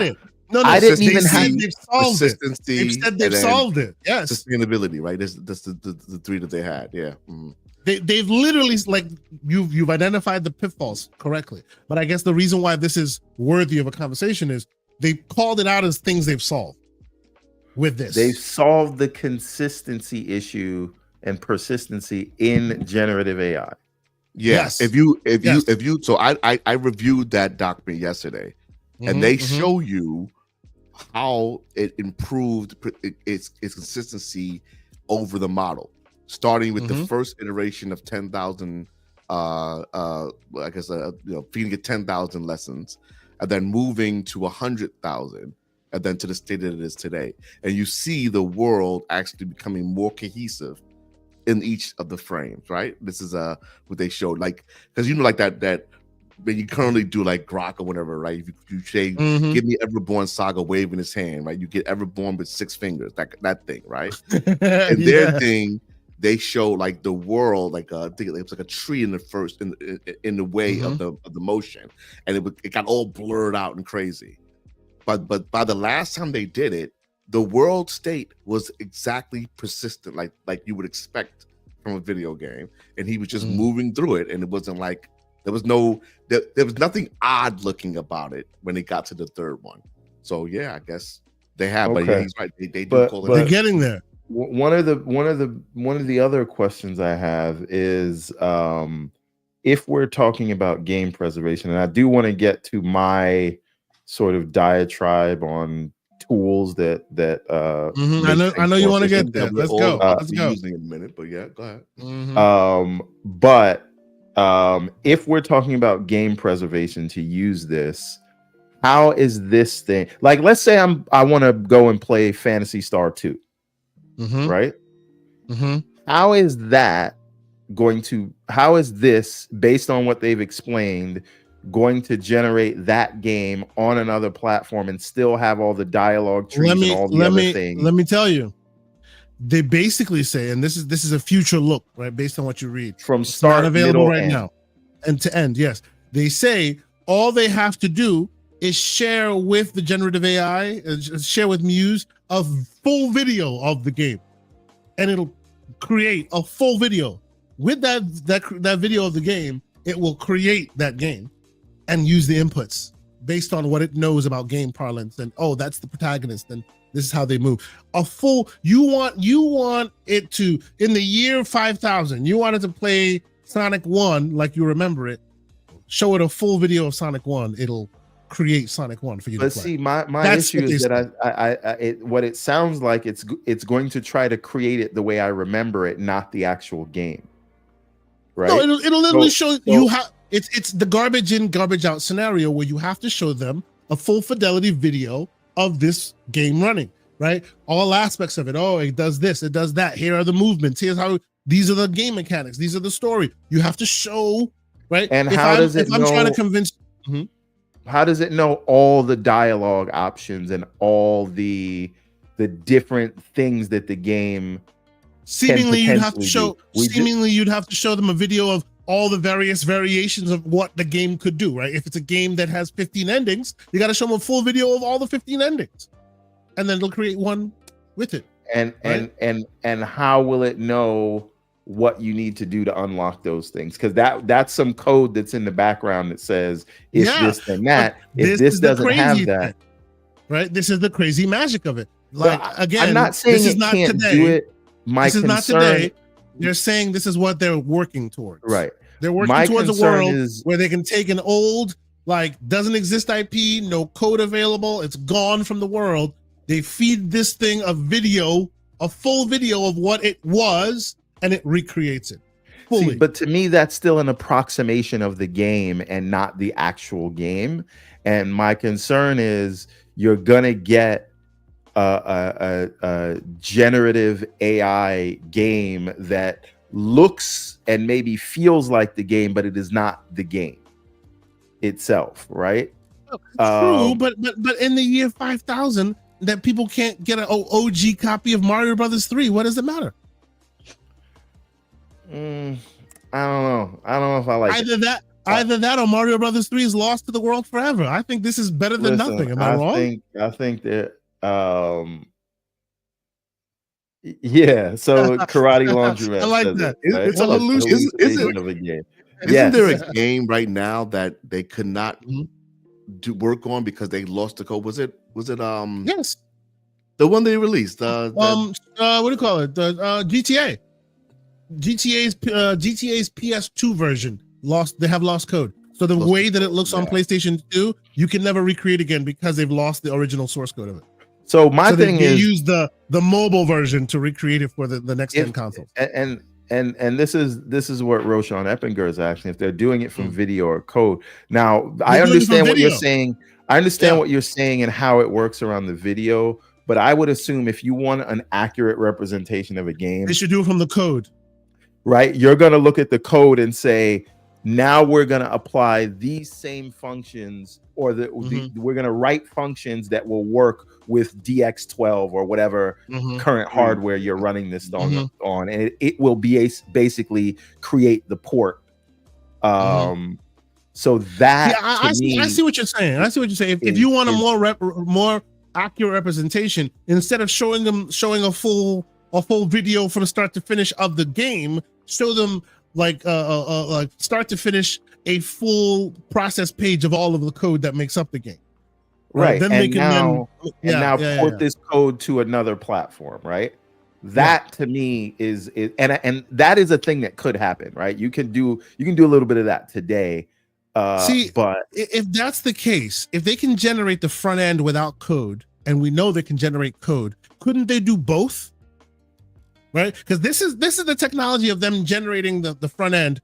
it. No, I didn't even have they've solved it. Consistency. They've said they've solved it. Yes. Sustainability, right? That's the three that they had. Yeah. They've literally, like, you've identified the pitfalls correctly. But I guess the reason why this is worthy of a conversation is they called it out as things they've solved with this. They've solved the consistency issue and persistency in generative AI. Yes. If you so I reviewed that document yesterday, and they show you how it improved its consistency over the model, starting with the first iteration of 10,000 feeding it 10,000 lessons, and then moving to 100,000, and then to the state that it is today. And you see the world actually becoming more cohesive in each of the frames, right? This is what they showed, like, because like that when you currently do like Grok or whatever, right? If you say, give me Everborn Saga waving his hand, right? You get Everborn with 6 fingers, that thing, right? And their thing, they show like the world, like I think it was like a tree in the way of the motion, and it got all blurred out and crazy. But by the last time they did it, the world state was exactly persistent, like you would expect from a video game, and he was just moving through it, and it wasn't like there was nothing odd looking about it when it got to the third one. So yeah, I guess they have, but yeah, he's right. They do call it. They're getting there. One of the other questions I have is if we're talking about game preservation, and I do want to get to my sort of diatribe on tools that I know you want to get there. Let's go. Let's go. Using in a minute, but yeah, go ahead. But if we're talking about game preservation to use this, how is this thing, like, let's say I want to go and play Phantasy Star 2, right? How is this, based on what they've explained, going to generate that game on another platform and still have all the dialogue trees and all the other things? Let me tell you, they basically say, and this is a future look, right, based on what you read, from it's start, not available right end. now, and to end. Yes, they say all they have to do is share with the generative AI, share with Muse a full video of the game, and it'll create a full video with that video of the game. It will create that game and use the inputs based on what it knows about game parlance, and that's the protagonist, and this is how they move. A full, you want it to, in the year 5000, you wanted to play Sonic 1 like you remember it, show it a full video of Sonic 1, it'll create Sonic 1 for you to play. But see, my issue is that what it sounds like, it's going to try to create it the way I remember it, not the actual game. Right? No, it'll literally show you how it's the garbage in, garbage out scenario where you have to show them a full fidelity video of this game running. right? All aspects of it. Oh, it does this, it does that. Here are the movements. Here's how. These are the game mechanics. These are the story. You have to show, right? And if how does it if I'm trying to convince? How does it know all the dialogue options and all the different things that the game Seemingly, you'd have to potentially show. do? Seemingly, you'd have to show them a video of all the various variations of what the game could do, right? If it's a game that has 15 endings, you got to show them a full video of all the 15 endings, and then they'll create one with it. And right? and how will it know what you need to do to unlock those things? Because that's some code that's in the background that says it's this and that. If this doesn't have that, thing, right? This is the crazy magic of it. Like again, I'm not saying it can't do it. This is not today. They're saying this is what they're working towards. Right. They're working towards a world where they can take an old, like, doesn't exist IP, no code available, it's gone from the world. They feed this thing a video, a full video of what it was, and it recreates it fully. See, but to me, that's still an approximation of the game and not the actual game. And my concern is you're gonna get a generative AI game that looks and maybe feels like the game, but it is not the game itself, right? True, but in the year 5000, that people can't get an OG copy of Mario Brothers 3. What does it matter? I don't know. I don't know if I like either that or Mario Brothers 3 is lost to the world forever. I think this is better than nothing. Am I wrong? I think that yeah, so karate laundromat. I like that. Right? It's a hallucination of a game. Isn't there a game right now that they could not do work on because they lost the code? Was it yes, the one they released? What do you call it? GTA. GTA's PS2 version they have lost code. So the way that it looks on PlayStation 2, you can never recreate again because they've lost the original source code of it. So my thing they is use the mobile version to recreate it for the next gen consoles. And this is what Roshan Eppinger is asking, if they're doing it from video or code. Now I understand what you're saying. I understand what you're saying and how it works around the video, but I would assume if you want an accurate representation of a game, they should do it from the code. Right? You're gonna look at the code and say, now we're going to apply these same functions, or we're going to write functions that will work with DX12 or whatever current hardware you're running this on, and it will be basically create the port. So that I see what you're saying. I see what you're saying. If you want a more accurate representation, instead of showing a full video from start to finish of the game, show them like start to finish a full process page of all of the code that makes up the game. Right. Then they can port this code to another platform, right? That to me is and that is a thing that could happen, right? You can do a little bit of that today. But if that's the case, if they can generate the front end without code, and we know they can generate code, couldn't they do both? Right, because this is the technology of them generating the front end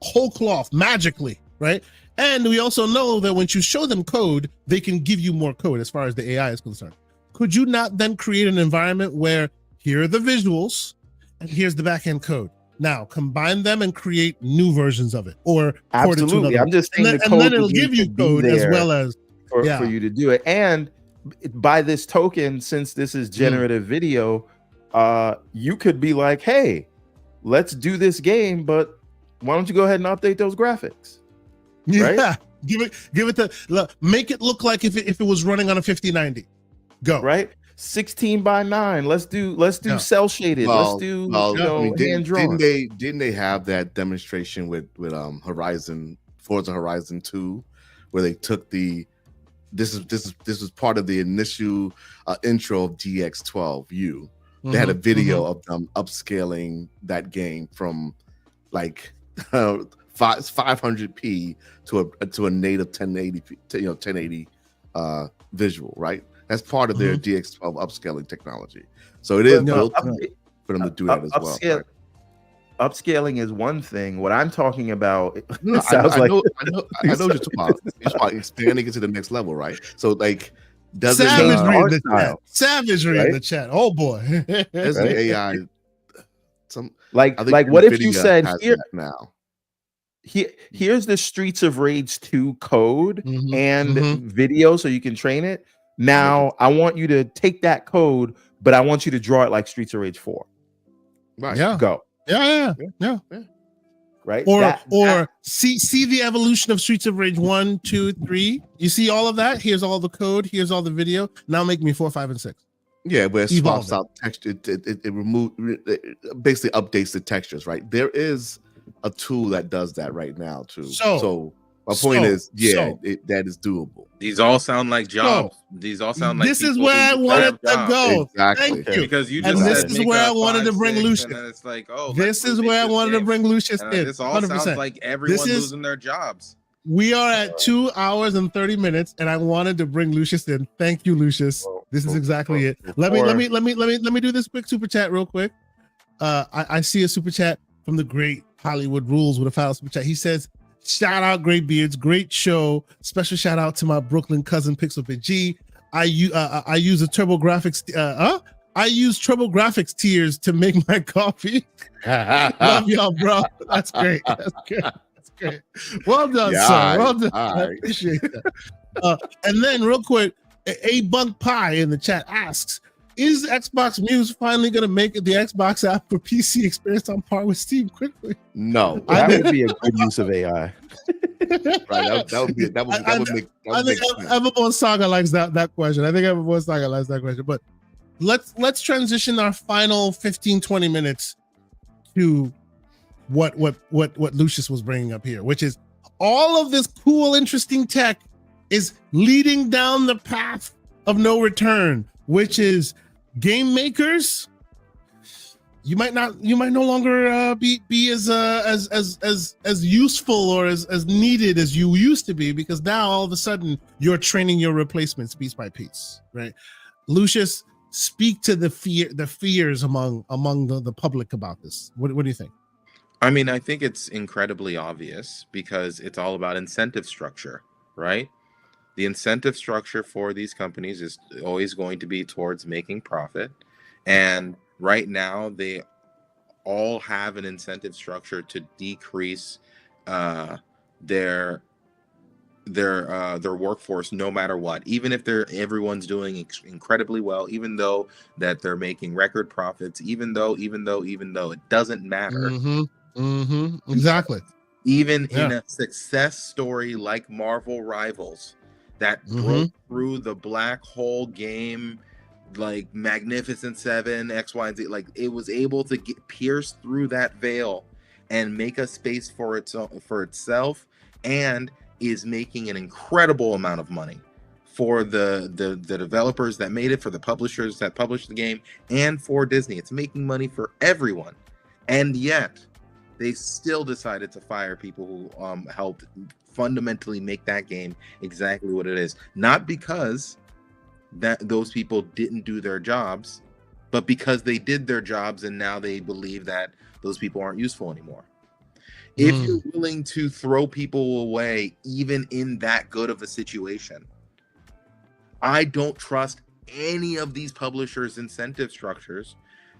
whole cloth magically, right? And we also know that once you show them code, they can give you more code as far as the AI is concerned. Could you not then create an environment where here are the visuals and here's the back end code? Now combine them and create new versions of it, or absolutely. I'm just saying, and then it'll give you code as well as for you to do it. And by this token, since this is generative video, you could be like, hey, let's do this game, but why don't you go ahead and update those graphics? Right? Yeah, give it make it look like if it was running on a 5090. Go. Right, 16:9. Let's do cell shaded. Let's do hand drawn. Didn't they have that demonstration with Forza Horizon 2, where they took this was part of the initial intro of DX12U. They had a video of them upscaling that game from like 500p to a native 1080p, 1080 visual, right? That's part of their DX12 upscaling technology. So it is built for them to do that as well. Right? Upscaling is one thing. What I'm talking about, I know what you're talking about. It's about expanding it to the next level, right? So like doesn't Savagery in art the chat. style, Savagery in right? the chat. Oh boy. there's Right? an AI. I Like think what if you NVIDIA said has here, that now? here's the Streets of Rage 2 code Mhm, and mhm. video so you can train it. Make Now it I want you to take that code, but I want you to draw it like Streets of Rage 4. right. Yeah. Go. Yeah. Right? Or see the evolution of Streets of Rage 1, 2, 3. You see all of that? Here's all the code, here's all the video. Now make me 4, 5, and 6. Yeah, where it swaps Evolving. out texture, it basically updates the textures, right? There is a tool that does that right now too. So my point is, that is doable. These all sound like jobs. These all sound like This is people where I who wanted have to jobs. go. Exactly. Thank you. Because you And just this said is make where a I wanted 5, to bring 6, Lucius. and then it's like, oh, This let's is where I remake wanted to this bring Lucius game. in. This all 100%. sounds like everyone is- losing their jobs. We are at 2 hours and 30 minutes, and I wanted to bring Lucius in. Thank you, Lucius. This is exactly it. Let me do this quick super chat real quick. I see a super chat from the great Hollywood Rules with a final super chat. He says, "Shout out Great Beards, great show. Special shout out to my Brooklyn cousin Pixelbit G. I use a TurboGrafx. I use TurboGrafx tears to make my coffee. Love y'all, bro. That's great. That's good. Great. Well done, Yeah, sir. Well done. all I right. appreciate that. And then, real quick, A Bunk Pie in the chat asks, "Is Xbox Muse finally going to make the Xbox app for PC experience on par with Steam quickly?" No, That would be a good use of AI. right? That would make sense. Everborn Saga likes that question. I think Everborn Saga likes that question. But let's transition our final 15-20 minutes to what Lucius was bringing up here, which is all of this cool, interesting tech is leading down the path of no return, which is game makers. You might no longer be as useful or as needed as you used to be, because now all of a sudden you're training your replacements piece by piece, right? Lucius, speak to the fears among the public about this. What do you think? I mean, I think it's incredibly obvious because it's all about incentive structure, right? The incentive structure for these companies is always going to be towards making profit. And right now, they all have an incentive structure to decrease their workforce no matter what. Even if everyone's doing incredibly well, even though that they're making record profits, even though it doesn't matter. Exactly. Even in a success story like Marvel Rivals that broke through the black hole game, like Magnificent Seven, X, Y, and Z, like it was able to pierce through that veil and make a space for itself, and is making an incredible amount of money for the developers that made it, for the publishers that published the game, and for Disney. It's making money for everyone, and yet they still decided to fire people who helped fundamentally make that game exactly what it is. Not because that those people didn't do their jobs, but because they did their jobs and now they believe that those people aren't useful anymore. If you're willing to throw people away, even in that good of a situation, I don't trust any of these publishers' incentive structures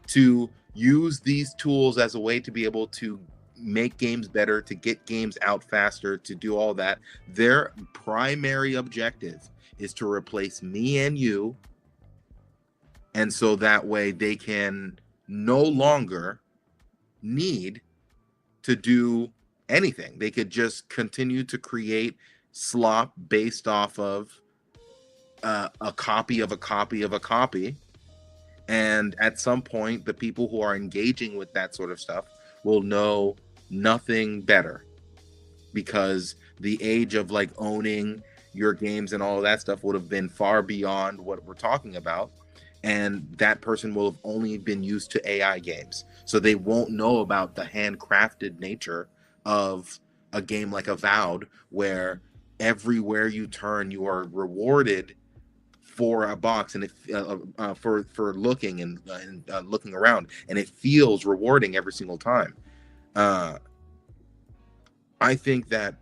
to use these tools as a way to be able to make games better, to get games out faster, to do all that. Their primary objective is to replace me and you, and so that way they can no longer need to do anything. They could just continue to create slop based off of a copy of a copy of a copy, and at some point the people who are engaging with that sort of stuff will know nothing better, because the age of like owning your games and all of that stuff would have been far beyond what we're talking about, and that person will have only been used to AI games, so they won't know about the handcrafted nature of a game like Avowed, where everywhere you turn you are rewarded for a box, and for looking and looking around, and it feels rewarding every single time. I think that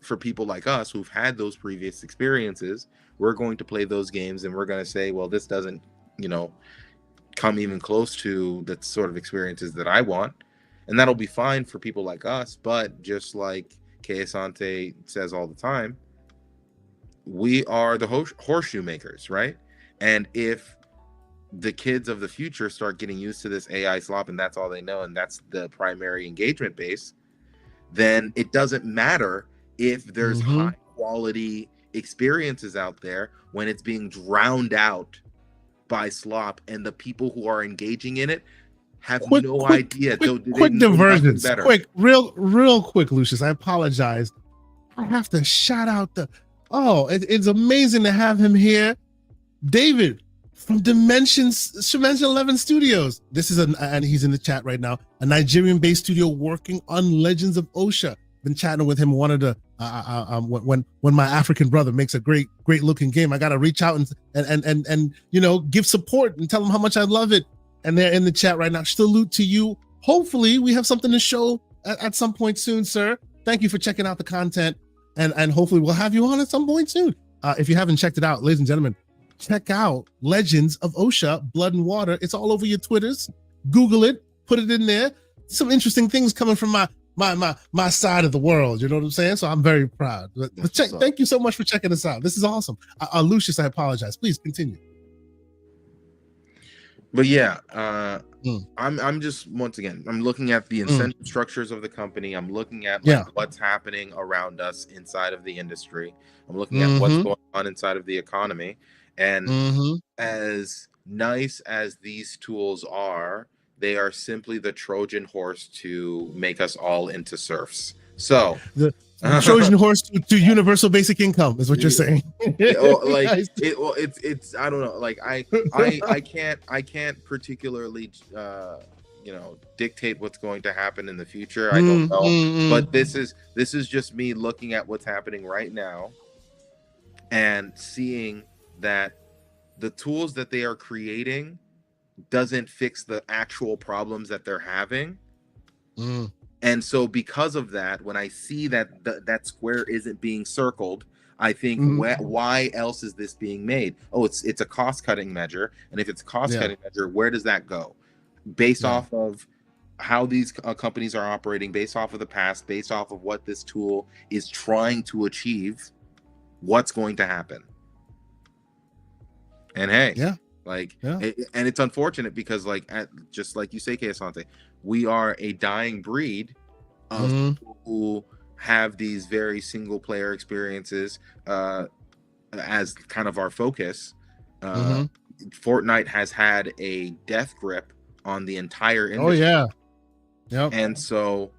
for people like us who've had those previous experiences, we're going to play those games and we're going to say, well, this doesn't, come even close to the sort of experiences that I want. And that'll be fine for people like us. But just like Kay Asante says all the time, we are the horseshoe makers, right? And if the kids of the future start getting used to this AI slop and that's all they know and that's the primary engagement base, then it doesn't matter if there's high quality experiences out there when it's being drowned out by slop and the people who are engaging in it have no idea. Quick divergence. Real quick, Lucius. I apologize. I have to shout out it's amazing to have him here. David from Dimension 11 Studios. This is and he's in the chat right now, a Nigerian-based studio working on Legends of Osha. Been chatting with him. Wanted to when my African brother makes a great looking game, I gotta reach out and give support and tell him how much I love it. And they're in the chat right now. Salute to you. Hopefully we have something to show at some point soon, sir. Thank you for checking out the content, and hopefully we'll have you on at some point soon. If you haven't checked it out, ladies and gentlemen, check out Legends of Osha, Blood and Water. It's all over your Twitters. Google it, put it in there. Some interesting things coming from my side of the world. You know what I'm saying? So I'm very proud. Thank you so much for checking us out. This is awesome. Lucius, I apologize. Please continue. But yeah, I'm just, once again, I'm looking at the incentive structures of the company. I'm looking at what's happening around us inside of the industry. I'm looking at what's going on inside of the economy. And as nice as these tools are, they are simply the Trojan horse to make us all into serfs. So the Trojan horse to universal basic income is what you're saying. It's I don't know. Like I can't particularly dictate what's going to happen in the future. I don't know. But this is just me looking at what's happening right now and seeing that the tools that they are creating doesn't fix the actual problems that they're having. And so because of that, when I see that that square isn't being circled, I think, why else is this being made? Oh, it's a cost-cutting measure. And if it's a cost-cutting measure, where does that go? Based off of how these companies are operating, based off of the past, based off of what this tool is trying to achieve, what's going to happen? And hey, and it's unfortunate because, just like you say, Kay Asante, we are a dying breed of people who have these very single player experiences as kind of our focus. Fortnite has had a death grip on the entire industry. And so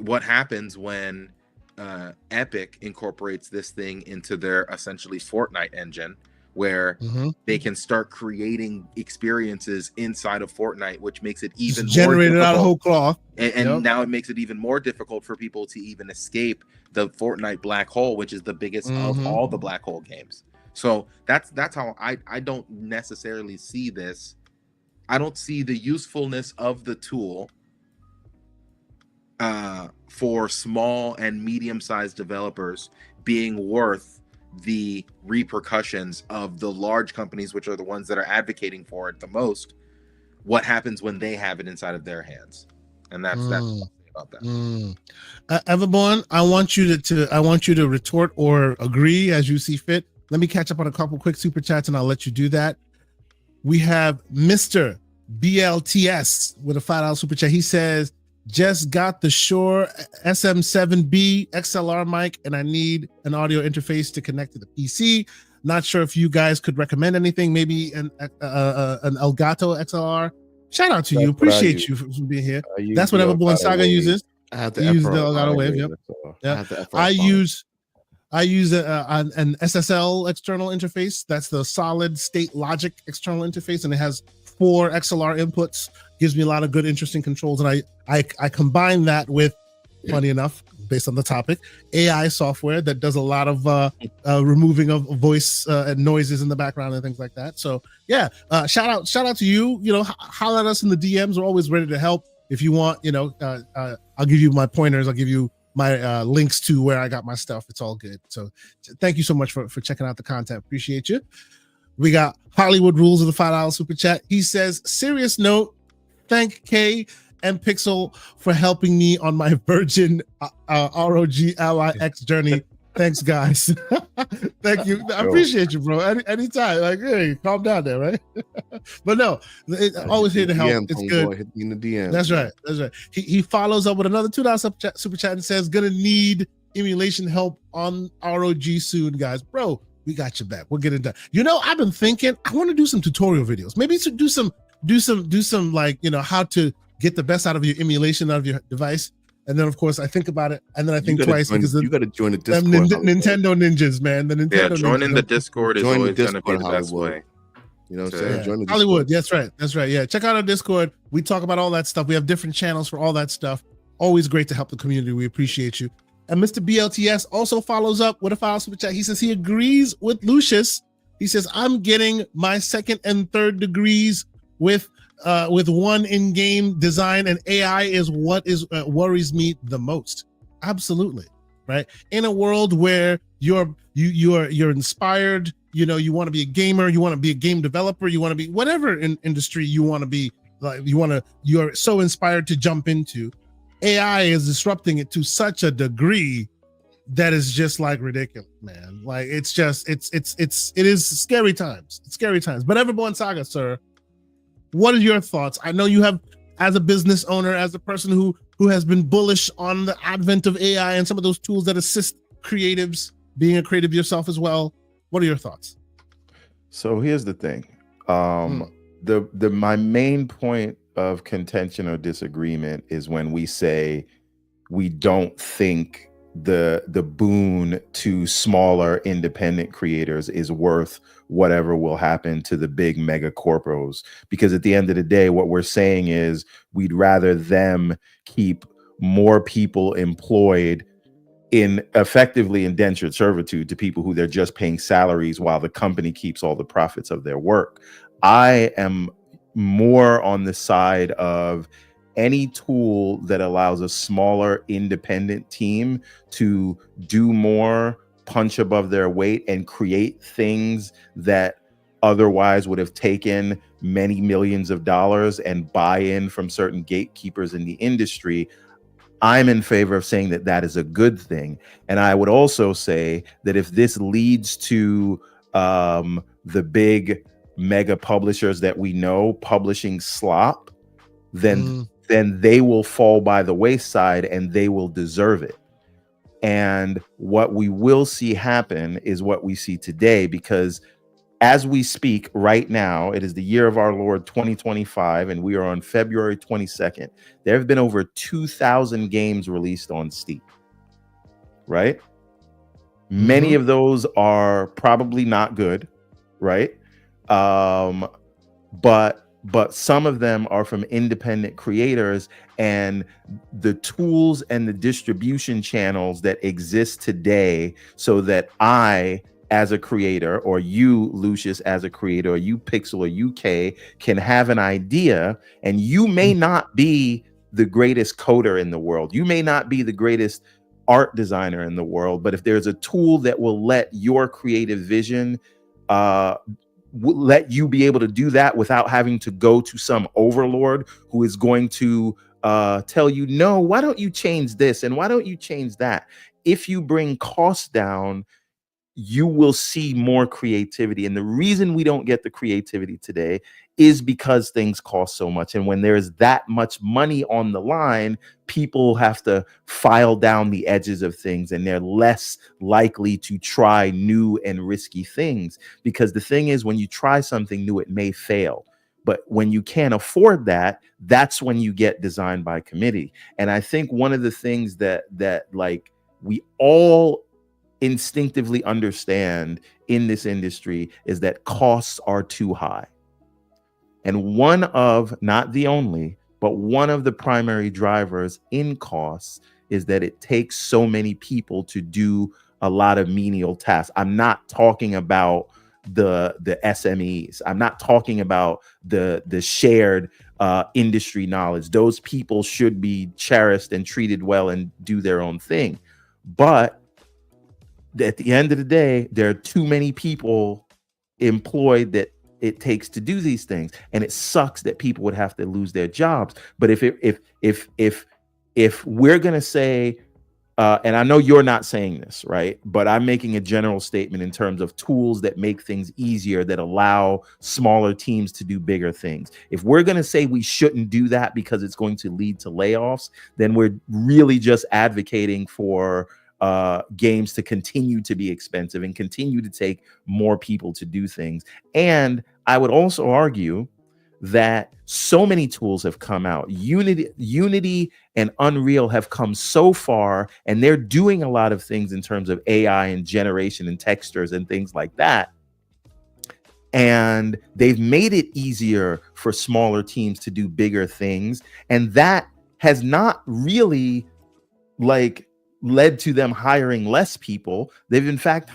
what happens when Epic incorporates this thing into their essentially Fortnite engine, where they can start creating experiences inside of Fortnite, which makes it even generated out of whole cloth. And now it makes it even more difficult for people to even escape the Fortnite black hole, which is the biggest of all the black hole games. So that's how I don't necessarily see this. I don't see the usefulness of the tool for small and medium-sized developers being worth the repercussions of the large companies, which are the ones that are advocating for it the most. What happens when they have it inside of their hands? And that's about that. Everborn, I want you to retort or agree as you see fit. Let me catch up on a couple quick super chats and I'll let you do that. We have Mr. BLTS with a $5 super chat. He says, just got the Shure SM7B XLR mic and I need an audio interface to connect to the PC. Not sure if you guys could recommend anything, maybe an Elgato XLR. Shout out to you. Appreciate you for being here. That's what Everborn Saga uses. I have the Elgato Wave. I use an SSL external interface. That's the solid state logic external interface, and it has 4 XLR inputs. Gives me a lot of good, interesting controls, and I combine that with, funny enough, based on the topic, AI software that does a lot of removing of voice and noises in the background and things like that. So yeah, shout out to you. Holler at us in the DMs. We're always ready to help. If you want, I'll give you my pointers. I'll give you my links to where I got my stuff. It's all good. So thank you so much for checking out the content. Appreciate you. We got Hollywood Rules of the $5 super chat. He says, serious note, thank Kay and Pixel for helping me on my Virgin ROG Ally X journey. Thanks, guys. Thank you. I appreciate you, bro. Anytime. Like, hey, calm down there, right? But no, always here to help. It's good. Boy, hit me in the DM. That's right. That's right. He follows up with another $2 super chat and says, gonna need emulation help on ROG soon, guys. Bro, we got your back. We'll get it done. You know, I've been thinking I want to do some tutorial videos. Maybe to do some like, you know, how to get the best out of your emulation out of your device. And then, of course, I think about it, and then I think twice because you got to join the Discord. Nintendo ninjas, man. The Nintendo joining ninjas. the Discord is always going to be the best way. You know what I'm saying? Join the Hollywood. That's right. That's right. Yeah, check out our Discord. We talk about all that stuff. We have different channels for all that stuff. Always great to help the community. We appreciate you. And Mr. BLTS also follows up with a $5 super chat. He says he agrees with Lucius. He says, I'm getting my second and third degrees with one in-game design, and AI is what worries me the most. Absolutely, right? In a world where you're inspired, you know, you want to be a gamer, you want to be a game developer, you want to be whatever industry you want to be, like you're so inspired to jump into. AI is disrupting it to such a degree that is just like ridiculous, man. Like it is scary times. It's scary times. But Everborn Saga, sir, what are your thoughts? I know you have, as a business owner, as a person who has been bullish on the advent of AI and some of those tools that assist creatives, being a creative yourself as well. What are your thoughts? So here's the thing. My main point of contention or disagreement is when we say we don't think the boon to smaller independent creators is worth whatever will happen to the big mega corporos, because at the end of the day what we're saying is we'd rather them keep more people employed in effectively indentured servitude to people who they're just paying salaries while the company keeps all the profits of their work. I am more on the side of any tool that allows a smaller independent team to do more, punch above their weight, and create things that otherwise would have taken many millions of dollars and buy-in from certain gatekeepers in the industry. I'm in favor of saying that that is a good thing. And I would also say that if this leads to the big mega publishers that we know publishing slop, then they will fall by the wayside and they will deserve it. And what we will see happen is what we see today, because as we speak right now, it is the year of our Lord 2025, and we are on February 22nd. There have been over 2,000 games released on Steam, right? Many of those are probably not good, right? But some of them are from independent creators, and the tools and the distribution channels that exist today so that I, as a creator, or you, Lucius, as a creator, or you, Pixel, or UK, can have an idea, and you may not be the greatest coder in the world. You may not be the greatest art designer in the world, but if there's a tool that will let your creative vision let you be able to do that without having to go to some overlord who is going to tell you, no, why don't you change this and why don't you change that? If you bring costs down, you will see more creativity. And the reason we don't get the creativity today is because things cost so much. And when there's that much money on the line, people have to file down the edges of things, and they're less likely to try new and risky things. Because the thing is, when you try something new, it may fail. But when you can't afford that, that's when you get design by committee. And I think one of the things that like we all instinctively understand in this industry is that costs are too high. And one of, not the only, but one of the primary drivers in costs is that it takes so many people to do a lot of menial tasks. I'm not talking about the SMEs. I'm not talking about the shared industry knowledge. Those people should be cherished and treated well and do their own thing. But at the end of the day, there are too many people employed that it takes to do these things, and it sucks that people would have to lose their jobs. But if we're gonna say, and I know you're not saying this, right? But I'm making a general statement in terms of tools that make things easier, that allow smaller teams to do bigger things. If we're going to say we shouldn't do that because it's going to lead to layoffs, then we're really just advocating for games to continue to be expensive and continue to take more people to do things. And I would also argue that so many tools have come out. Unity and Unreal have come so far, and they're doing a lot of things in terms of AI and generation and textures and things like that. And they've made it easier for smaller teams to do bigger things. And that has not really led to them hiring less people. They've in fact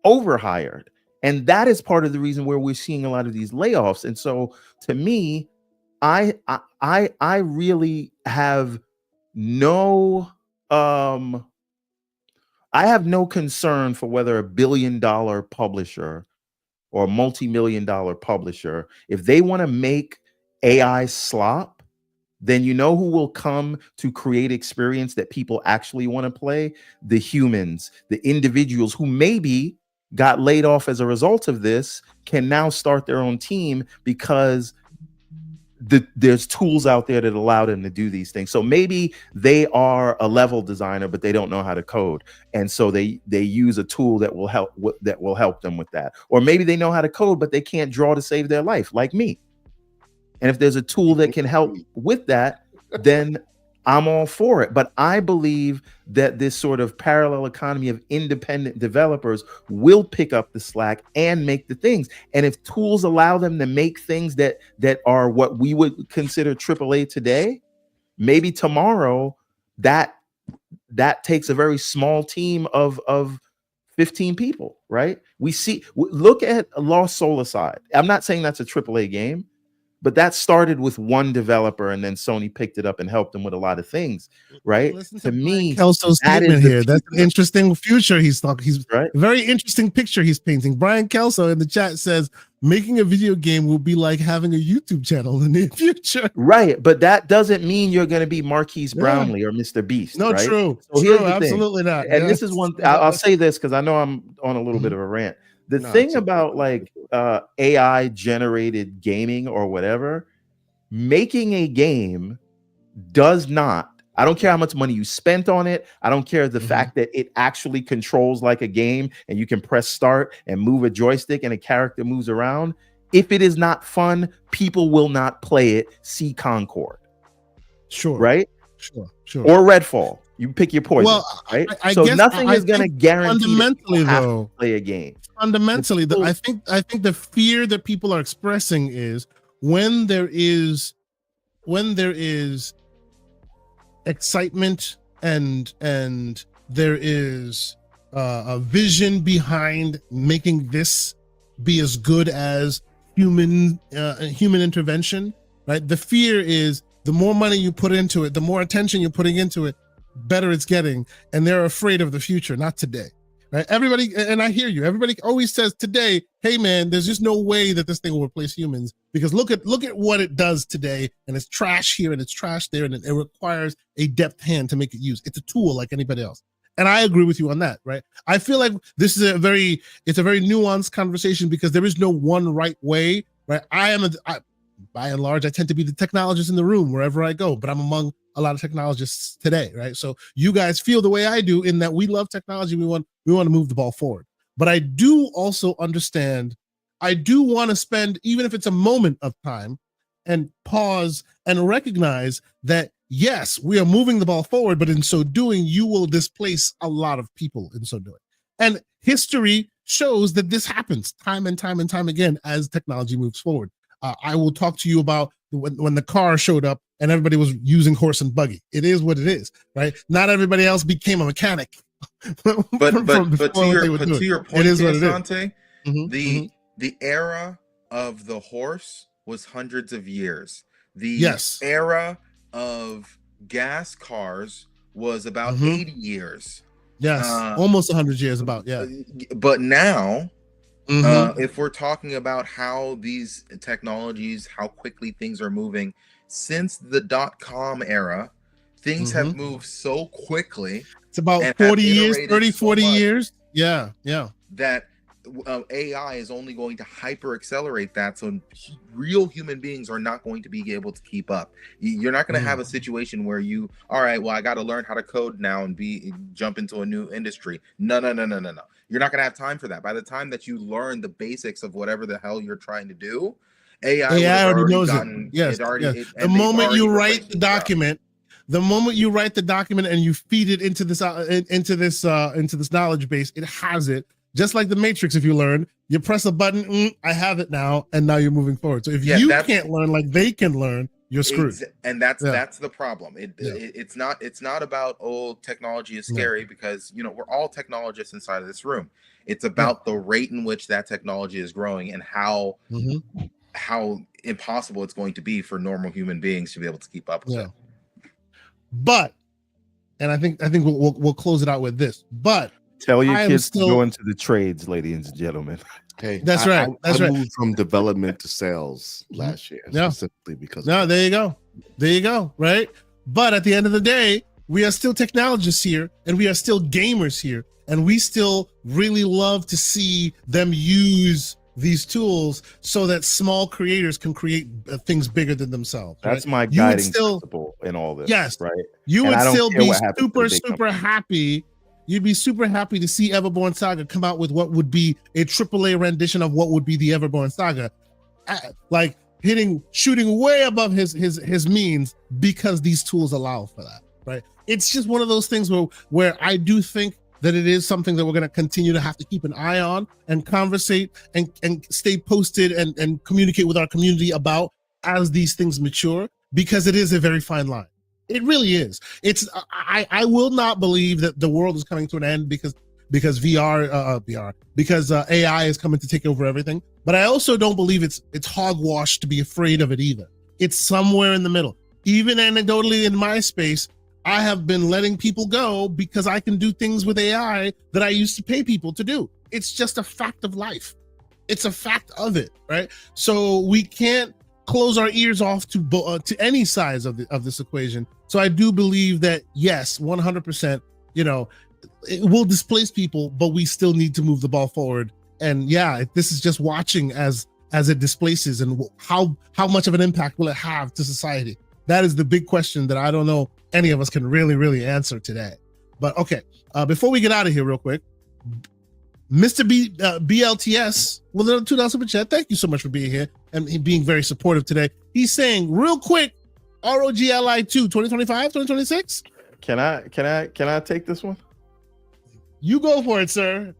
overhired. And that is part of the reason where we're seeing a lot of these layoffs. And so to me, I really have no I have no concern for whether $1 billion publisher or a multi-million-dollar publisher, if they want to make AI slop, then you know who will come to create experience that people actually want to play? The humans, the individuals who maybe got laid off as a result of this, can now start their own team because there's tools out there that allow them to do these things. So maybe they are a level designer, but they don't know how to code, and so they use a tool that will help them with that. Or maybe they know how to code, but they can't draw to save their life, like me. And if there's a tool that can help with that, then I'm all for it. But I believe that this sort of parallel economy of independent developers will pick up the slack and make the things. And if tools allow them to make things that are what we would consider AAA today, maybe tomorrow that takes a very small team of 15 people, right? Look at Lost Soul Aside. I'm not saying that's a AAA game, but that started with one developer, and then Sony picked it up and helped them with a lot of things, right? Listen to me, Kelso's statement here. That's an interesting future he's talking. He's right. A very interesting picture he's painting. Brian Kelso in the chat says, making a video game will be like having a YouTube channel in the near future. Right, but that doesn't mean you're going to be Marquise Brownlee or Mr. Beast. No, right? True. So True, absolutely not. And this is one. I'll say this because I know I'm on a little bit of a rant. The thing about AI generated gaming or whatever, making a game does not, I don't care how much money you spent on it. I don't care the fact that it actually controls like a game and you can press start and move a joystick and a character moves around. If it is not fun, people will not play it. See Concord. Sure. Right? Sure. Or Redfall. You pick your poison. Well, right? I So guess nothing is going to guarantee fundamentally that you have though, to play a game. Fundamentally, I think the fear that people are expressing is when there is excitement and there is a vision behind making this be as good as human intervention, right? The fear is the more money you put into it, the more attention you're putting into it, better it's getting, and they're afraid of the future, not today. Right? Everybody, and I hear you. Everybody always says today, "Hey, man, there's just no way that this thing will replace humans because look at what it does today, and it's trash here and it's trash there, and it requires a deft hand to make it use. It's a tool like anybody else." And I agree with you on that, right? I feel like this is a very nuanced conversation because there is no one right way, right? By and large, I tend to be the technologist in the room wherever I go, but I'm among a lot of technologists today, right? So you guys feel the way I do in that we love technology. We want to move the ball forward. But I do also understand, I do want to spend, even if it's a moment of time, and pause and recognize that, yes, we are moving the ball forward, but in so doing, you will displace a lot of people in so doing. And history shows that this happens time and time and time again as technology moves forward. I will talk to you about when the car showed up and everybody was using horse and buggy. It is what it is, right? Not everybody else became a mechanic. But to your point, Asante, the era of the horse was hundreds of years. The Yes. era of gas cars was about Mhm. 80 years. Yes, almost 100 years about, yeah. But now, Mhm. if we're talking about how these technologies, how quickly things are moving, since the .com era, things have moved so quickly. It's about and 40 have years, iterated 30, so 40 much years. Yeah, yeah. that AI is only going to hyper accelerate that. So real human beings are not going to be able to keep up. You're not going to have a situation where you, all right, well, I got to learn how to code now and jump into a new industry. No. You're not going to have time for that. By the time that you learn the basics of whatever the hell you're trying to do, AI would have already already knows gotten it. Yes, it already. yes. The And they've moment already you write replaced the your job. document, and you feed it into this knowledge base, it has it. Just like the Matrix, if you learn, you press a button, I have it now, and now you're moving forward. So if you can't learn like they can learn, you're screwed. And that's the problem. It's not about technology is scary, because we're all technologists inside of this room. It's about the rate in which that technology is growing and how impossible it's going to be for normal human beings to be able to keep up with it. But, and I think we'll close it out with this. But tell your kids to go into the trades, ladies and gentlemen. Hey, that's right. I moved from development to sales last year, specifically because. No, there you go. Right. But at the end of the day, we are still technologists here, and we are still gamers here, and we still really love to see them use these tools so that small creators can create things bigger than themselves. That's my guiding principle in all this. Yes, right. You would still be super happy. You'd be super happy to see Everborn Saga come out with what would be a AAA rendition of what would be the Everborn Saga, like shooting way above his means, because these tools allow for that. Right. It's just one of those things where I do think that it is something that we're going to continue to have to keep an eye on and conversate and stay posted and communicate with our community about as these things mature, because it is a very fine line. It really is. I will not believe that the world is coming to an end because AI is coming to take over everything. But I also don't believe it's hogwash to be afraid of it either. It's somewhere in the middle. Even anecdotally in my space, I have been letting people go because I can do things with AI that I used to pay people to do. It's just a fact of life. It's a fact of it, right? So we can't close our ears off to any sides of this equation. So I do believe that, yes, 100%, it will displace people, but we still need to move the ball forward. And this is just watching as it displaces, and how much of an impact will it have to society? That is the big question that I don't know any of us can really answer today. But okay, before we get out of here real quick, Mr. BLTS with a $2 super chat. Thank you so much for being here and being very supportive today. He's saying real quick, ROGLI 2 2025, 2026. Can I take this one? You go for it, sir.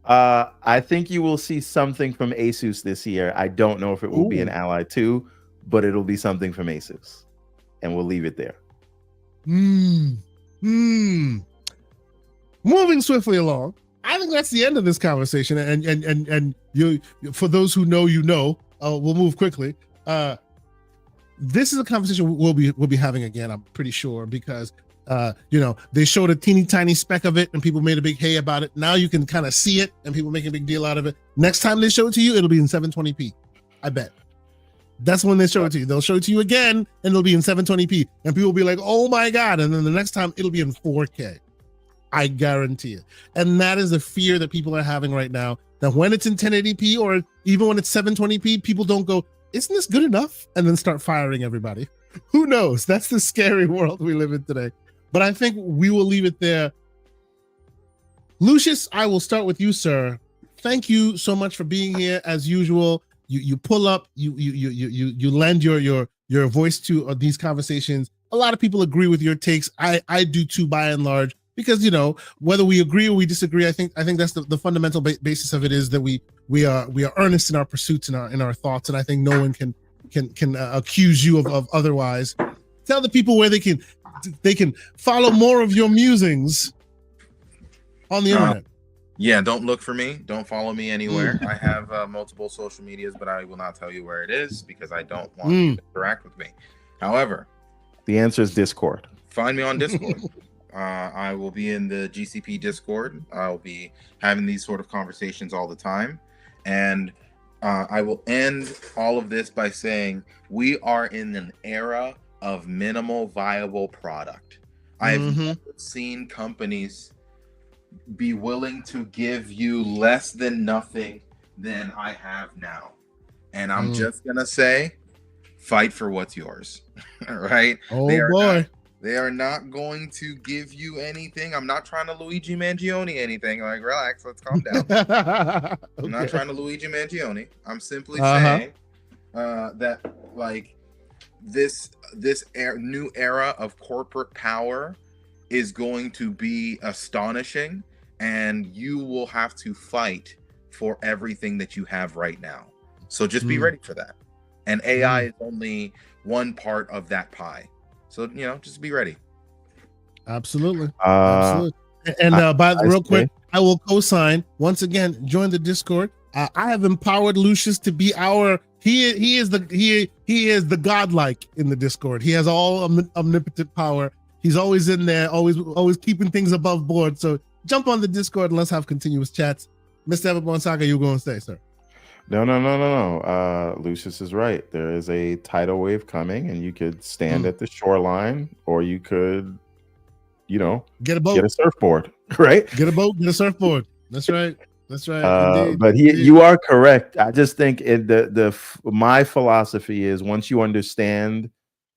I think you will see something from Asus this year. I don't know if it will be an Ally 2, but it'll be something from Asus. And we'll leave it there. Moving swiftly along, I think that's the end of this conversation. And you, for those who know, we'll move quickly. This is a conversation we'll be having again, I'm pretty sure, because they showed a teeny tiny speck of it and people made a big hay about it. Now you can kind of see it and people make a big deal out of it. Next time they show it to you, it'll be in 720p. I bet. That's when they show it to you. They'll show it to you again and it'll be in 720p. And people will be like, oh my God. And then the next time it'll be in 4K. I guarantee it. And that is the fear that people are having right now, that when it's in 1080p or even when it's 720p, people don't go, isn't this good enough? And then start firing everybody. Who knows? That's the scary world we live in today. But I think we will leave it there. Lucius, I will start with you, sir. Thank you so much for being here as usual. You pull up, you lend your voice to these conversations. A lot of people agree with your takes. I do too, by and large, because whether we agree or we disagree, I think that's the fundamental basis of it, is that we are earnest in our pursuits and in our thoughts, and I think no one can accuse you of otherwise. Tell the people where they can follow more of your musings on the internet. Yeah, don't look for me. Don't follow me anywhere. I have multiple social medias, but I will not tell you where it is because I don't want you to interact with me. However, the answer is Discord. Find me on Discord. I will be in the GCP Discord. I'll be having these sort of conversations all the time. And I will end all of this by saying we are in an era of minimal viable product. I've never seen companies be willing to give you less than nothing than I have now. And I'm just going to say, fight for what's yours. Right? Oh, boy. They are not going to give you anything. I'm not trying to Luigi Mangione anything. Like, relax, let's calm down. I'm not trying to Luigi Mangione. I'm simply saying that, like, this new era of corporate power is going to be astonishing, and you will have to fight for everything that you have right now. So just be ready for that. And AI is only one part of that pie. So, just be ready. Absolutely. Absolutely. And real quick, I will co-sign once again. Join the Discord. I have empowered Lucius to be he is the godlike in the Discord. He has all omnipotent power. He's always in there, always keeping things above board. So jump on the Discord and let's have continuous chats. Mr. Everborn Saga, you going to say, sir? No. Lucius is right. There is a tidal wave coming, and you could stand at the shoreline, or you could, get a boat, get a surfboard, right? Get a boat, get a surfboard. That's right. That's right. But you are correct. I just think my philosophy is once you understand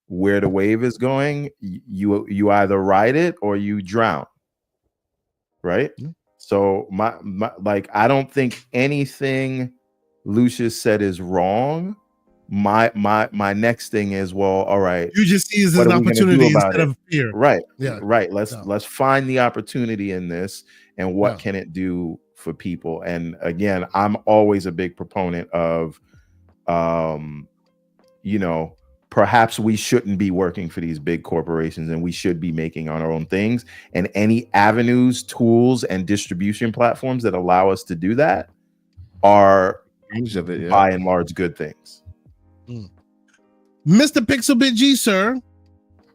where the wave is going, you either ride it or you drown, right? So my I don't think anything Lucius said is wrong. My next thing is, well, all right, you just see this as an opportunity instead of fear, right? Yeah, right. Let's find the opportunity in this, and what can it do for people? And again, I'm always a big proponent of, perhaps we shouldn't be working for these big corporations, and we should be making our own things. And any avenues, tools, and distribution platforms that allow us to do that are by and large good things. Mr. Pixelbit G, sir,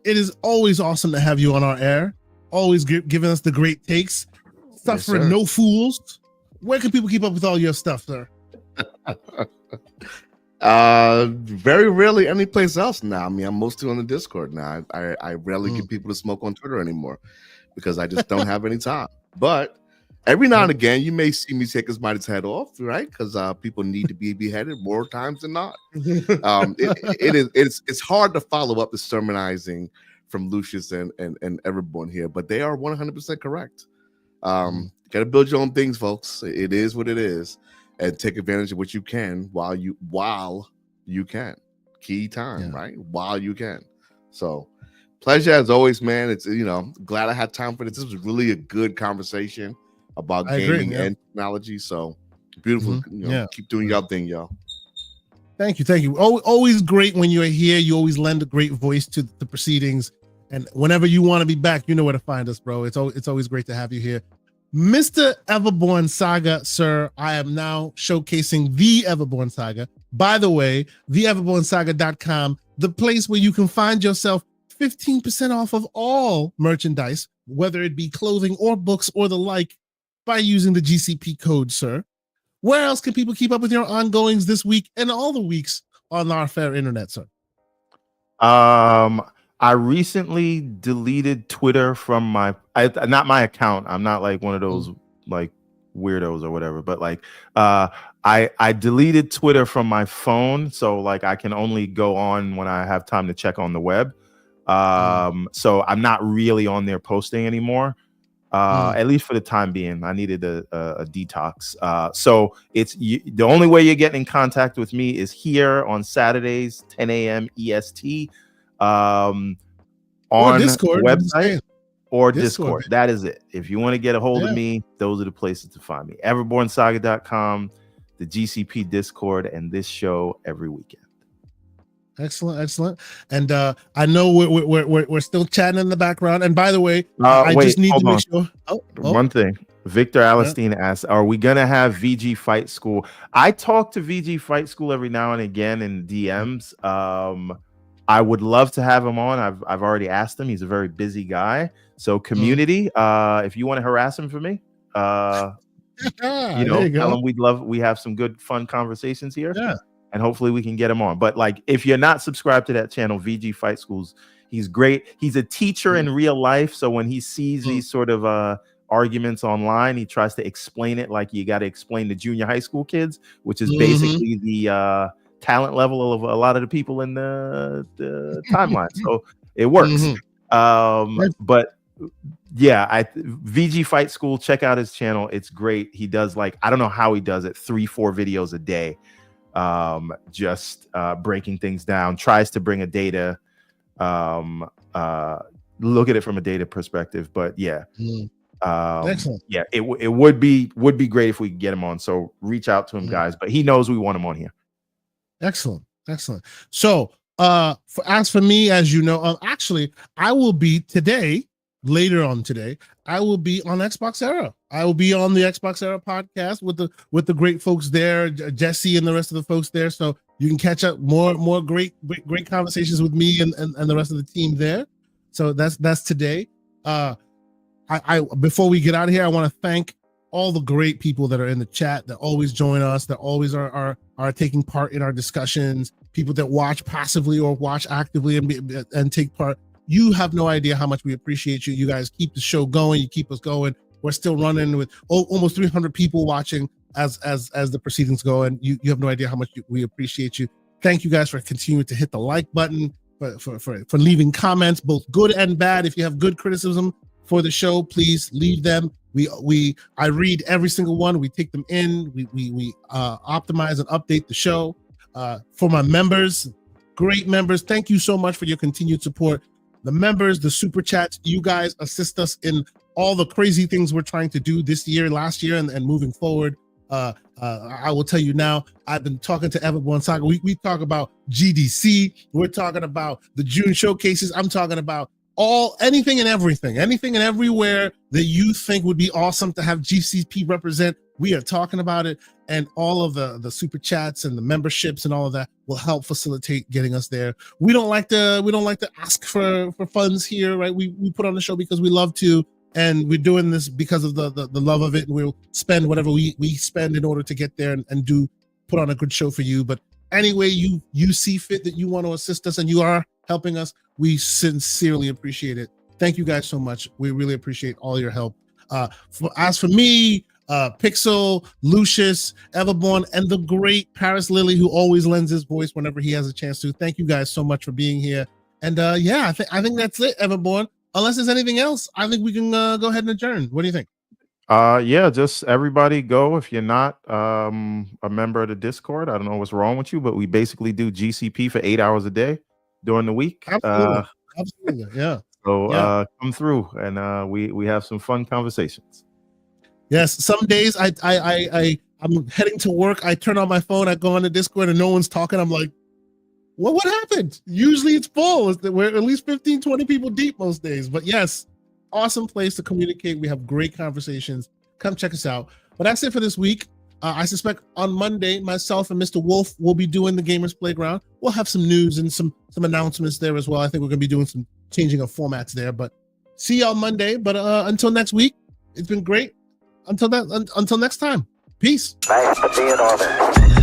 it is always awesome to have you on our air. Always giving us the great takes. Stuff for no fools. Where can people keep up with all your stuff, sir? Very rarely any place else now. I mean, I'm mostly on the Discord now. I rarely get people to smoke on Twitter anymore because I just don't have any time. But every now and again, you may see me take his mighty's head off, right? Because people need to be beheaded more times than not. It's hard to follow up the sermonizing from Lucius and Everborn here, but they are 100% correct. Got to build your own things, folks. It is what it is, and take advantage of what you can while you can. Key time, right? While you can. So, pleasure as always, man. It's glad I had time for this. This was really a good conversation about gaming and technology. So beautiful. Keep doing your thing, y'all. Thank you. Always great when you're here. You always lend a great voice to the proceedings. And whenever you want to be back, you know where to find us, bro. It's always great to have you here. Mr. Everborn Saga, sir, I am now showcasing the Everborn Saga. By the way, theeverbornsaga.com, the place where you can find yourself 15% off of all merchandise, whether it be clothing or books or the like, by using the GCP code, sir. Where else can people keep up with your ongoings this week and all the weeks on our fair internet, sir? I recently deleted Twitter from not my account. I'm not like one of those like weirdos or whatever, but like I deleted Twitter from my phone, so like I can only go on when I have time to check on the web. So I'm not really on there posting anymore. At least for the time being. I needed a detox. So the only way you're getting in contact with me is here on Saturdays, 10 a.m. EST, on Discord, the website or Discord. That is it. If you want to get a hold of me, those are the places to find me. Everbornsaga.com, the GCP Discord, and this show every weekend. Excellent. And I know we're still chatting in the background. And by the way, I wait, just need to make on. sure. One thing. Victor Alistine asks, are we going to have VG Fight School? I talk to VG Fight School every now and again in DMs. I would love to have him on. I've already asked him. He's a very busy guy. So community, if you want to harass him for me, tell him we have some good, fun conversations here. Yeah. And hopefully we can get him on. But like, if you're not subscribed to that channel, VG Fight Schools, he's great. He's a teacher in real life. So when he sees these sort of arguments online, he tries to explain it like you got to explain to junior high school kids, which is basically the talent level of a lot of the people in the timeline. So it works. But yeah, VG Fight School, check out his channel. It's great. He does I don't know how he does it, 3-4 videos a day, just breaking things down, tries to bring a data, look at it from a data perspective. But yeah. Excellent. Yeah, it would be great if we could get him on. So reach out to him, guys. But he knows we want him on here. Excellent. So as for me, as you know, actually, I will be later on today, I will be on Xbox Era. I will be on the Xbox Era podcast with the great folks there, Jesse and the rest of the folks there. So you can catch up more great conversations with me and the rest of the team there. So that's today. I before we get out of here, I want to thank all the great people that are in the chat that always join us, that always are taking part in our discussions, people that watch passively or watch actively and take part. You have no idea how much we appreciate you. You guys keep the show going. You keep us going. We're still running with almost 300 people watching as the proceedings go, and you have no idea how much we appreciate you. Thank you guys for continuing to hit the like button, for leaving comments, both good and bad. If you have good criticism for the show, please leave them. I read every single one. We take them in. We optimize and update the show. For my members, great members, thank you so much for your continued support. The members, the super chats, you guys assist us in all the crazy things we're trying to do this year, last year, and moving forward. I will tell you now, I've been talking to Everborn Saga. We talk about GDC. We're talking about the June showcases. I'm talking about anything and everywhere that you think would be awesome to have GCP represent. We are talking about it, and all of the super chats and the memberships and all of that will help facilitate getting us there. We don't like to ask for funds here, right? We put on the show because we love to, and we're doing this because of the love of it, and we'll spend whatever we spend in order to get there and do put on a good show for you. But anyway, you see fit that you want to assist us and you are helping us, we sincerely appreciate it. Thank you guys so much. We really appreciate all your help. As for me, Pixel, Lucius, Everborn, and the great Paris Lily, who always lends his voice whenever he has a chance to. Thank you guys so much for being here. And I think that's it, Everborn. Unless there's anything else, I think we can go ahead and adjourn. What do you think? Yeah, just everybody go. If you're not a member of the Discord, I don't know what's wrong with you, but we basically do GCP for 8 hours a day during the week. Absolutely. Yeah. So come through and we have some fun conversations. Yes, some days I'm heading to work. I turn on my phone. I go on the Discord and no one's talking. I'm like, what happened? Usually it's full. We're at least 15, 20 people deep most days. But yes, awesome place to communicate. We have great conversations. Come check us out. But that's it for this week. I suspect on Monday, myself and Mr. Wolf will be doing the Gamers Playground. We'll have some news and some announcements there as well. I think we're going to be doing some changing of formats there. But see y'all Monday. But until next week, it's been great. Until next time, peace. Nice to be in orbit.